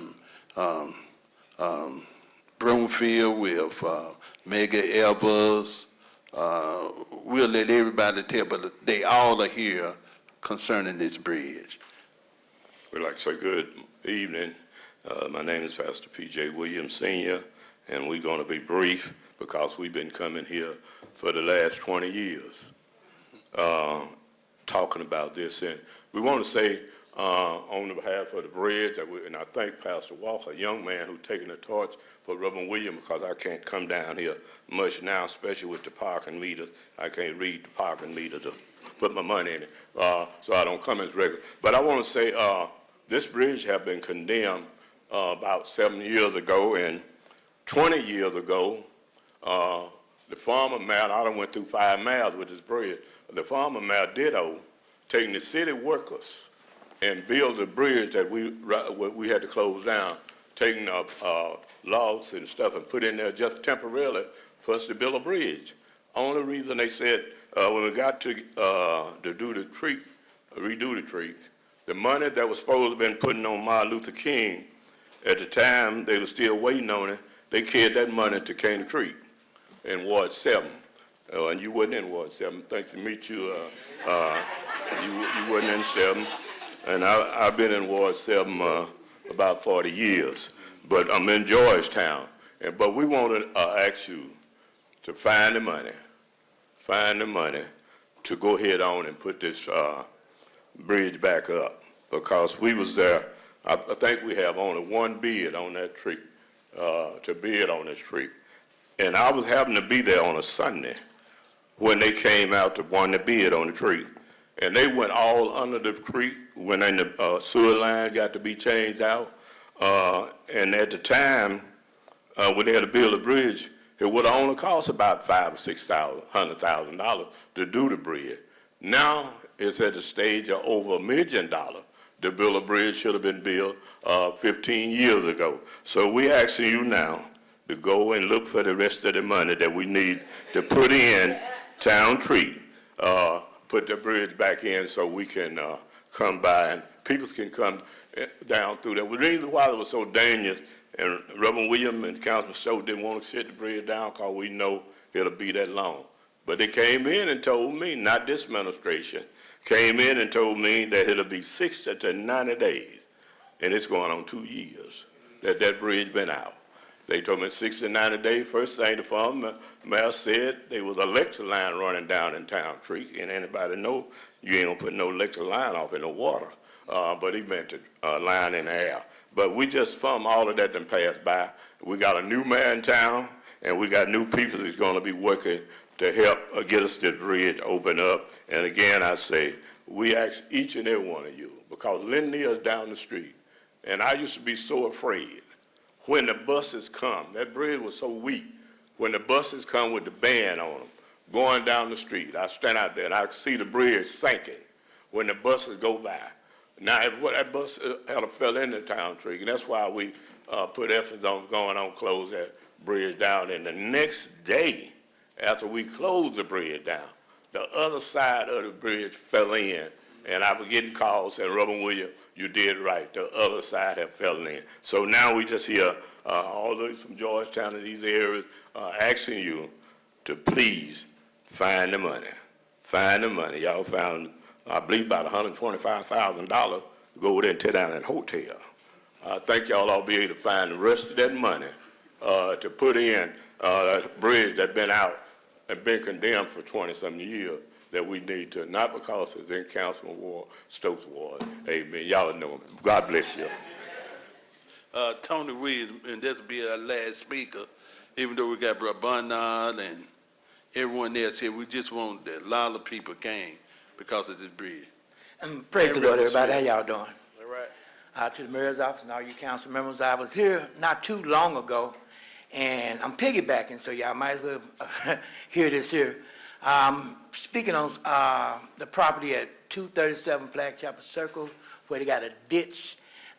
Broomfield with Mega Evers. We'll let everybody tell, but they all are here concerning this bridge. We'd like to say good evening. My name is Pastor P.J. Williams Sr., and we're going to be brief because we've been coming here for the last 20 years talking about this. And we want to say on the behalf of the bridge, and I thank Pastor Walker, a young man who's taking the torch for Reverend Williams, because I can't come down here much now, especially with the parking meters. I can't read the parking meter to put my money in it, so I don't come as regular. But I want to say this bridge has been condemned about 7 years ago, and 20 years ago, the former mayor, I done went through 5 mayors with this bridge, the former mayor ditto, taking the city workers and build a bridge that we had to close down, taking logs and stuff and put in there just temporarily for us to build a bridge. Only reason they said when we got to redo the creek, the money that was supposed to have been putting on Martin Luther King, at the time they were still waiting on it, they carried that money to Caney Creek in Ward 7. And you wasn't in Ward 7. Thanks to meet you. You wasn't in 7. And I've been in Ward 7 about 40 years. But I'm in Georgetown. But we want to ask you to find the money to go ahead on and put this bridge back up. Because we was there, I think we have only one bid on that tree, to bid on this tree. And I was having to be there on a Sunday when they came out to want to bid on the tree. And they went all under the creek when the sewer line got to be changed out. And at the time, when they had to build a bridge, it would have only cost about $500,000 or $600,000 to do the bridge. Now it's at the stage of over $1 million. To build a bridge should have been built 15 years ago. So we're asking you now to go and look for the rest of the money that we need to put in Town Creek, put the bridge back in so we can come by and people can come down through there. The reason why it was so dangerous, and Reverend Williams and Councilman Stowe didn't want to sit the bridge down because we know it'll be that long. But they came in and told me, not this administration, came in and told me that it'll be 60 to 90 days, and it's going on 2 years that that bridge been out. They told me 60 to 90 days. First thing the former mayor said, there was an electric line running down in Town Creek, and anybody know you ain't gonna put no electric line off in the water, but he meant a line in the air. But we just from all of that done passed by. We got a new mayor in town, and we got new people that's gonna be working to help get us this bridge open up. And again, I say, we ask each and every one of you, because Lanier is down the street, and I used to be so afraid when the buses come. That bridge was so weak. When the buses come with the band on them, going down the street, I stand out there and I see the bridge sinking when the buses go by. Now, if that bus had fell into Town Creek, and that's why we put efforts on going on close that bridge down. And the next day, after we closed the bridge down, the other side of the bridge fell in, and I was getting calls saying, Reverend Williams, you did right. The other side have fallen in. So now we just hear all those from Georgetown and these areas asking you to please find the money. Find the money. Y'all found, I believe, about $125,000 to go over there and tear down that hotel. I think y'all ought to be able to find the rest of that money to put in that bridge that's been out and been condemned for 20-something years, that we need to, not because it's in Councilman Ward, Stokes Ward. Amen. Y'all know him. God bless you. Tony Reed, and this will be our last speaker, even though we got Brother Barnard and everyone else here, we just want that a lot of people came because of this bridge. Praise the Lord, everybody. How y'all doing? All right. To the mayor's office and all you council members, I was here not too long ago, And I'm piggybacking, so y'all might as well hear this here. Speaking on the property at 237 Black Chapel Circle, where they got a ditch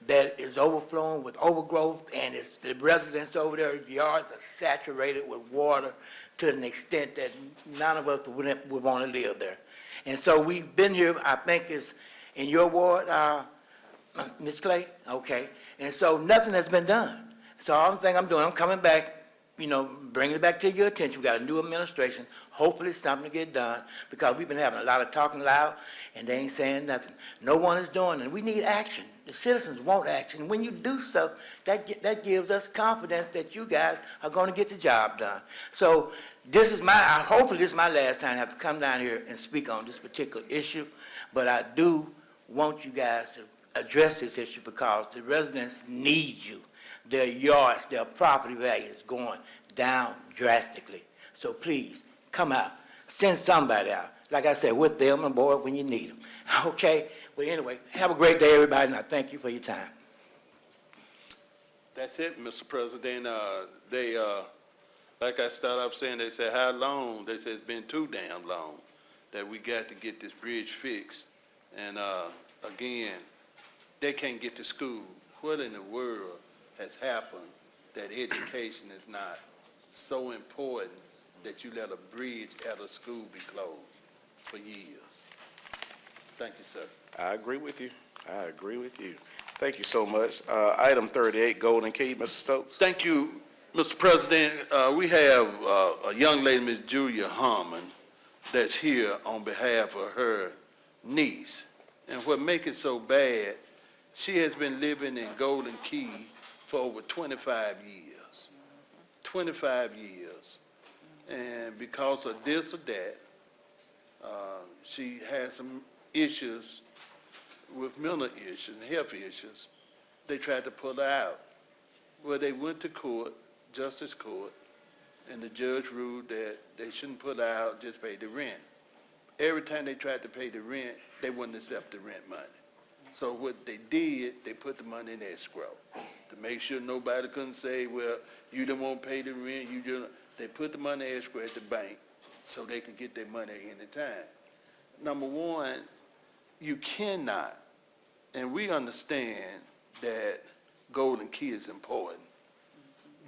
that is overflowing with overgrowth, and it's, the residents over there, yards are saturated with water to an extent that none of us would want to live there. And so we've been here, I think it's in your ward, Ms. Clay? Okay. And so nothing has been done. So all the thing I'm doing, I'm coming back, you know, bringing it back to your attention. We got a new administration. Hopefully something to get done, because we've been having a lot of talking loud and they ain't saying nothing. No one is doing it. We need action. The citizens want action. When you do stuff, that gives us confidence that you guys are going to get the job done. So this is hopefully this is my last time I have to come down here and speak on this particular issue, but I do want you guys to address this issue because the residents need you. Their yards, their property value is going down drastically. So please, come out, send somebody out. Like I said, with them on board when you need them. Okay? Well, anyway, have a great day, everybody, and I thank you for your time. That's it, Mr. President. They, like I started off saying, they said, how long? They said it's been too damn long that we got to get this bridge fixed. And again, they can't get to school. What in the world has happened that education is not so important that you let a bridge at a school be closed for years? Thank you, sir. I agree with you. I agree with you. Thank you so much. Item 38, Golden Key, Mr. Stokes. Thank you, Mr. President. We have a young lady, Ms. Julia Harmon, that's here on behalf of her niece. And what makes it so bad, she has been living in Golden Key for over 25 years. 25 years. And because of this or that, she has some issues with mental issues and health issues. They tried to pull her out. Well, they went to court, justice court, and the judge ruled that they shouldn't pull her out, just pay the rent. Every time they tried to pay the rent, they wouldn't accept the rent money. So what they did, they put the money in escrow to make sure nobody couldn't say, well, you didn't want to pay the rent, you didn't. They put the money in escrow at the bank so they could get their money any time. Number one, you cannot, and we understand that Golden Key is important.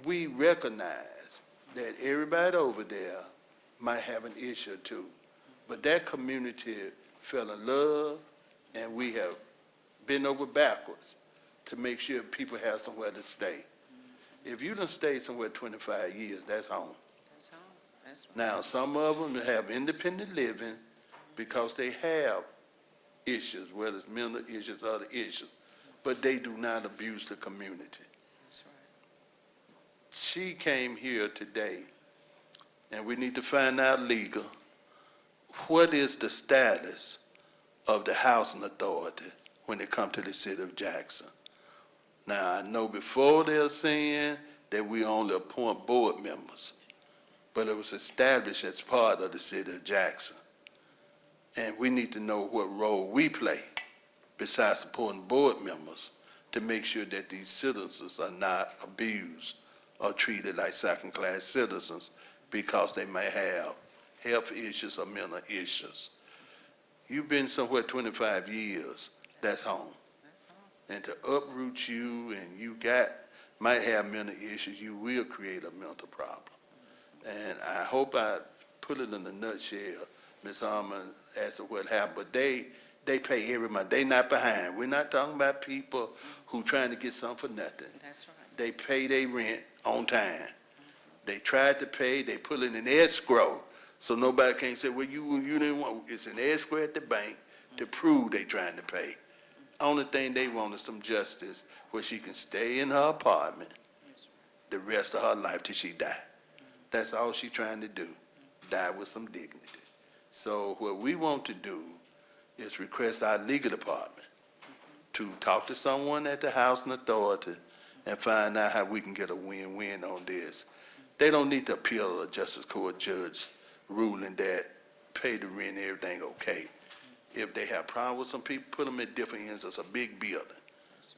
We recognize that everybody over there might have an issue too, but that community fell in love, and we have been over backwards to make sure people have somewhere to stay. If you done stay somewhere 25 years, that's home. That's all. That's right. Now, some of them have independent living because they have issues, whether it's mental issues, other issues, but they do not abuse the community. That's right. She came here today, and we need to find out legal, what is the status of the housing authority when it comes to the city of Jackson? Now, I know before they're saying that we only appoint board members, but it was established as part of the city of Jackson. And we need to know what role we play, besides supporting board members, to make sure that these citizens are not abused or treated like second-class citizens because they may have health issues or mental issues. You've been somewhere 25 years, that's home. And to uproot you and you might have mental issues, you will create a mental problem. And I hope I put it in a nutshell. Ms. Harmon asked what happened, but they pay every month. They not behind. We're not talking about people who trying to get something for nothing. That's right. They pay their rent on time. They tried to pay, they put it in escrow, so nobody can say, well, you didn't want, it's an escrow at the bank to prove they trying to pay. Only thing they want is some justice where she can stay in her apartment the rest of her life till she die. That's all she's trying to do, die with some dignity. So what we want to do is request our legal department to talk to someone at the housing authority and find out how we can get a win-win on this. They don't need to appeal a justice court judge ruling that pay the rent and everything okay. If they have problems with some people, put them at different ends. It's a big building.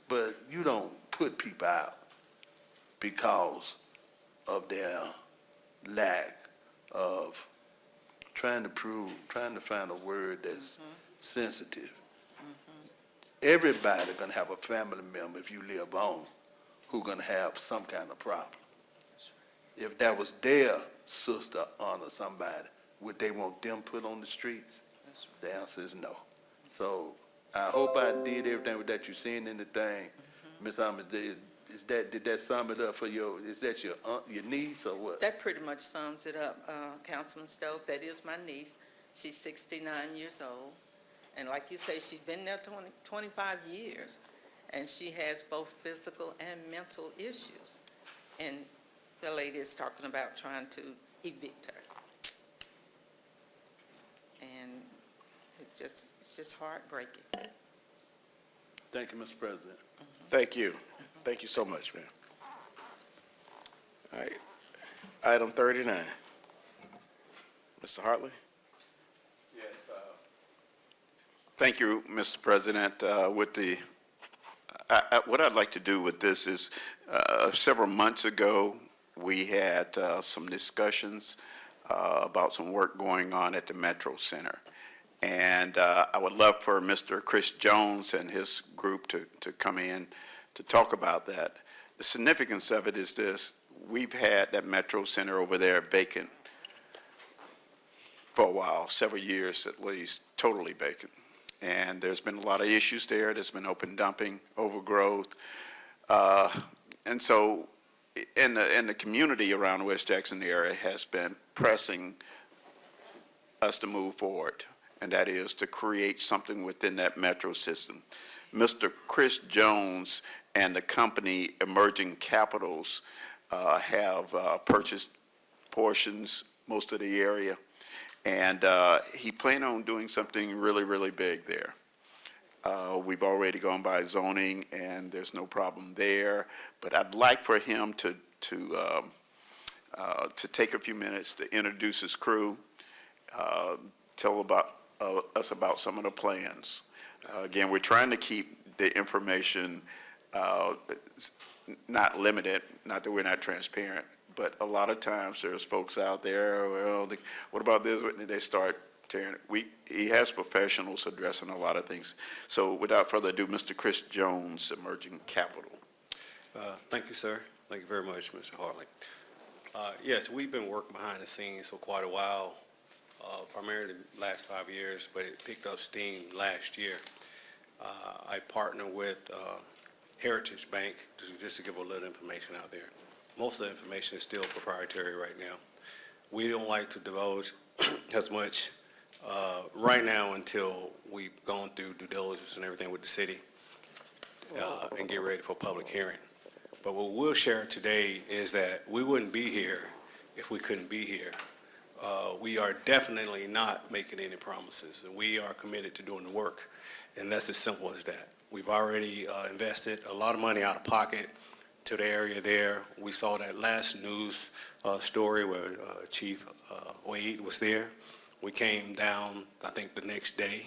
But you don't put people out because of their lack of trying to find a word that's sensitive. Everybody gonna have a family member, if you live on, who gonna have some kind of problem. If that was their sister, aunt, or somebody, would they want them put on the streets? The answer is no. So I hope I did everything that you seen in the thing. Ms. Ahmed, did that sum it up for is that your aunt, your niece, or what? That pretty much sums it up, Councilman Stokes. That is my niece. She's 69 years old. And like you say, she's been there 25 years. And she has both physical and mental issues. And the lady is talking about trying to evict her. And it's just heartbreaking. Thank you, Mr. President. Thank you. Thank you so much, man. All right. Item 39. Mr. Hartley? Yes. Thank you, Mr. President. What I'd like to do with this is, several months ago, we had some discussions about some work going on at the Metro Center. And I would love for Mr. Chris Jones and his group to come in to talk about that. The significance of it is this: we've had that Metro Center over there vacant for a while, several years at least, totally vacant. And there's been a lot of issues there. There's been open dumping, overgrowth. And so in the community around West Jackson area has been pressing us to move forward, and that is to create something within that metro system. Mr. Chris Jones and the company Emerging Capitals have purchased portions, most of the area, and he planned on doing something really, really big there. We've already gone by zoning, and there's no problem there, but I'd like for him to take a few minutes to introduce his crew, tell us about some of the plans. Again, we're trying to keep the information not limited, not that we're not transparent, but a lot of times there's folks out there, well, what about this? They start tearing it. He has professionals addressing a lot of things. So without further ado, Mr. Chris Jones, Emerging Capital. Thank you, sir. Thank you very much, Mr. Hartley. Yes, we've been working behind the scenes for quite a while, primarily the last 5 years, but it picked up steam last year. I partnered with Heritage Bank, just to give a little information out there. Most of the information is still proprietary right now. We don't like to divulge as much right now until we've gone through due diligence and everything with the city and get ready for public hearing. But what we'll share today is that we wouldn't be here if we couldn't be here. We are definitely not making any promises, and we are committed to doing the work, and that's as simple as that. We've already invested a lot of money out of pocket to the area there. We saw that last news story where Chief Wade was there. We came down, I think, the next day,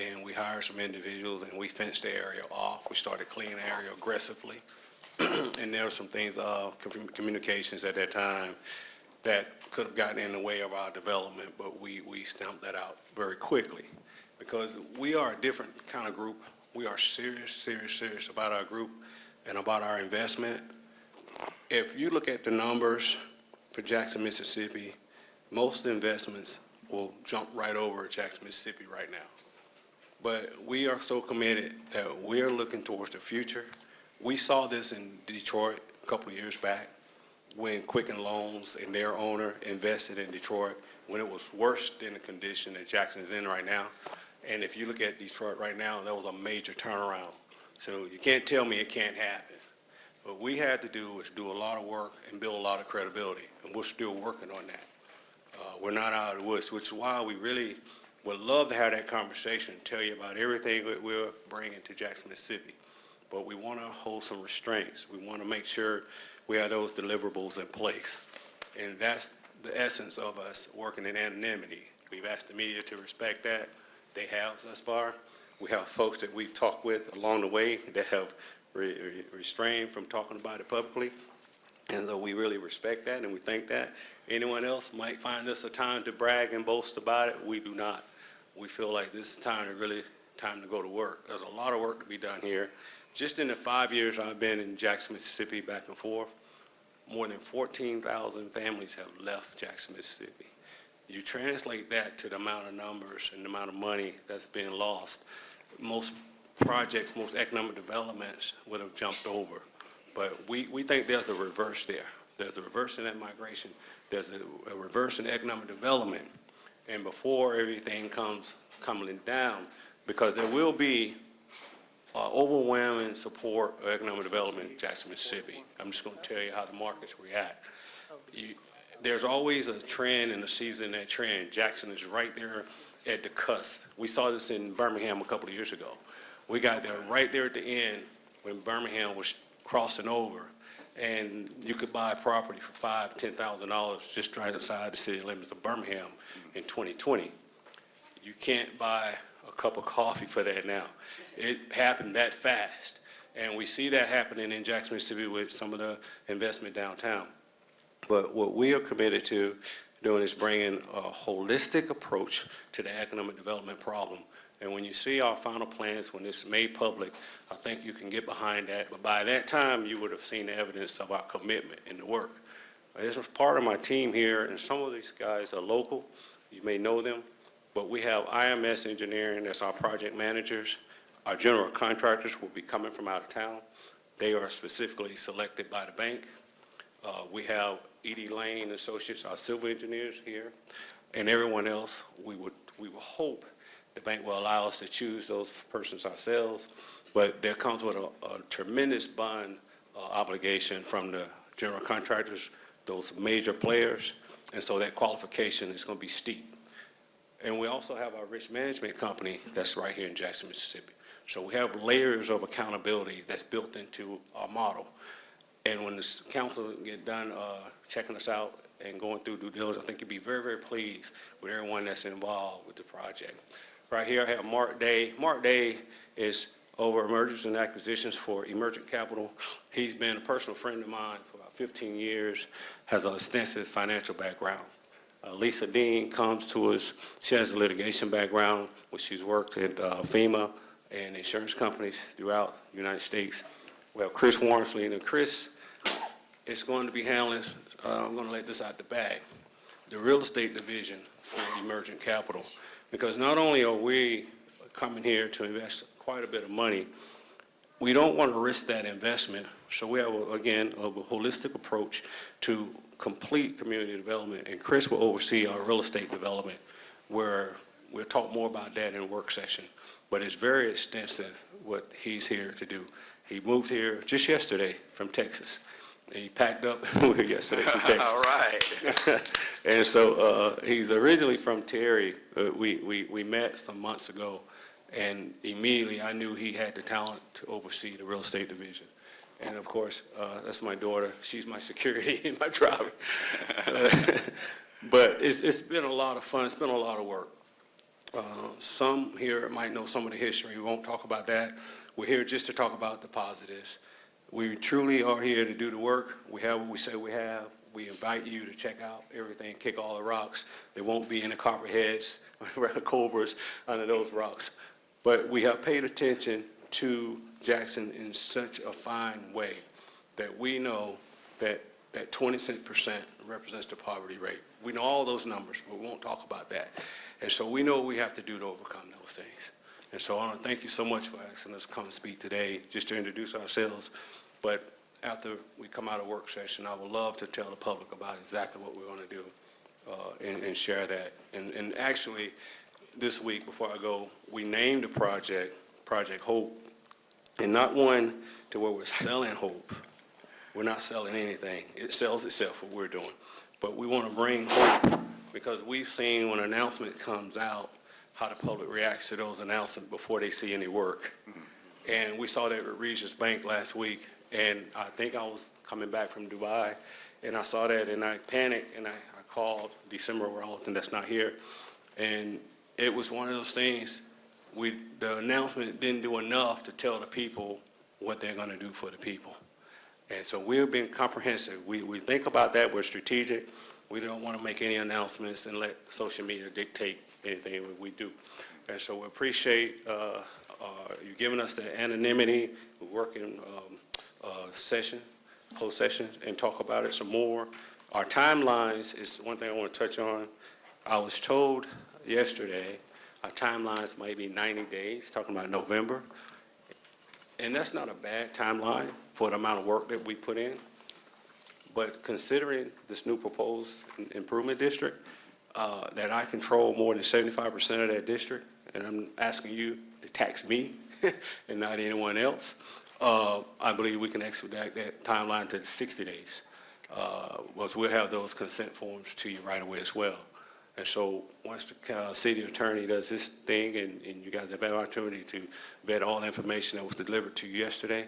and we hired some individuals, and we fenced the area off. We started cleaning the area aggressively, and there were some things, communications at that time that could have gotten in the way of our development, but we stamped that out very quickly because we are a different kind of group. We are serious about our group and about our investment. If you look at the numbers for Jackson, Mississippi, most investments will jump right over Jackson, Mississippi right now. But we are so committed that we are looking towards the future. We saw this in Detroit a couple of years back when Quicken Loans and their owner invested in Detroit when it was worse than the condition that Jackson's in right now. And if you look at Detroit right now, that was a major turnaround. So you can't tell me it can't happen. What we had to do is do a lot of work and build a lot of credibility, and we're still working on that. We're not out of the woods, which is why we really would love to have that conversation, tell you about everything that we're bringing to Jackson, Mississippi. But we want to hold some restraints. We want to make sure we have those deliverables in place. And that's the essence of us working in anonymity. We've asked the media to respect that. They have thus far. We have folks that we've talked with along the way that have restrained from talking about it publicly. And so we really respect that and we thank that. Anyone else might find this a time to brag and boast about it. We do not. We feel like this is time to go to work. There's a lot of work to be done here. Just in the 5 years I've been in Jackson, Mississippi, back and forth, more than 14,000 families have left Jackson, Mississippi. You translate that to the amount of numbers and the amount of money that's being lost, most projects, most economic developments would have jumped over. But we think there's a reverse there. There's a reverse in that migration. There's a reverse in economic development. And before everything comes coming down, because there will be overwhelming support of economic development in Jackson, Mississippi. I'm just going to tell you how the markets react. There's always a trend and a season that trend. Jackson is right there at the cusp. We saw this in Birmingham a couple of years ago. We got there right there at the end when Birmingham was crossing over, and you could buy property for $5,000, $10,000 just right outside the city limits of Birmingham in 2020. You can't buy a cup of coffee for that now. It happened that fast, and we see that happening in Jackson, Mississippi with some of the investment downtown. But what we are committed to doing is bringing a holistic approach to the economic development problem. And when you see our final plans, when it's made public, I think you can get behind that. But by that time, you would have seen the evidence of our commitment in the work. This was part of my team here, and some of these guys are local. You may know them. But we have IMS Engineering, that's our project managers. Our general contractors will be coming from out of town. They are specifically selected by the bank. We have E.D. Lane Associates, our civil engineers here, and everyone else. We will hope the bank will allow us to choose those persons ourselves, but there comes with a tremendous bond obligation from the general contractors, those major players, and so that qualification is going to be steep. And we also have our risk management company that's right here in Jackson, Mississippi. So we have layers of accountability that's built into our model. And when the council get done checking us out and going through due diligence, I think you'll be very, very pleased with everyone that's involved with the project. Right here, I have Mark Day. Mark Day is over mergers and acquisitions for Emergent Capital. He's been a personal friend of mine for about 15 years, has an extensive financial background. Lisa Dean comes to us. She has a litigation background, which she's worked at FEMA and insurance companies throughout the United States. We have Chris Warmsley, and Chris is going to be handling, I'm going to let this out the bag, the real estate division for Emergent Capital. Because not only are we coming here to invest quite a bit of money, we don't want to risk that investment. So we have, again, a holistic approach to complete community development, and Chris will oversee our real estate development, where we'll talk more about that in a work session. But it's very extensive what he's here to do. He moved here just yesterday from Texas. He packed up yesterday from Texas. All right. And so he's originally from Terry. We met some months ago, and immediately I knew he had the talent to oversee the real estate division. And of course, that's my daughter. She's my security and my driver. So, but it's been a lot of fun. It's been a lot of work. Some here might know some of the history. We won't talk about that. We're here just to talk about the positives. We truly are here to do the work. We have what we say we have. We invite you to check out everything, kick all the rocks. There won't be any copperheads or cobras under those rocks. But we have paid attention to Jackson in such a fine way that we know that 20% represents the poverty rate. We know all those numbers, but we won't talk about that. And so we know what we have to do to overcome those things. And so I want to thank you so much for asking us to come and speak today, just to introduce ourselves. But after we come out of work session, I would love to tell the public about exactly what we're going to do and share that. And actually, this week, before I go, we named the project Project Hope, and not one to where we're selling hope. We're not selling anything. It sells itself, what we're doing. But we want to bring hope, because we've seen when an announcement comes out, how the public reacts to those announcements before they see any work. And we saw that with Regis Bank last week, and I think I was coming back from Dubai, and I saw that, and I panicked, and I called December Warlton that's not here, and it was one of those things, the announcement didn't do enough to tell the people what they're going to do for the people. And so we've been comprehensive. We think about that, we're strategic. We don't want to make any announcements and let social media dictate anything we do. And so we appreciate you giving us the anonymity. We work in closed session, and talk about it some more. Our timelines is one thing I want to touch on. I was told yesterday our timelines might be 90 days, talking about November. And that's not a bad timeline for the amount of work that we put in. But considering this new proposed improvement district, that I control more than 75% of that district, and I'm asking you to tax me and not anyone else, I believe we can expedite that timeline to 60 days. Because we'll have those consent forms to you right away as well. And so once the city attorney does this thing and you guys have had an opportunity to vet all the information that was delivered to you yesterday,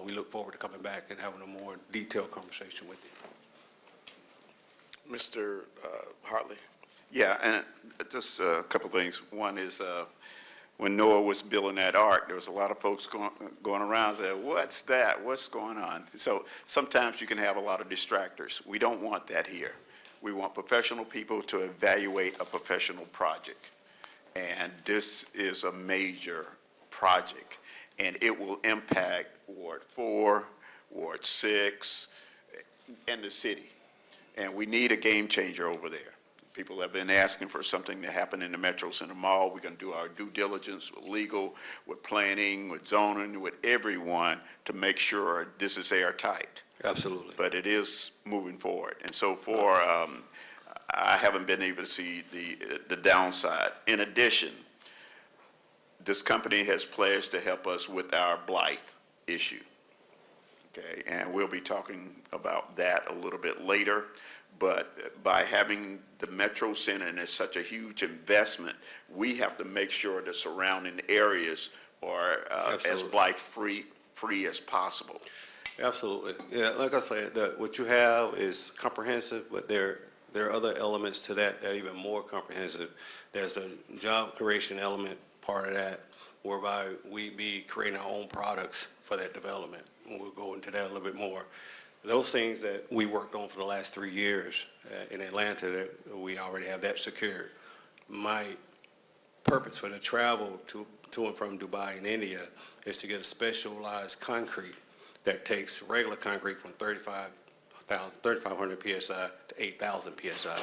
we look forward to coming back and having a more detailed conversation with you. Mr. Hartley? Yeah, and just a couple of things. One is when Noah was building that ark, there was a lot of folks going around saying, what's that? What's going on? So sometimes you can have a lot of distractors. We don't want that here. We want professional people to evaluate a professional project. And this is a major project, and it will impact Ward 4, Ward 6, and the city. And we need a game changer over there. People have been asking for something to happen in the Metro Center Mall. We're going to do our due diligence with legal, with planning, with zoning, with everyone to make sure this is airtight. Absolutely. But it is moving forward. And so far, I haven't been able to see the downside. In addition, this company has pledged to help us with our blight issue. Okay, and we'll be talking about that a little bit later. But by having the Metro Center, and it's such a huge investment, we have to make sure the surrounding areas are as blight-free as possible. Absolutely. Yeah, like I said, what you have is comprehensive, but there are other elements to that that are even more comprehensive. There's a job creation element part of that, whereby we be creating our own products for that development. And we'll go into that a little bit more. Those things that we worked on for the last 3 years in Atlanta, that we already have that secured. My purpose for the travel to and from Dubai and India is to get a specialized concrete that takes regular concrete from 3,500 PSI to 8,000 PSI.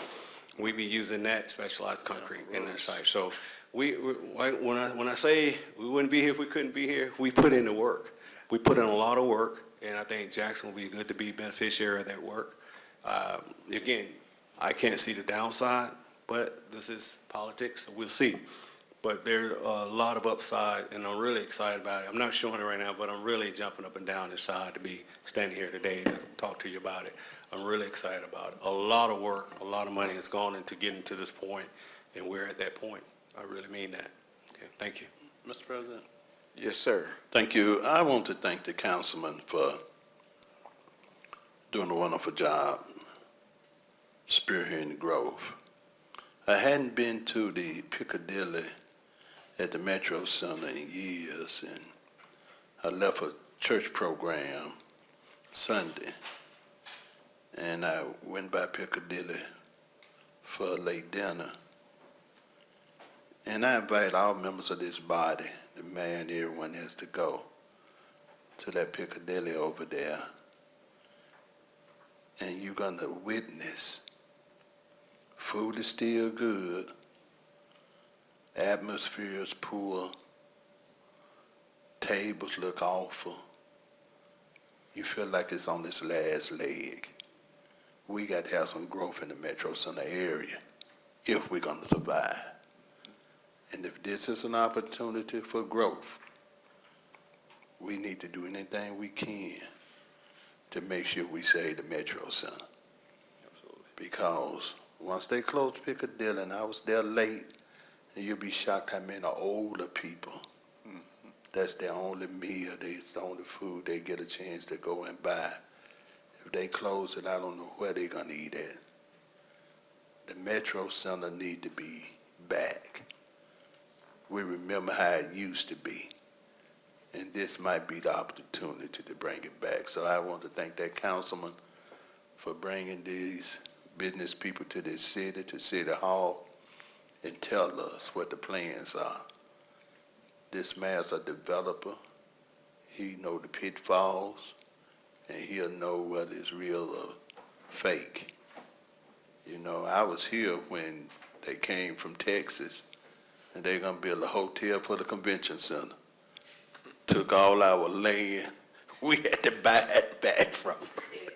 We be using that specialized concrete in their site. So when I say we wouldn't be here if we couldn't be here, we put in the work. We put in a lot of work, and I think Jackson will be good to be beneficiary of that work. Again, I can't see the downside, but this is politics, so we'll see. But there's a lot of upside, and I'm really excited about it. I'm not showing it right now, but I'm really jumping up and down inside to be standing here today to talk to you about it. I'm really excited about it. A lot of work, a lot of money has gone into getting to this point, and we're at that point. I really mean that. Okay, thank you. Mr. President? Yes, sir. Thank you. I want to thank the councilman for doing a wonderful job spearheading the growth. I hadn't been to the Piccadilly at the Metro Center in years, and I left a church program Sunday, and I went by Piccadilly for a late dinner. And I invite all members of this body, the mayor and everyone has to go to that Piccadilly over there, and you're going to witness food is still good, atmosphere is poor, tables look awful. You feel like it's on its last leg. We got to have some growth in the Metro Center area if we're going to survive. And if this is an opportunity for growth, we need to do anything we can to make sure we save the Metro Center. Absolutely. Because once they close Piccadilly, and I was there late, and you'll be shocked how many older people, that's their only meal, it's the only food they get a chance to go and buy. If they close it, I don't know where they're going to eat at. The Metro Center need to be back. We remember how it used to be. and this might be the opportunity to bring it back. So I want to thank that councilman for bringing these business people to this city, to City Hall, and tell us what the plans are. This man's a developer. He know the pitfalls, and he'll know whether it's real or fake. You know, I was here when they came from Texas, and they're gonna build a hotel for the convention center. Took all our land. We had to buy it back from them.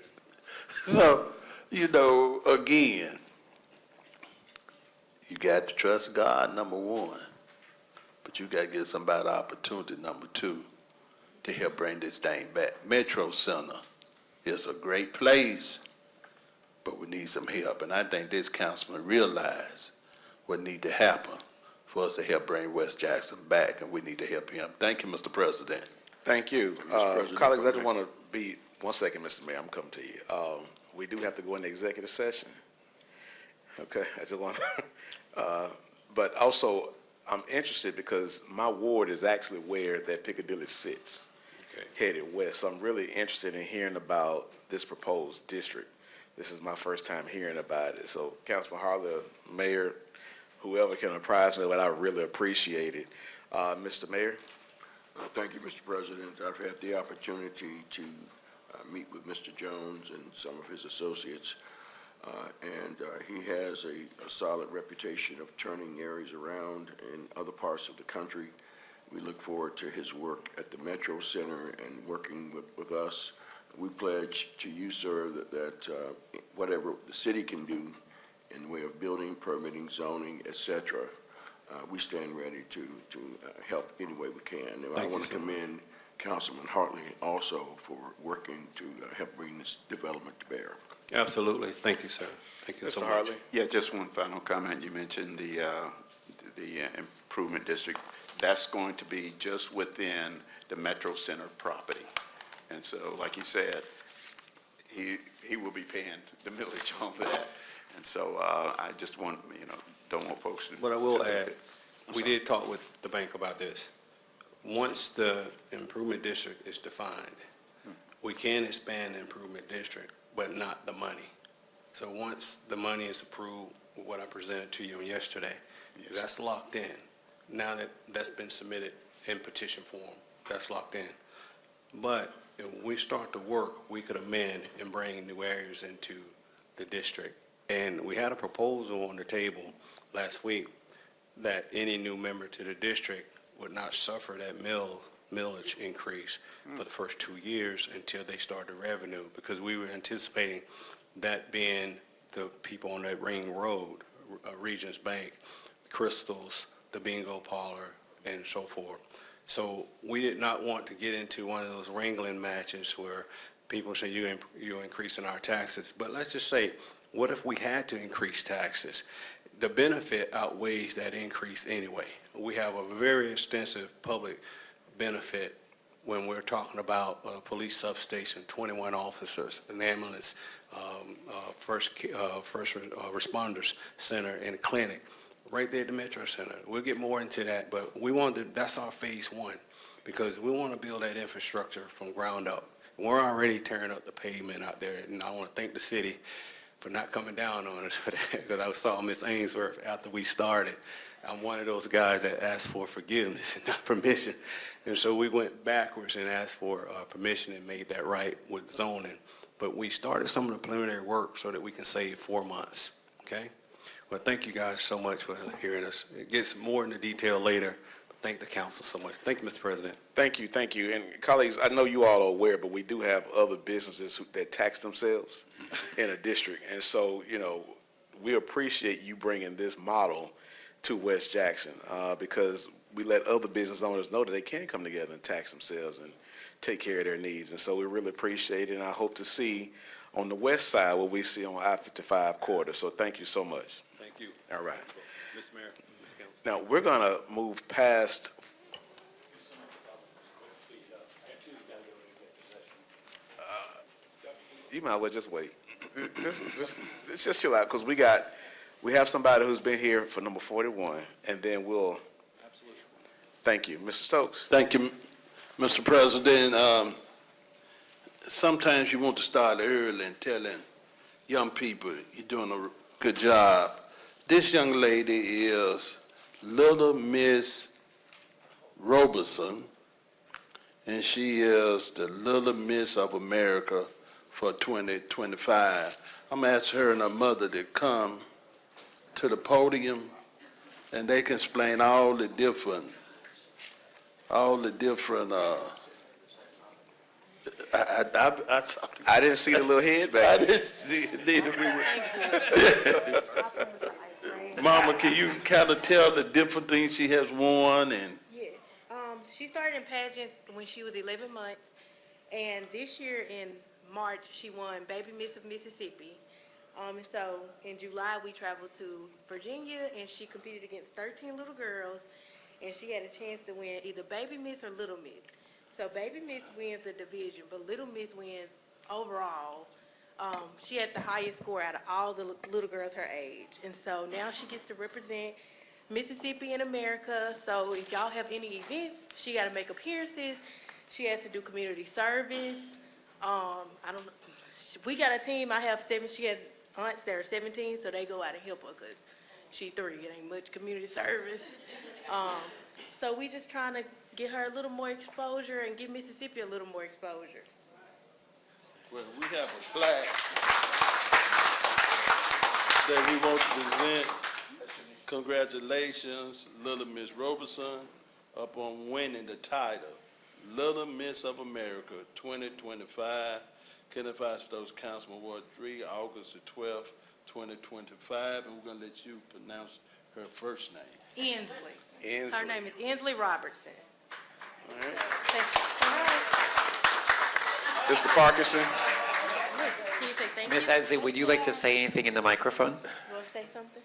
So, you know, again, you got to trust God, number one, but you got to give somebody opportunity, number two, to help bring this thing back. Metro Center is a great place, but we need some help, and I think this councilman realized what need to happen for us to help bring West Jackson back, and we need to help him. Thank you, Mr. President. Thank you. Mr. President, Colleagues, I just want to be, 1 second, Mr. Mayor, I'm coming to you. We do have to go into executive session. Okay, I just want to, but also, I'm interested because my ward is actually where that Piccadilly sits, headed west. So I'm really interested in hearing about this proposed district. This is my first time hearing about it. So Councilman Harley, Mayor, whoever can apprise me, but I really appreciate it. Mr. Mayor? Thank you, Mr. President. I've had the opportunity to meet with Mr. Jones and some of his associates, and he has a solid reputation of turning areas around in other parts of the country. We look forward to his work at the Metro Center and working with us. We pledge to you, sir, that whatever the city can do in the way of building, permitting, zoning, et cetera, we stand ready to help any way we can. And I want to commend Councilman Hartley also for working to help bring this development to bear. Absolutely. Thank you, sir. Thank you so Mr. much. Hartley? Yeah, just one final comment. You mentioned the improvement district. That's going to be just within the Metro Center property. And so, like he said, he will be paying the millage on that. And so I just want, don't want folks to. But I will add, we did talk with the bank about this. Once the improvement district is defined, we can expand the improvement district, but not the money. So once the money is approved, what I presented to you yesterday, that's locked in. Now that that's been submitted in petition form, that's locked in. But if we start to work, we could amend and bring new areas into the district. And we had a proposal on the table last week that any new member to the district would not suffer that millage increase for the first 2 years until they start the revenue, because we were anticipating that being the people on that Ring Road, Regions Bank, Crystals, the bingo parlor, and so forth. So we did not want to get into one of those wrangling matches where people say you're increasing our taxes. But let's just say, what if we had to increase taxes? The benefit outweighs that increase anyway. We have a very extensive public benefit when we're talking about a police substation, 21 officers, an ambulance, first responders center, and a clinic right there at the Metro Center. We'll get more into that, but we wanted that's our phase one, because we want to build that infrastructure from ground up. We're already tearing up the pavement out there, and I want to thank the city for not coming down on us for that, because I saw Ms. Ainsworth after we started. I'm one of those guys that asked for forgiveness and not permission. And so we went backwards and asked for permission and made that right with zoning. But we started some of the preliminary work so that we can save 4 months, okay? Well, thank you guys so much for hearing us. It gets more into detail later. Thank the council so much. Thank you, Mr. President. Thank you, thank you. And colleagues, I know you all are aware, but we do have other businesses that tax themselves in a district. And so, we appreciate you bringing this model to West Jackson, because we let other business owners know that they can come together and tax themselves and take care of their needs. And so we really appreciate it, and I hope to see on the west side what we see on I-55 corridor. So thank you so much. Thank you. All right. Mr. Mayor, Mr. Council. Now, we're going to move past. You might as well just wait. Just chill out, because we have somebody who's been here for number 41, and then we'll. Absolutely. Thank you. Mr. Stokes. Thank you, Mr. President, sometimes you want to start early and telling young people you're doing a good job. This young lady is Little Miss Robertson, and she is the Little Miss of America for 2025. I'm gonna ask her and her mother to come to the podium, and they can explain all the different, I didn't see the little head back I there. didn't see it neither. Mama, can you kind of tell the different things she has worn and? Yes. She started in pageants when she was 11 months, and this year in March, she won Baby Miss of Mississippi. And so in July, we traveled to Virginia, and she competed against 13 little girls, and she had a chance to win either Baby Miss or Little Miss. So Baby Miss wins the division, but Little Miss wins overall. She had the highest score out of all the little girls her age. And so now she gets to represent Mississippi in America. So if y'all have any events, she got to make appearances. She has to do community service. We got a team. I have 7. She has aunts that are 17, so they go out and help her because she 3. It ain't much community service. So we just trying to get her a little more exposure and give Mississippi a little more exposure. Well, we have a plaque that we want to present. Congratulations, Little Miss Robertson, upon winning the title, Little Miss of America 2025, Kenneth I. Stokes Councilman Ward 3, August the 12th, 2025. And we're going to let you pronounce her first name. Inslee. Inslee. Her name is Inslee Robertson. All right. Thank Mr. Parkinson? you. Can you say thank you? Ms. Ensley, would you like to say anything in the microphone? You want to say something?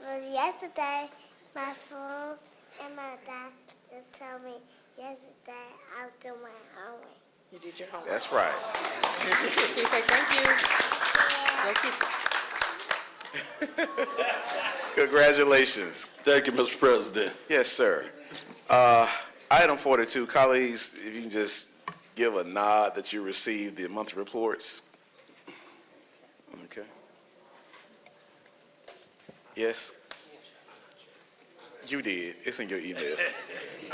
Well, yesterday, my phone and my doctor told me yesterday I was doing my homework. You did your homework. That's right. Can you say thank you? Go kiss her. Congratulations. Thank you, Mr. President. Yes, sir. Item 42, colleagues, if you can just give a nod that you received the monthly reports. Okay. Yes? You did. It's in your email.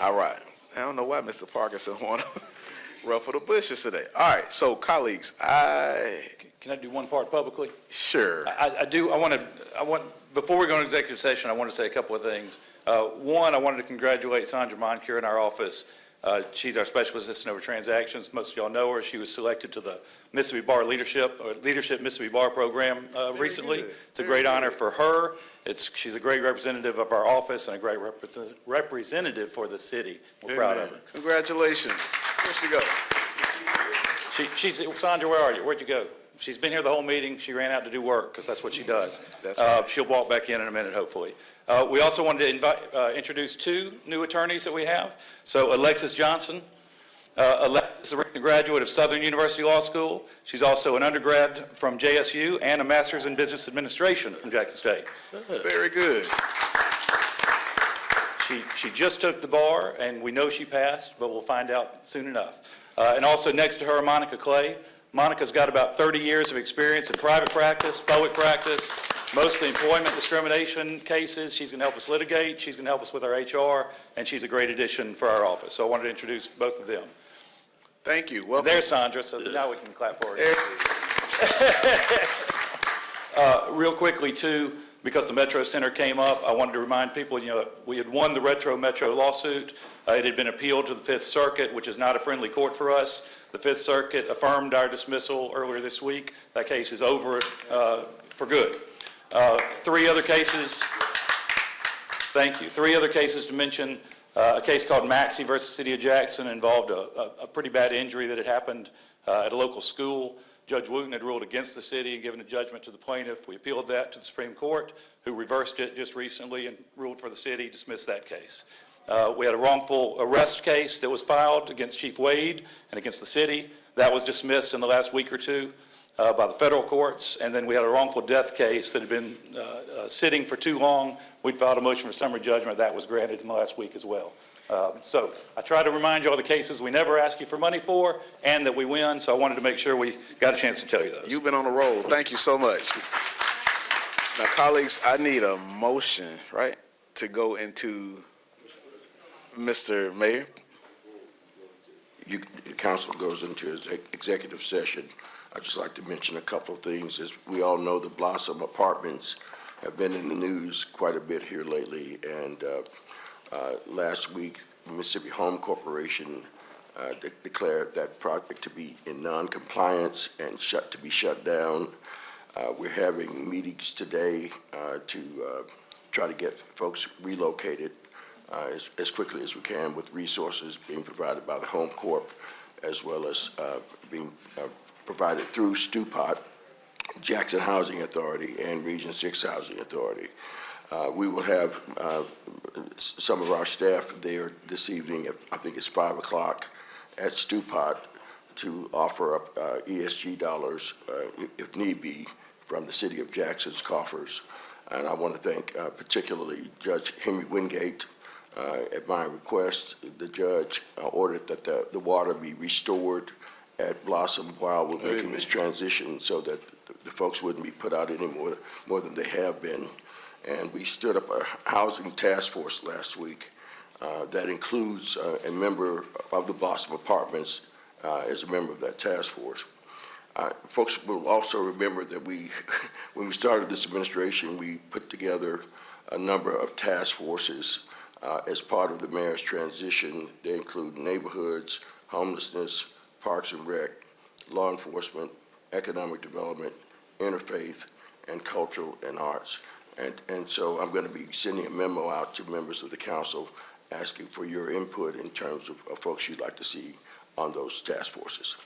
All right. I don't know why Mr. Parkinson want to ruffle the bushes today. All right, so colleagues, Can I do one part publicly? Sure. Before we go into executive session, I want to say a couple of things. One, I wanted to congratulate Sandra Moncure in our office. She's our special assistant over transactions. Most of y'all know her. She was selected to the Mississippi Bar Leadership Mississippi Bar Program recently. good. It's a great honor for her. She's a great representative of our office and a great representative for the city. We're proud of her. Congratulations. Where'd she go? Sandra, where are you? Where'd you go? She's been here the whole meeting. She ran out to do work because that's what she does. That's right. She'll walk back in a minute, hopefully. We also wanted to introduce 2 new attorneys that we have. So Alexis Johnson. Alexis is a recent graduate of Southern University Law School. She's also an undergrad from JSU and a master's in business administration from Jackson State. Very good. She just took the bar, and we know she passed, but we'll find out soon enough. And also next to her, Monica Clay. Monica's got about 30 years of experience in private practice, public practice, mostly employment discrimination cases. She's going to help us litigate. She's going to help us with our HR, and she's a great addition for our office. So I wanted to introduce both of them. Thank you. Welcome. There's Sandra, so now we can clap for her. Real quickly, too, because the Metro Center came up, I wanted to remind people, we had won the Retro Metro lawsuit. It had been appealed to the Fifth Circuit, which is not a friendly court for us. The Fifth Circuit affirmed our dismissal earlier this week. That case is over for good. 3 other cases. Thank you. 3 other cases to mention. A case called Maxey versus City of Jackson involved a pretty bad injury that had happened at a local school. Judge Wooten had ruled against the city and given a judgment to the plaintiff. We appealed that to the Supreme Court, who reversed it just recently and ruled for the city, dismissed that case. We had a wrongful arrest case that was filed against Chief Wade and against the city. That was dismissed in the last week or 2 by the federal courts. And then we had a wrongful death case that had been sitting for too long. We'd filed a motion for summary judgment. That was granted in the last week as well. So I try to remind you all the cases we never ask you for money for and that we win, so I wanted to make sure we got a chance to tell you those. You've been on a roll. Thank you so much. Now, colleagues, I need a motion, right, to go into, Mr. Mayor? The council goes into executive session. I'd just like to mention a couple of things. As we all know, the Blossom Apartments have been in the news quite a bit here lately, and last week, Mississippi Home Corporation declared that project to be in non-compliance and to be shut down. We're having meetings today to try to get folks relocated as quickly as we can, with resources being provided by the Home Corp, as well as being provided through STUPOT, Jackson Housing Authority, and Region 6 Housing Authority. We will have some of our staff there this evening, I think it's 5 o'clock, at STUPOT to offer up ESG dollars, if need be, from the City of Jackson's coffers. And I want to thank particularly Judge Henry Wingate. At my request, the judge ordered that the water be restored at Blossom while we're making this transition, so that the folks wouldn't be put out any more than they have been. And we stood up a housing task force last week that includes a member of the Blossom Apartments as a member of that task force. Folks will also remember that when we started this administration, we put together a number of task forces as part of the mayor's transition. They include neighborhoods, homelessness, parks and rec, law enforcement, economic development, interfaith, and cultural and arts. And so I'm going to be sending a memo out to members of the council asking for your input in terms of folks you'd like to see on those task forces.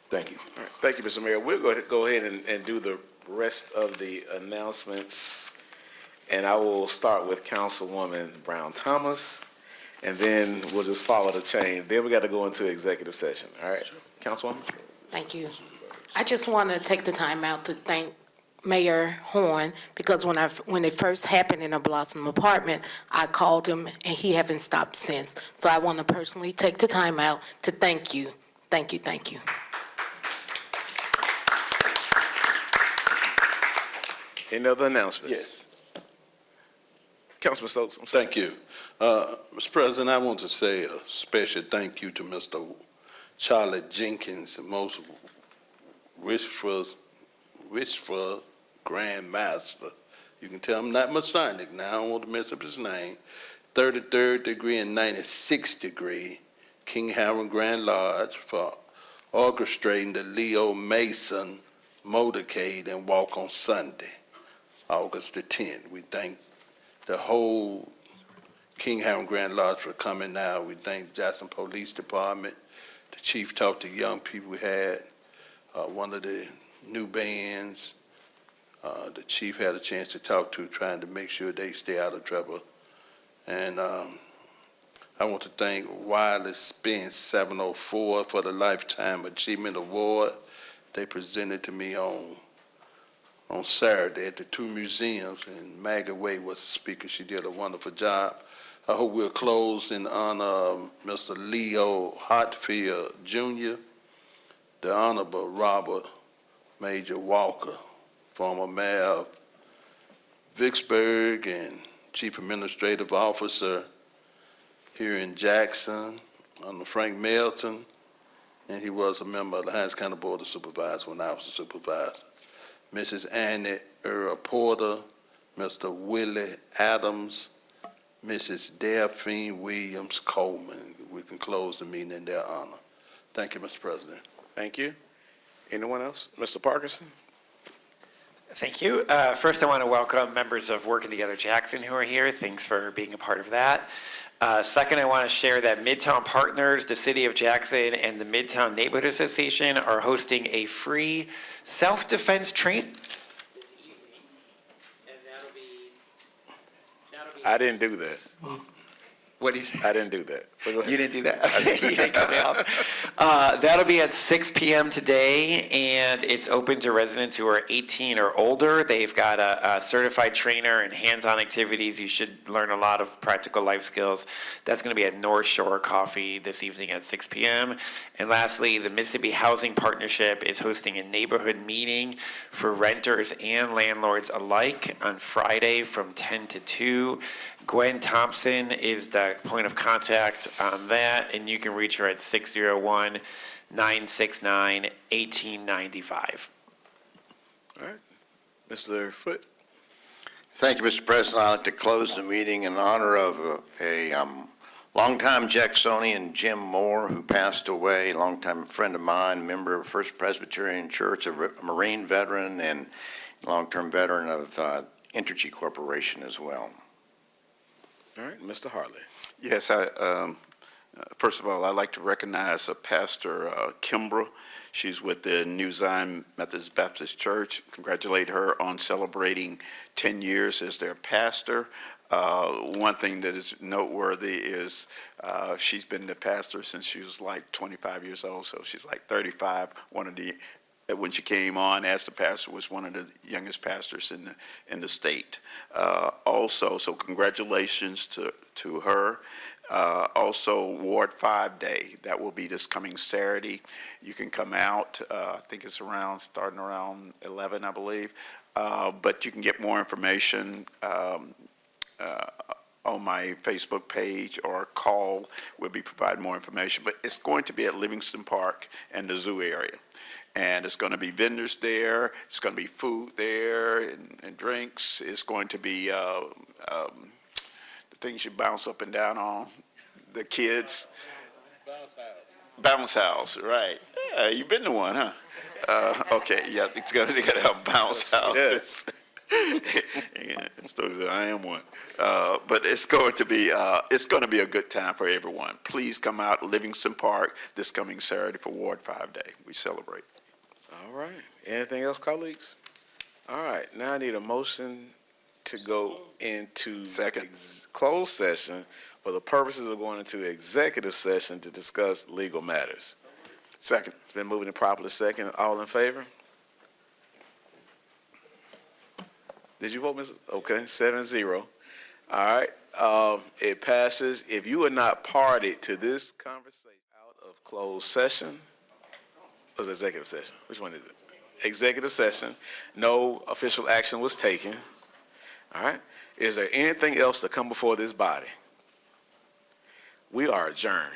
Thank you. All right. Thank you, Mr. Mayor. We're going to go ahead and do the rest of the announcements. And I will start with Councilwoman Brown Thomas, and then we'll just follow the chain. Then we got to go into executive session. All right, Councilwoman? Thank you. I just want to take the time out to thank Mayor Horn, because when it first happened in a Blossom apartment, I called him and he haven't stopped since. So I want to personally take the time out to thank you. Thank you, thank you. Any other announcements? Yes. Councilman Stokes. Thank you. Mr. President, I want to say a special thank you to Mr. Charlie Jenkins, the most wishful Grand Master. You can tell I'm not Masonic now. I don't want to mess up his name. 33rd degree and 96th degree, King Harold Grand Lodge, for orchestrating the Leo Mason motorcade and walk on Sunday, August the 10th. We thank the whole King Harold Grand Lodge for coming now. We thank Jackson Police Department. The chief talked to young people we had. One of the new bands, the chief had a chance to talk to, trying to make sure they stay out of trouble. And I want to thank Wireless Spin 704 for the Lifetime Achievement Award they presented to me on Saturday at the two museums, and Maggie Way was the speaker. She did a wonderful job. I hope we'll close in honor of Mr. Leo Hartfield Jr., the Honorable Robert Major Walker, former mayor of Vicksburg and chief administrative officer here in Jackson, under Frank Melton, and he was a member of the Hinds County Board of Supervisors when I was a supervisor. Mrs. Annie Earl Porter, Mr. Willie Adams, Mrs. Delphine Williams Coleman. We can close the meeting in their honor. Thank you, Mr. President. Thank you. Anyone else? Mr. Parkinson? Thank you. First, I want to welcome members of Working Together Jackson who are here. Thanks for being a part of that. Second, I want to share that Midtown Partners, the City of Jackson, and the Midtown Neighborhood Association are hosting a free self-defense training this evening. And that'll be I didn't do that. What is I didn't do that. You didn't do that? You didn't cut me off. That'll be at 6 p.m. today, and it's open to residents who are 18 or older. They've got a certified trainer and hands-on activities. You should learn a lot of practical life skills. That's going to be at North Shore Coffee this evening at 6 p.m. And lastly, the Mississippi Housing Partnership is hosting a neighborhood meeting for renters and landlords alike on Friday from 10 to 2. Gwen Thompson is the point of contact on that, and you can reach her at 601-969-1895. All right. Mr. Foote? Thank you, Mr. President. I'd like to close the meeting in honor of a longtime Jacksonian, Jim Moore, who passed away, a longtime friend of mine, member of First Presbyterian Church, a Marine veteran, and long-term veteran of Entergy Corporation as well. All right, Mr. Hartley. Yes, first of all, I'd like to recognize Pastor Kimbra. She's with the New Zion Methodist Baptist Church. Congratulate her on celebrating 10 years as their pastor. One thing that is noteworthy is she's been the pastor since she was like 25 years old, so she's like 35. When she came on as the pastor, was one of the youngest pastors in the state. Also, so congratulations to her. Also, Ward 5 Day, that will be this coming Saturday. You can come out, I think it's starting around 11, I believe. But you can get more information on my Facebook page or call. We'll be providing more information. But it's going to be at Livingston Park and the zoo area. And it's going to be vendors there. It's going to be food there and drinks. It's going to be the things you bounce up and down on, the kids. Bounce house, right. Yeah, you've been to one, huh? Okay, yeah, they got to have bounce houses. Yeah, I am one. But it's going to be a good time for everyone. Please come out Livingston Park this coming Saturday for Ward 5 Day. We celebrate. All right. Anything else, colleagues? All right. Now I need a motion to go into closed session for the purposes of going into executive session to discuss legal matters. Second. It's been moved and properly second. All in favor? Did you vote, Mr.? Okay, 7-0. All right. It passes. If you are not party to this conversation out of closed session, or is it executive session? Which one is it? Executive session. No official action was taken. All right. Is there anything else to come before this body? We are adjourned.